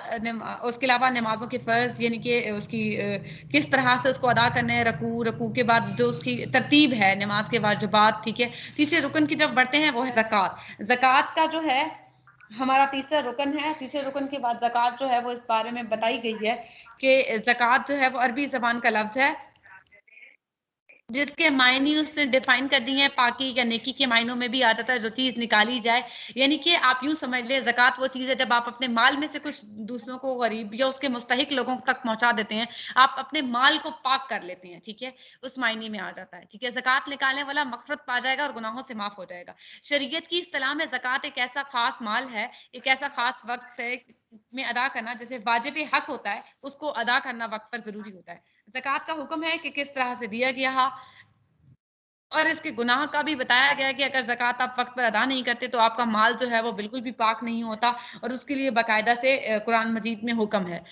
उसके अलावा नमाजों के फर्ज यानी कि उसकी किस तरह से उसको अदा करना है, रकू, रकू के बाद जो उसकी तरतीब है नमाज के वाजिबात, ठीक है। तीसरे रुकन की तरफ बढ़ते हैं, वो है ज़कात। ज़कात का जो है हमारा तीसरा रुकन है। तीसरे रुकन के बाद ज़कात जो है वो इस बारे में बताई गई है कि ज़कात जो है वो अरबी ज़बान का लफ्ज़ है जिसके मायने उसने डिफाइन कर दी है, पाकी या नेकी के मायनों में भी आ जाता है जो चीज निकाली जाए। यानी कि आप यूं समझ ले, ज़कात वो चीज है जब आप अपने माल में से कुछ दूसरों को, गरीब या उसके मुस्तहिक लोगों तक पहुंचा देते हैं, आप अपने माल को पाक कर लेते हैं, ठीक है, उस मायने में आ जाता है, ठीक है। ज़कात निकालने वाला मग़फ़िरत पा जाएगा और गुनाहों से माफ हो जाएगा। शरीयत की इस्तिलाह में ज़कात एक ऐसा खास माल है, एक ऐसा खास वक्त है में अदा करना, जैसे वाजिब हक होता है उसको अदा करना वक्त पर जरूरी होता है। ज़कात का हुक्म है कि किस तरह से दिया गया है, और इसके गुनाह का भी बताया गया है कि अगर ज़कात आप वक्त पर अदा नहीं करते तो आपका माल जो है वो बिल्कुल भी पाक नहीं होता, और उसके लिए बाकायदा से कुरान मजीद में हुक्म है।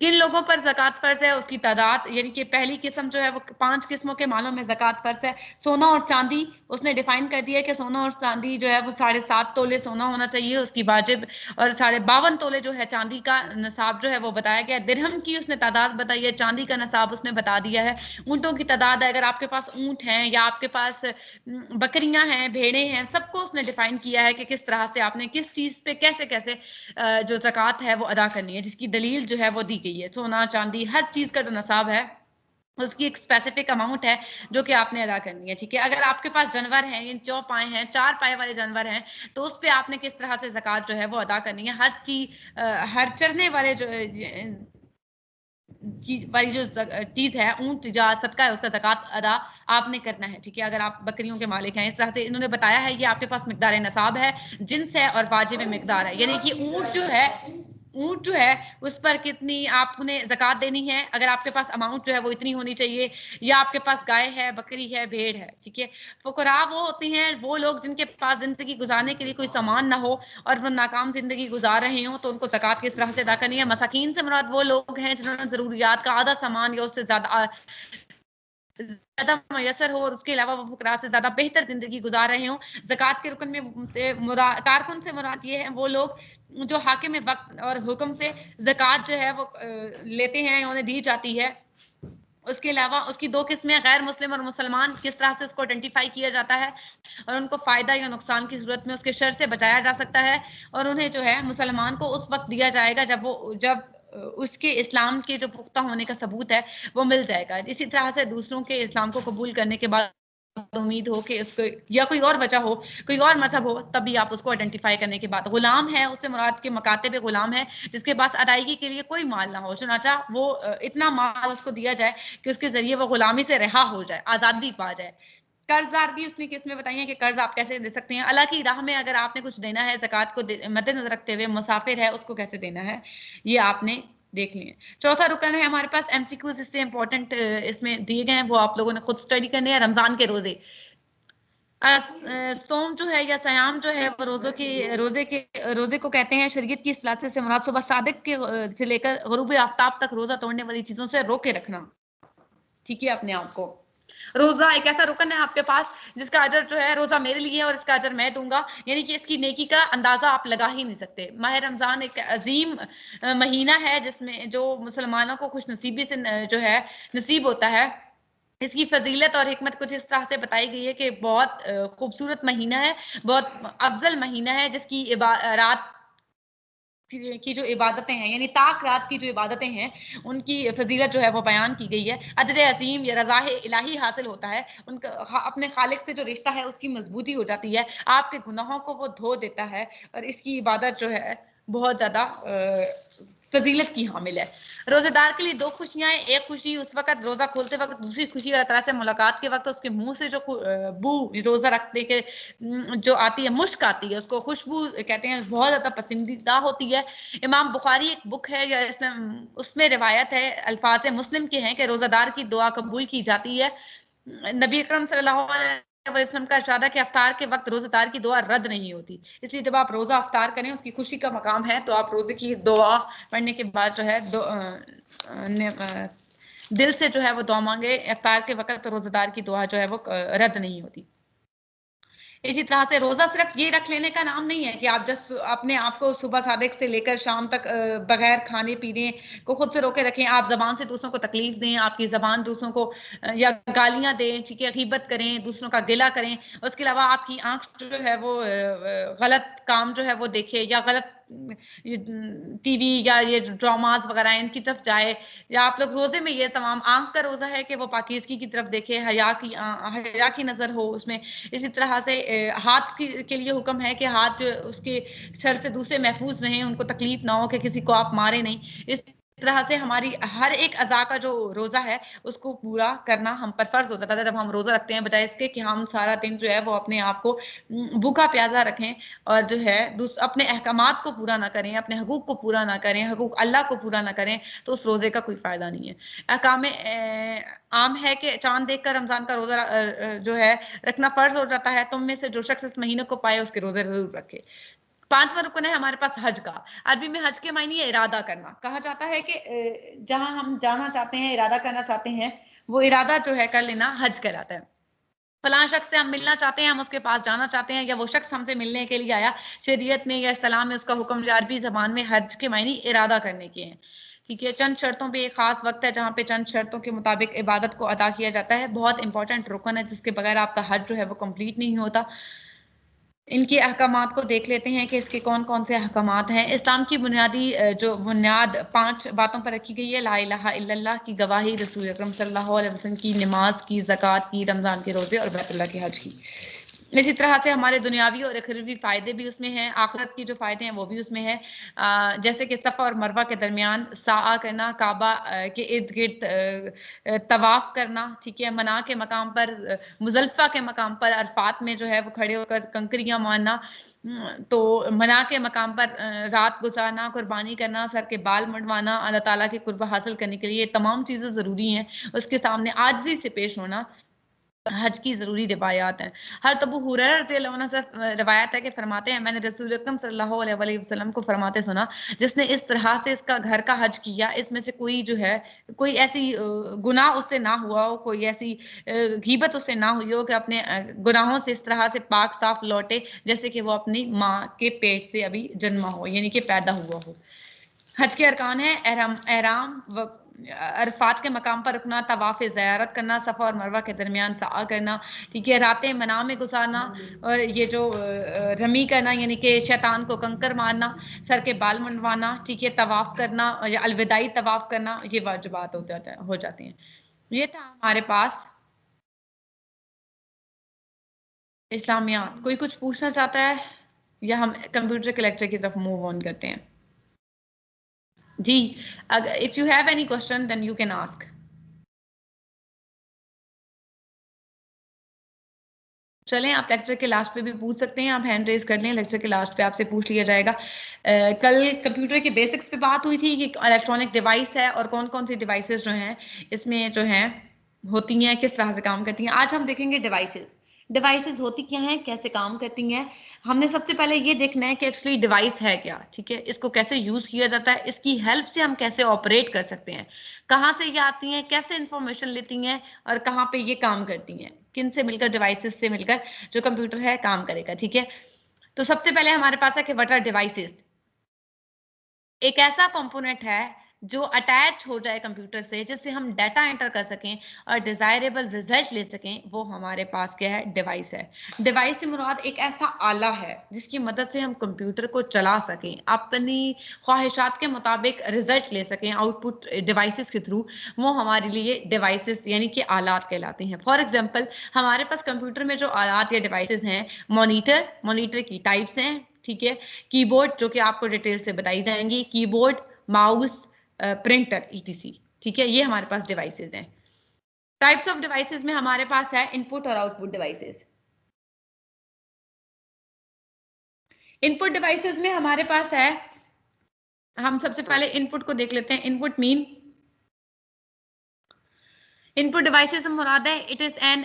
किन लोगों पर ज़कात फ़र्ज है, उसकी तादाद, यानी कि पहली किस्म जो है वो 5 किस्मों के मालों में ज़कात फ़र्ज है। सोना और चांदी, उसने डिफाइन कर दिया है कि सोना और चांदी जो है वो 7.5 तोले सोना होना चाहिए उसकी वाजिब, और 52.5 तोले जो है चांदी का नसाब जो है वो बताया गया। दिरहम की उसने तादाद बताई है, चांदी का नसाब उसने बता दिया है। ऊँटों की तादाद है, अगर आपके पास ऊँट हैं या आपके पास बकरियां हैं, भेड़ें हैं, सबको उसने डिफाइन किया है कि किस तरह से आपने किस चीज़ पे कैसे कैसे जो ज़कात है वो अदा करनी है, जिसकी दलील जो है वो दी गई है। सोना चांदी हर चीज़ का जो नसाब है उसकी एक स्पेसिफिक अमाउंट है जो कि आपने अदा करनी है, ठीक है। अगर आपके पास जानवर हैं, ये 4 पाए हैं, 4 पाए वाले जानवर हैं, तो उस पे आपने किस तरह से ज़कात जो है वो अदा करनी है। हर चीज हर चरने वाले जो वाली जो चीज है, ऊंट या सदका है, उसका ज़कात अदा आपने करना है, ठीक है। अगर आप बकरियों के मालिक हैं, इस तरह से इन्होंने बताया है। ये आपके पास मिकदार नसाब है, जिन्स है और वाजिब मिकदार है, यानी कि ऊंट जो है उस पर कितनी आपने ज़कात देनी है। अगर आपके पास अमाउंट जो है वो इतनी होनी चाहिए, या आपके पास गाय है, बकरी है, भेड़ है, ठीक है। फुकरा वो होते हैं वो लोग जिनके पास जिंदगी गुजारने के लिए कोई सामान ना हो और वो नाकाम जिंदगी गुजार रहे हो, तो उनको ज़कात किस तरह से अदा करनी है। मसाकीन से मुराद वो लोग हैं जिन्होंने ज़रूरियात का आधा सामान या उससे ज्यादा ज्यादा मयसर हो और उसके अलावा वो फुकरा से ज्यादा बेहतर जिंदगी गुजार रहे हों। ज़कात के रुकन में से कारकुन से मुराद ये है वो लोग जो हाकिम वक्त और हुक्म से ज़कात जो है वो लेते हैं, उन्हें दी जाती है। उसके अलावा उसकी दो किस्में, गैर मुस्लिम और मुसलमान, किस तरह से उसको आइडेंटिफाई किया जाता है और उनको फायदा या नुकसान की सूरत में उसके शर से बचाया जा सकता है। और उन्हें जो है मुसलमान को उस वक्त दिया जाएगा जब उसके इस्लाम के जो पुख्ता होने का सबूत है वो मिल जाएगा। इसी तरह से दूसरों के इस्लाम को कबूल करने के बाद उम्मीद हो कि उसको या कोई और वजह हो, कोई और मजहब हो, तभी आप उसको आइडेंटिफाई करने के बाद। गुलाम है, उससे मुराद के मकाते गुलाम है जिसके पास अदायगी के लिए कोई माल ना हो, चुनाचा वो इतना माल उसको दिया जाए कि उसके जरिए वो गुलामी से रिहा हो जाए, आजादी पा जाए। कर्जदार भी उसने किस्में बताई हैं कि कर्ज आप कैसे दे सकते हैं। अल्लाह की राह में अगर आपने कुछ देना है, ज़कात को मद्देनजर रखते हुए, मुसाफिर है उसको कैसे देना है, ये आपने देख लिए। चौथा रुकन है हमारे पास एमसीक्यूज, इससे इंपॉर्टेंट इसमें दिए गए हैं, वो आप लोगों ने खुद स्टडी करने हैं। रमजान के रोजे, सोम जो है या सयाम जो है वो रोजे को कहते हैं। शरीयत की इस्तिलाह से मुराद सुबह सादिक के से लेकर गुरूब आफ्ताब तक रोजा तोड़ने वाली चीजों से रोके रखना, ठीक है, अपने आप को। रोजा एक ऐसा रुकन है आपके पास जिसका अजर जो है, रोजा मेरे लिए है और इसका अजर मैं दूंगा, यानी कि इसकी नेकी का अंदाजा आप लगा ही नहीं सकते। माह रमजान एक अजीम महीना है जिसमें जो मुसलमानों को खुश नसीबी से जो है नसीब होता है। इसकी फजीलत और हिकमत कुछ इस तरह से बताई गई है कि बहुत खूबसूरत महीना है, बहुत अफजल महीना है, जिसकी रात की जो इबादतें हैं, यानी ताक रात की जो इबादतें हैं, उनकी फजीलत जो है वो बयान की गई है। अजर अजीम या रज़ा इलाही हासिल होता है, उनका अपने खालिक से जो रिश्ता है उसकी मजबूती हो जाती है, आपके गुनाहों को वो धो देता है और इसकी इबादत जो है बहुत ज्यादा फजीलत की हामिल है। रोजेदार के लिए दो खुशियां हैं, एक खुशी उस वक्त रोजा खोलते वक्त, दूसरी खुशी अल्लाह ताला से मुलाकात के वक्त उसके मुंह से जो बू रोजा रखने के जो आती है, मुश्क आती है, उसको खुशबू कहते हैं, बहुत ज्यादा पसंदीदा होती है। इमाम बुखारी एक बुक है या उसमें रिवायत है, अल्फाज मुस्लिम के हैं कि रोजादार की दुआ कबूल की जाती है। नबी अकरम सल्लल्लाहु अलैहि वसल्लम का इरशाद है कि अफ्तार के वक्त रोजेदार की दुआ रद्द नहीं होती, इसलिए जब आप रोजा अफ्तार करें, उसकी खुशी का मकाम है, तो आप रोजे की दुआ पढ़ने के बाद जो है दिल से जो है वो दुआ मांगे। अफ्तार के वक्त रोजेदार की दुआ जो है वो रद्द नहीं होती। इसी तरह से रोजा सिर्फ ये रख लेने का नाम नहीं है कि आप जस्ट अपने आप को सुबह सादिक से लेकर शाम तक बगैर खाने पीने को खुद से रोके रखें, आप जबान से दूसरों को तकलीफ दें, आपकी जबान दूसरों को या गालियां दें, ठीक है, गीबत करें, दूसरों का गिला करें। उसके अलावा आपकी आंख जो है वो गलत काम जो है वो देखे, या गलत टीवी या ये ड्रामाज वगैरह इनकी तरफ जाए, या आप लोग रोजे में ये तमाम, आंख का रोजा है कि वो पाकीज़गी की तरफ देखे, हया की नजर हो उसमें। इसी तरह से हाथ के लिए हुक्म है कि हाथ जो उसके शर से दूसरे महफूज रहें, उनको तकलीफ ना हो कि किसी को आप मारे नहीं। इस तरह से हमारी हर एक अज़ा का जो रोजा है उसको पूरा करना हम पर फर्ज होता था जब हम रोजा रखते हैं, बजाय इसके कि हम सारा दिन जो है वो अपने आप को भूखा प्यासा रखें और जो है अपने अहकामात को पूरा ना करें, अपने हकूक को पूरा ना करें, हकूक अल्लाह को पूरा ना करें, तो उस रोजे का कोई फायदा नहीं है। अहकाम आम है कि चांद देखकर रमजान का रोजा जो है रखना फर्ज हो जाता है। तुम में से जो शख्स इस महीने को पाए उसके रोजे जरूर रखे। पांचवा रुकन है हमारे पास हज का। अरबी में हज के मायने इरादा करना। कहा जाता है कि जहां हम जाना चाहते हैं, इरादा करना चाहते हैं, वो इरादा जो है कर लेना हज कहलाता है। फलां शख्स से हम मिलना चाहते हैं, हम उसके पास जाना चाहते हैं, या वो शख्स हमसे मिलने के लिए आया, शरीयत में या इस्लाम में उसका हुक्म अरबी जबान में हज के मायने इरादा करने के हैं। ठीक है, चंद शर्तों पे एक खास वक्त है जहाँ पे चंद शर्तों के मुताबिक इबादत को अदा किया जाता है। बहुत इंपॉर्टेंट रुकन है जिसके बगैर आपका हज जो है वो कंप्लीट नहीं होता। इनके अहकामात को देख लेते हैं कि इसके कौन कौन से अहकामात हैं। इस्लाम की बुनियादी जो बुनियाद 5 बातों पर रखी गई है, ला इलाहा इल्लल्लाह की गवाही, रसूल अकरम सल्लल्लाहु अलैहि वसल्लम की नमाज की, ज़कात की, रमज़ान के रोज़े और बैतुल्लाह के हज की। इसी तरह से हमारे दुनियावी और अखरवी फ़ायदे भी उसमें हैं, आखिरत की जो फ़ायदे हैं वो भी उसमें हैं। जैसे कि सफ़ा और मरवा के दरमियान साआ करना, काबा के इर्द गिर्द तवाफ़ करना, ठीक है, मना के मकाम पर, मुज़ल्फ़ा के मकाम पर, अरफात में जो है वो खड़े होकर कंकरियाँ मारना, तो मना के मकाम पर रात गुजारना, कुर्बानी करना, सर के बाल मुंडवाना, अल्लाह ताला की कुर्बा हासिल करने के लिए तमाम चीज़ें ज़रूरी हैं। उसके सामने आजिज़ी से पेश होना, हज की ज़रूरी रिवायात हैं। हर अबू हुरैरा रज़ियल्लाहु अन्हु से रिवायत है कि फरमाते हैं मैंने रसूल अकरम सल्लल्लाहु अलैहि वसल्लम को फरमाते सुना जिसने इस तरह से इसका घर का हज किया इसमें से कोई जो है कोई ऐसी गुनाह उससे ना हुआ हो, कोई ऐसी गीबत उससे ना हुई हो कि अपने गुनाहों से इस तरह से पाक साफ लौटे जैसे कि वो अपनी माँ के पेट से अभी जन्मा हो, यानी कि पैदा हुआ हो। हज के अरकान है एहराम व अरफात के मकाम पर रुकना, तवाफ ज़ियारत करना, सफ़ा और मरवा के दरमियान सआ करना, ठीक है, रातें मना में गुजारना, और ये जो रमी करना यानी कि शैतान को कंकर मारना, सर के बाल मंडवाना, ठीक है, तवाफ करना या अलविदाई तवाफ करना, ये वाजिबात हो जाते हैं। ये था हमारे पास इस्लामियात। कोई कुछ पूछना चाहता है या हम कंप्यूटर के लेक्चर की तरफ मूव ऑन करते हैं? जी, अगर if you have any question then you can ask. चलें, आप लेक्चर के लास्ट पे भी पूछ सकते हैं, आप हैंड रेज कर लें, लेक्चर के लास्ट पे आपसे पूछ लिया जाएगा। कल कंप्यूटर के बेसिक्स पे बात हुई थी कि इलेक्ट्रॉनिक डिवाइस है और कौन कौन सी डिवाइसेस जो हैं इसमें जो हैं होती हैं, किस तरह से काम करती हैं। आज हम देखेंगे डिवाइसेस। डिवाइसेस होती क्या हैं, कैसे काम करती हैं। हमने सबसे पहले ये देखना है कि एक्चुअली डिवाइस है क्या, ठीक है, इसको कैसे यूज किया जाता है, इसकी हेल्प से हम कैसे ऑपरेट कर सकते हैं, कहाँ से ये आती हैं, कैसे इंफॉर्मेशन लेती हैं और कहाँ पे ये काम करती हैं, किन से मिलकर, डिवाइसेस से मिलकर जो कंप्यूटर है काम करेगा, ठीक है। तो सबसे पहले हमारे पास है कि व्हाट आर डिवाइसेस। एक ऐसा कंपोनेंट है जो अटैच हो जाए कंप्यूटर से जिससे हम डाटा एंटर कर सकें और डिजायरेबल रिजल्ट ले सकें, वो हमारे पास क्या है, डिवाइस है। डिवाइस से मुराद एक ऐसा आला है जिसकी मदद से हम कंप्यूटर को चला सकें, अपनी ख्वाहिशात के मुताबिक रिजल्ट ले सकें आउटपुट डिवाइसेस के थ्रू, वो हमारे लिए डिवाइसेस यानी कि आलात कहलाते हैं। फॉर एग्जाम्पल हमारे पास कंप्यूटर में जो आलात या डिवाइसेस हैं, मॉनिटर की टाइप्स हैं, ठीक है, कीबोर्ड जो कि आपको डिटेल से बताई जाएंगी, कीबोर्ड, माउस, प्रिंटर ईटीसी, ठीक है, ये हमारे पास डिवाइसेस हैं। टाइप्स ऑफ डिवाइसेस में हमारे पास है इनपुट और आउटपुट डिवाइसेस। इनपुट डिवाइसेस में हमारे पास है, हम सबसे पहले इनपुट को देख लेते हैं। इनपुट मीन इनपुट डिवाइसेस से मुराद है it is an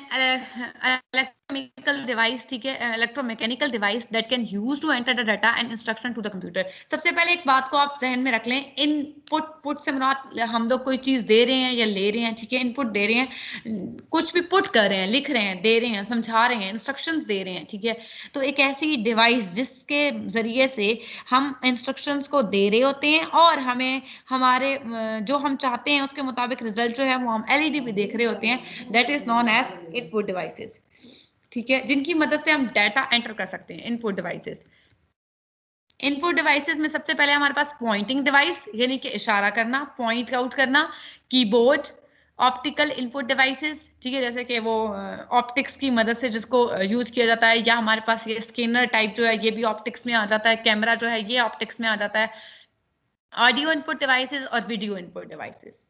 electromechanical device, ठीक है, electromechanical device that can use to enter the data and instruction to the computer. सबसे पहले एक बात को आप जहन में रख लें, इनपुट से मुराद हम लोग कोई चीज दे रहे हैं या ले रहे हैं, ठीक है, इनपुट दे रहे हैं, कुछ भी पुट कर रहे हैं, लिख रहे हैं, दे रहे हैं, समझा रहे हैं, इंस्ट्रक्शंस दे रहे हैं, ठीक है। तो एक ऐसी डिवाइस जिसके जरिए से हम इंस्ट्रक्शंस को दे रहे होते हैं और हमें हमारे जो हम चाहते हैं उसके मुताबिक रिजल्ट जो है वो हम एलईडी पे देख रहे होते हैं, that is known as input devices, ठीक है, जिनकी मदद से हम डाटा एंटर कर सकते हैं। इनपुट डिवाइसेस, इनपुट डिवाइसेस में सबसे पहले हमारे पास पॉइंटिंग डिवाइस यानी कि इशारा करना, पॉइंट आउट करना, कीबोर्ड, ऑप्टिकल इनपुट डिवाइसेस, ठीक है, जैसे कि वो ऑप्टिक्स की मदद से जिसको यूज किया जाता है, या हमारे पास ये स्कैनर टाइप जो है ये भी ऑप्टिक्स में आ जाता है, कैमरा जो है ये ऑप्टिक्स में आ जाता है, ऑडियो इनपुट डिवाइसेस और वीडियो इनपुट डिवाइसेस,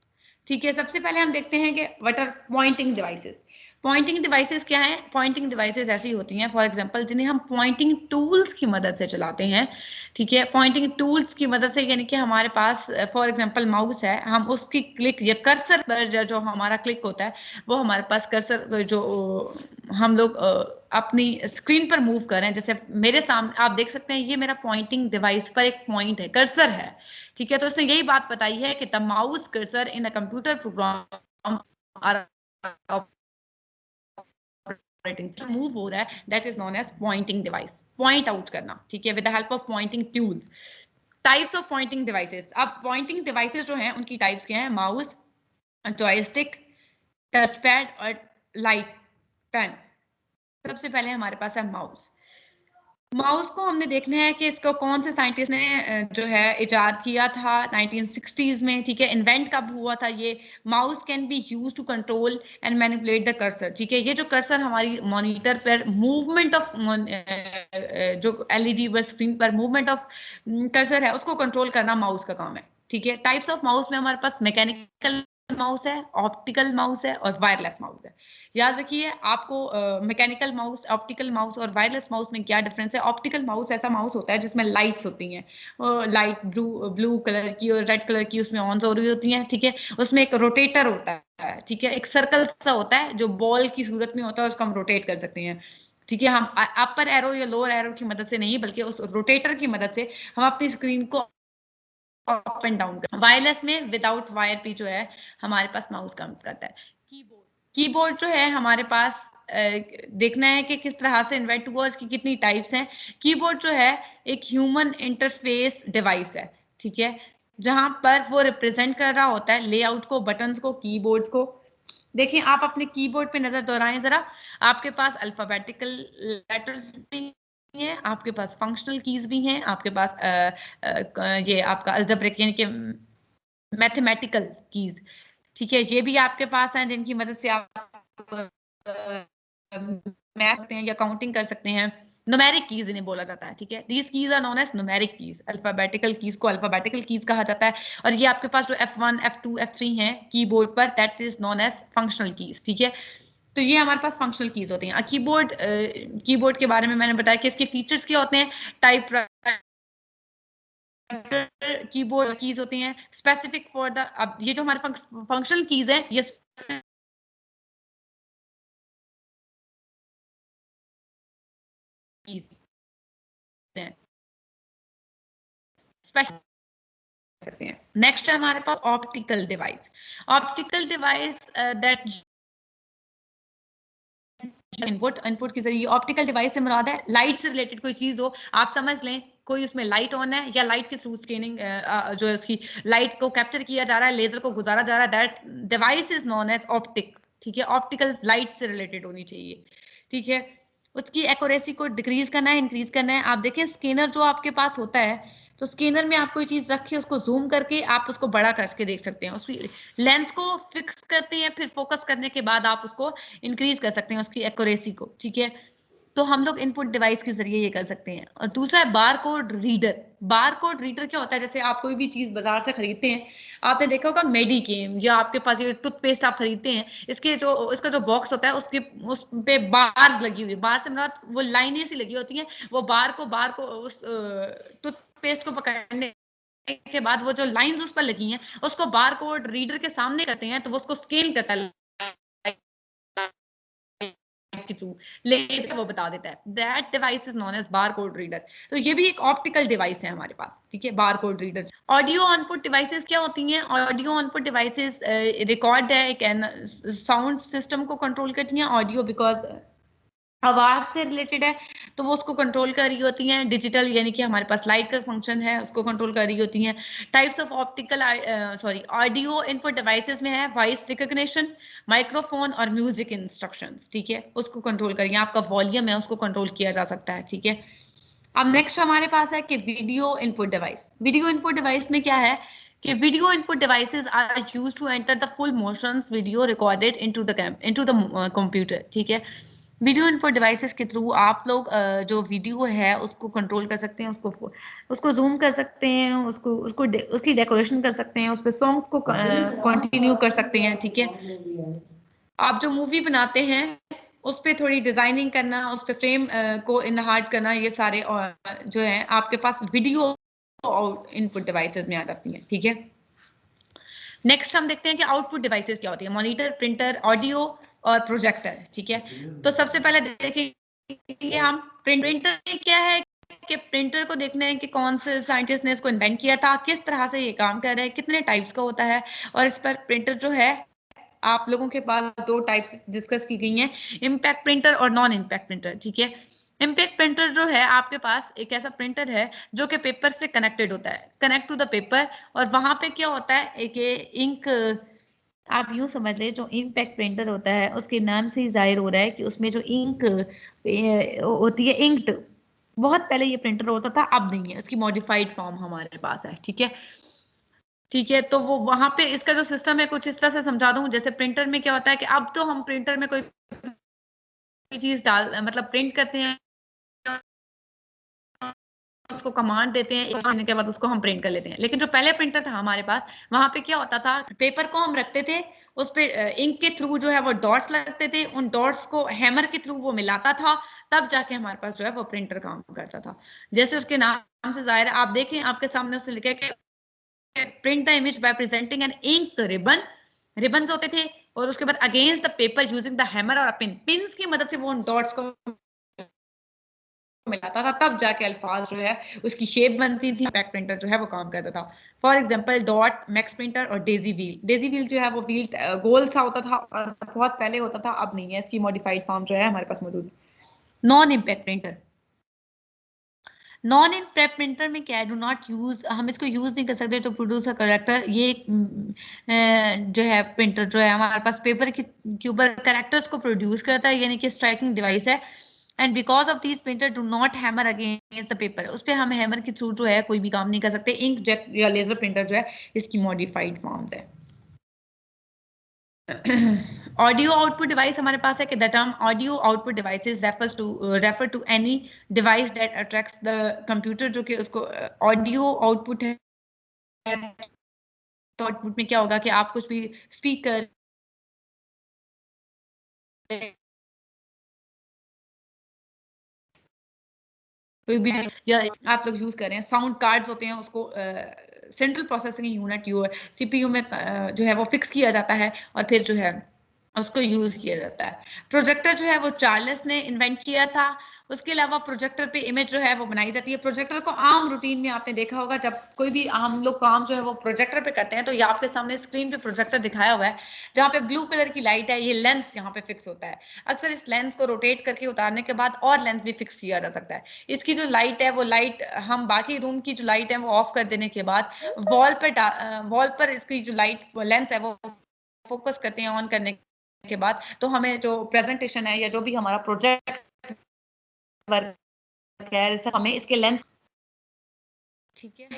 ठीक है। सबसे पहले हम देखते हैं कि what are pointing devices. Pointing devices क्या है? पॉइंटिंग डिवाइसेस ऐसी होती हैं फॉर एग्जांपल जिन्हें हम पॉइंटिंग टूल्स की मदद से चलाते हैं, ठीक है। पॉइंटिंग टूल्स की मदद से यानी कि हमारे पास फॉर एग्जांपल माउस है, हम उसकी क्लिक या कर्सर पर जो हमारा क्लिक होता है वो हमारे पास कर्सर जो हम लोग अपनी स्क्रीन पर मूव कर रहे हैं, जैसे मेरे सामने आप देख सकते हैं ये मेरा पॉइंटिंग डिवाइस पर एक पॉइंट है, कर्सर है, ठीक है। तो उसने यही बात बताई है कि the mouse cursor in a computer program move हो रहा है, that is known as pointing device, point out करना, ठीक है, with the help of pointing tools. Types of pointing devices, अब पॉइंटिंग डिवाइसेस जो हैं उनकी टाइप्स क्या हैं? माउस, जॉयस्टिक, टच पैड और लाइट पेन। सबसे पहले हमारे पास है माउस। माउस को हमने देखना है कि इसको कौन से साइंटिस्ट ने जो है इजाद किया था 1960s में, ठीक है। इन्वेंट कब हुआ था ये? Mouse can be use to control and manipulate the cursor, ठीक है। ये जो कर्सर हमारी मॉनिटर पर मूवमेंट ऑफ जो एलईडी पर स्क्रीन पर मूवमेंट ऑफ कर्सर है उसको कंट्रोल करना माउस का काम है, ठीक है। टाइप्स ऑफ माउस में हमारे पास मैकेनिकल माउस है, ऑप्टिकल माउस है और वायरलेस माउस है। याद रखिए आपको मैकेनिकल माउस, ऑप्टिकल माउस और वायरलेस माउस में क्या डिफरेंस है। ऑप्टिकल माउस ऐसा माउस होता है जिसमें लाइट्स होती हैं, लाइट ब्लू कलर की और रेड कलर की उसमें ऑन हो रही होती हैं, ठीक है। उसमें एक रोटेटर होता है, ठीक है। एक सर्कल सा होता है जो बॉल की सूरत में होता है, उसको हम रोटेट कर सकते हैं, ठीक है। हम अपर एरो या लोअर एरो की मदद से नहीं, बल्कि उस रोटेटर की मदद से हम अपनी स्क्रीन को अप एंड डाउन कर। वायरलेस में विदाउट वायर पे जो है हमारे पास माउस काम करता है। कीबोर्ड जो है हमारे पास देखना है कि किस तरह से इन्वेंट हुआ, इसकी कितनी टाइप्स हैं। कीबोर्ड जो है एक ह्यूमन इंटरफेस डिवाइस है, ठीक है, जहां पर वो रिप्रेजेंट कर रहा होता है लेआउट को, बटन्स को, कीबोर्ड्स को। देखिए आप अपने कीबोर्ड पे नजर दौड़ाएं जरा, आपके पास अल्फाबेटिकल लेटर्स भी हैं, आपके पास फंक्शनल कीज भी हैं, आपके पास ये आपका अलजेब्रिक यानी कि मैथमेटिकल कीज, ठीक है, ये भी आपके पास हैं, जिनकी मदद से आप मैथ करते हैं या काउंटिंग कर सकते हैं। न्यूमेरिक कीज इन्हें बोला जाता है, ठीक है। These keys are known as numeric keys. Alphabetical keys को अल्फाबेटिकल कीज कहा जाता है, और ये आपके पास जो F1, F2, F3 हैं कीबोर्ड पर, that is known as functional keys, ठीक है। तो ये हमारे पास फंक्शनल कीज होती हैं। कीबोर्ड के बारे में मैंने बताया कि इसके फीचर्स क्या होते हैं। टाइप कीबोर्ड कीज होती हैं स्पेसिफिक फॉर द, अब ये जो हमारे फंक्शनल कीज हैं ये स्पेशल सकते हैं। नेक्स्ट है हमारे पास optical device. Optical device that input के जरिए, ऑप्टिकल डिवाइस से मुराद है लाइट से रिलेटेड कोई चीज हो, आप समझ लें कोई उसमें लाइट ऑन है या लाइट के थ्रू स्कैनिंग जो है उसकी लाइट को कैप्चर किया जा रहा है, लेजर को गुजारा जा रहा है, that device is known as optic, ठीक है। ऑप्टिकल लाइट से रिलेटेड होनी चाहिए, ठीक है। उसकी एक्यूरेसी को डिक्रीज करना है, इंक्रीज करना है। आप देखें स्कैनर जो आपके पास होता है, तो स्कैनर में आप कोई चीज रखे, उसको जूम करके आप उसको बड़ा करके देख सकते हैं, उसकी लेंस को फिक्स करते हैं, फिर फोकस करने के बाद आप उसको इंक्रीज कर सकते हैं उसकी एक्यूरेसी को, ठीक है। तो हम लोग इनपुट डिवाइस के जरिए ये कर सकते हैं। और दूसरा है बार कोड रीडर। बार कोड रीडर क्या होता है, जैसे आप कोई भी चीज बाजार से खरीदते हैं, आपने देखा होगा मेडिकेम या आपके पास ये टूथपेस्ट आप खरीदते हैं, इसका जो बॉक्स होता है उसके उस पे बार्स लगी हुई, बार से मतलब वो लाइनें सी लगी होती हैं, वो बार को उस टूथपेस्ट को पकड़ने के बाद वो जो लाइंस उस पर लगी हैं उसको बार कोड रीडर के सामने करते हैं, तो वो उसको स्कैन करता है के थ्रू, लेजर वो बता देता है। That device is known as bar code reader. तो ये भी एक ऑप्टिकल डिवाइस है हमारे पास, ठीक है, बार code reader. Audio input devices क्या होती हैं? ऑडियो इनपुट डिवाइसेस रिकॉर्ड है, एक साउंड सिस्टम को कंट्रोल करती हैं। ऑडियो बिकॉज आवाज से रिलेटेड है, तो वो उसको कंट्रोल कर रही होती हैं। डिजिटल यानी कि हमारे पास लाइट का फंक्शन है, उसको कंट्रोल कर रही होती हैं। Types of audio input devices में है वॉइस रिकॉग्निशन, माइक्रोफोन और म्यूजिक इंस्ट्रक्शंस, ठीक है, उसको कंट्रोल करिए। आपका वॉल्यूम है उसको कंट्रोल किया जा सकता है, ठीक है। अब नेक्स्ट हमारे पास है कि video input device. Video input device में क्या है कि video input devices are used to enter the full motions video recorded into the computer, ठीक है। वीडियो इनपुट डिवाइसेस के थ्रू आप लोग जो वीडियो है उसको कंट्रोल कर सकते हैं, उसको जूम कर सकते हैं, उसकी डेकोरेशन कर सकते हैं, उस पर सॉन्ग्स को कंटिन्यू कर सकते हैं, ठीक है। आप जो मूवी बनाते हैं उस पर थोड़ी डिजाइनिंग करना, उस पर फ्रेम को इनहार्ट करना, ये सारे जो है आपके पास वीडियो इनपुट डिवाइसेस में आ जाती हैं, ठीक है। नेक्स्ट हम देखते हैं कि आउटपुट डिवाइसेस क्या होती है। मॉनिटर, प्रिंटर, ऑडियो और प्रोजेक्टर, ठीक है। तो सबसे पहले देखिए हम प्रिंटर क्या है कि प्रिंटर को देखना है कि कौन से साइंटिस्ट ने इसको इन्वेंट किया था, किस तरह से ये काम कर रहा है, कितने टाइप्स का होता है। और इस पर प्रिंटर जो है आप लोगों के पास दो टाइप्स डिस्कस की गई हैं, इम्पैक्ट प्रिंटर और नॉन इम्पैक्ट प्रिंटर, ठीक है। इम्पैक्ट प्रिंटर जो है आपके पास एक ऐसा प्रिंटर है जो कि पेपर से कनेक्टेड होता है, कनेक्ट टू द पेपर। और वहां पे क्या होता है, एक इंक, आप यूं समझ ले, जो इम्पैक्ट प्रिंटर होता है उसके नाम से ही जाहिर हो रहा है कि उसमें जो इंक होती है, इंक्ड, बहुत पहले ये प्रिंटर होता था, अब नहीं है, उसकी मॉडिफाइड फॉर्म हमारे पास है, ठीक है। ठीक है, तो वो वहां पे इसका जो सिस्टम है कुछ इस तरह से समझा दूं। जैसे प्रिंटर में क्या होता है कि अब तो हम प्रिंटर में कोई चीज मतलब प्रिंट करते हैं, उसको कमांड देते हैं, एक महीने के बाद उसको हम प्रिंट कर लेते हैं। लेकिन जो पहले प्रिंटर था हमारे पास, वहां पे क्या होता था, पेपर को हम रखते थे, उस पे इंक के थ्रू जो है वो डॉट्स लगते थे, उन डॉट्स को हैमर के थ्रू वो मिलाता था, तब जाके हमारे पास जो है वो प्रिंटर काम करता था। जैसे उसके नाम से जाहिर है, आप देखें आपके सामने उसने लिखा है कि print the image by presenting an ink ribbon ribbons होते थे और उसके बाद against the paper using the hammer और पिन, पिन्स की मदद से वो उन डॉट्स को मिलाता था, तब जाके अल्फाज जो है उसकी शेप बनती थी, पैक प्रिंटर जो है वो काम करता था। For example dot, max printer और डेजी व्हील। डेजी व्हील जो है वो व्हील गोल सा होता था और बहुत पहले होता था, अब नहीं है, इसकी मॉडिफाइड फॉर्म जो है हमारे पास मौजूद। Non impact printer, non impact printer में क्या है, डू नॉट यूज, हम इसको यूज नहीं कर सकते तो प्रोड्यूस अ करेक्टर। ये जो है प्रिंटर जो है हमारे पास पेपर के ऊपर करेक्टर्स को प्रोड्यूस करता है, यानी कि स्ट्राइकिंग डिवाइस है। And because of these printer do not hammer against the paper, उस पर हम हैमर के थ्रू जो है कोई भी काम नहीं कर सकते। इंक जेट या लेजर प्रिंटर जो है इसकी मॉडिफाइड फॉर्म्स है। ऑडियो आउटपुट डिवाइस हमारे पास है कि the term audio output devices refer to any device that attracts the computer, जो कि उसको ऑडियो आउटपुट है। तो आउटपुट में क्या होगा कि आप कुछ भी स्पीकर कोई भी या आप लोग यूज कर रहे हैं, साउंड कार्ड्स होते हैं, उसको सेंट्रल प्रोसेसिंग यूनिट सीपीयू में जो है वो फिक्स किया जाता है और फिर जो है उसको यूज किया जाता है। प्रोजेक्टर जो है वो चार्ल्स ने इन्वेंट किया था। उसके अलावा प्रोजेक्टर पे इमेज जो है वो बनाई जाती है। प्रोजेक्टर को आम रूटीन में आपने देखा होगा, जब कोई भी हम लोग काम जो है वो प्रोजेक्टर पे करते हैं तो ये आपके सामने स्क्रीन पे प्रोजेक्टर दिखाया हुआ है, जहाँ पे ब्लू कलर की लाइट है, ये लेंस यहाँ पे फिक्स होता है। अक्सर इस लेंस को रोटेट करके उतारने के बाद और लेंस भी फिक्स किया जा सकता है। इसकी जो लाइट है वो लाइट हम बाकी रूम की जो लाइट है वो ऑफ कर देने के बाद वॉल पर इसकी जो लाइट लेंस है वो फोकस करते हैं ऑन करने के बाद, तो हमें जो प्रेजेंटेशन है या जो भी हमारा प्रोजेक्ट वर्क है हमें इसके लेंस, ठीक है।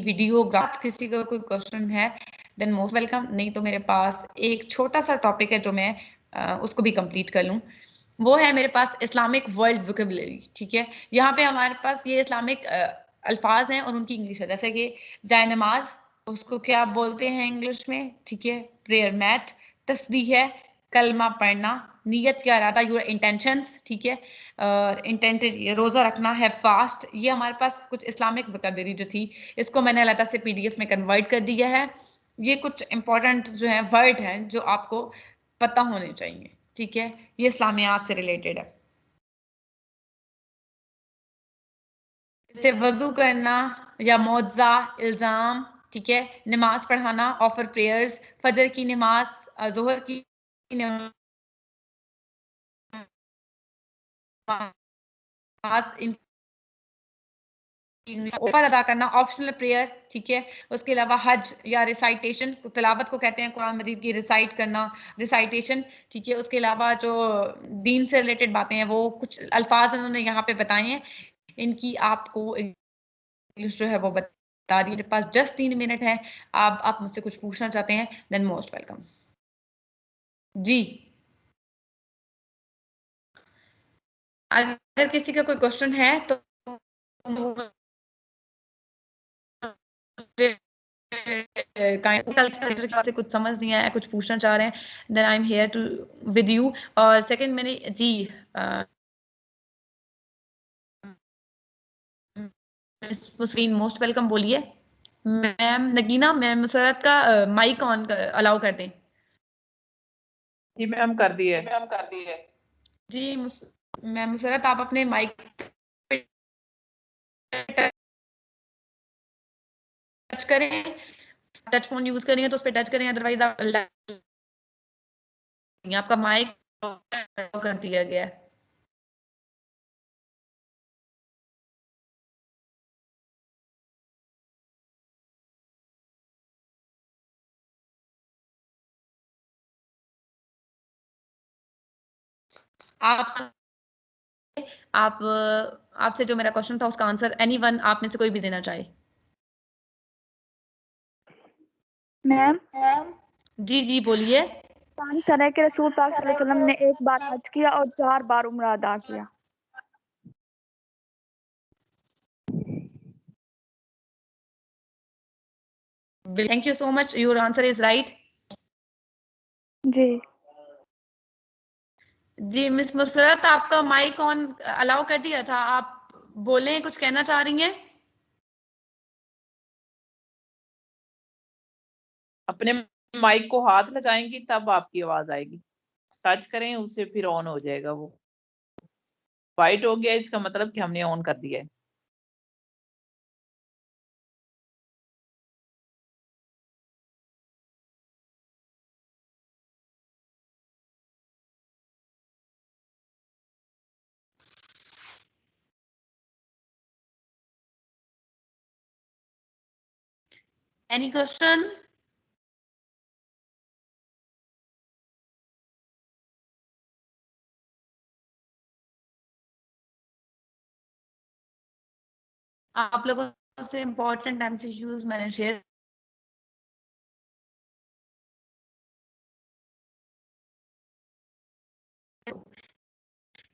वीडियोग्राफ, किसी का कोई क्वेश्चन है देन मोस्ट वेलकम, नहीं तो मेरे पास एक छोटा सा टॉपिक है जो मैं उसको भी कंप्लीट कर लूं। वो है मेरे पास इस्लामिक वर्ल्ड वोकेबुलरी, ठीक है। यहाँ पे हमारे पास ये इस्लामिक अल्फाज हैं और उनकी इंग्लिश है, जैसे कि जायनमाज, उसको क्या बोलते हैं इंग्लिश में, ठीक है। प्रेयर मैट, तस्बीह है, कलमा पढ़ना, नियत का इरादा, योर इंटेंशंस, ठीक है। इंटेंटेड, रोजा रखना है, फास्ट। ये हमारे पास कुछ इस्लामिक वोकेबुलरी जो थी, इसको मैंने अलग से पीडीएफ में कन्वर्ट कर दिया है। ये कुछ इंपॉर्टेंट जो है वर्ड हैं जो आपको पता होने चाहिए, ठीक है। ये इस्लामियात से रिलेटेड है, जैसे वजू करना या मौजा, इल्जाम, ठीक है। नमाज पढ़ाना, ऑफर प्रेयर्स, फजर की नमाज, जोहर की नमाज, ऊपर अदा करना, ऑप्शनल प्रेयर, ठीक है। उसके अलावा हज या रिसाइटेशन, तिलावत को कहते हैं, कुरान मजीद की रिसाइट करना, रिसाइटेशन, ठीक है। उसके अलावा जो दीन से रिलेटेड बातें हैं वो कुछ अल्फाज उन्होंने यहाँ पे बताए हैं, इनकी आपको इंग्लिश जो है वो बता दी। मेरे पास जस्ट 3 मिनट है, आप मुझसे कुछ पूछना चाहते हैं देन मोस्ट वेलकम। जी, अगर किसी का कोई क्वेश्चन है तो से कुछ समझ नहीं आया, कुछ पूछना चाह रहे हैं, then I am here to with you. और सेकंड मैंने जी मुस्लिम मोस्ट वेलकम बोलिए। मैम नगीना, मैम मुसरत का माइक ऑन अलाउ कर दें। जी मैम कर दिए। जी मैम मुसरत, आप अपने माइक पे टच करें, टच फोन यूज करेंगे तो उस पर टच करें, अदरवाइज आपका माइक कर दिया गया है। आप आपसे जो मेरा क्वेश्चन था उसका आंसर एनीवन आप में से कोई भी देना चाहे। मैम जी जी बोलिए। पानी तरह के रसूल पाक सल्लल्लाहु अलैहि वसल्लम ने एक बार हज किया और 4 बार उम्रा अदा किया। Thank you so much, your answer is right. जी। जी मिस मुसरत, आपका माइक ऑन अलाउ कर दिया था, आप बोलें, कुछ कहना चाह रही हैं? अपने माइक को हाथ लगाएंगी तब आपकी आवाज आएगी, टच करें उसे फिर ऑन हो जाएगा। वो वाइट हो गया, इसका मतलब कि हमने ऑन कर दिया है। Any question? आप लोगों से इम्पोर्टेंट एमसीक्यूज मैंने शेयर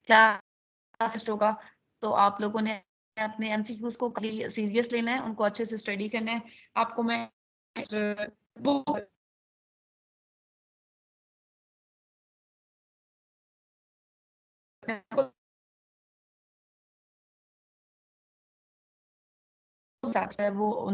क्लास होगा, तो आप लोगों ने अपने एमसीक्यूज को सीरियस लेना है, उनको अच्छे से स्टडी करना है। आपको मैं वो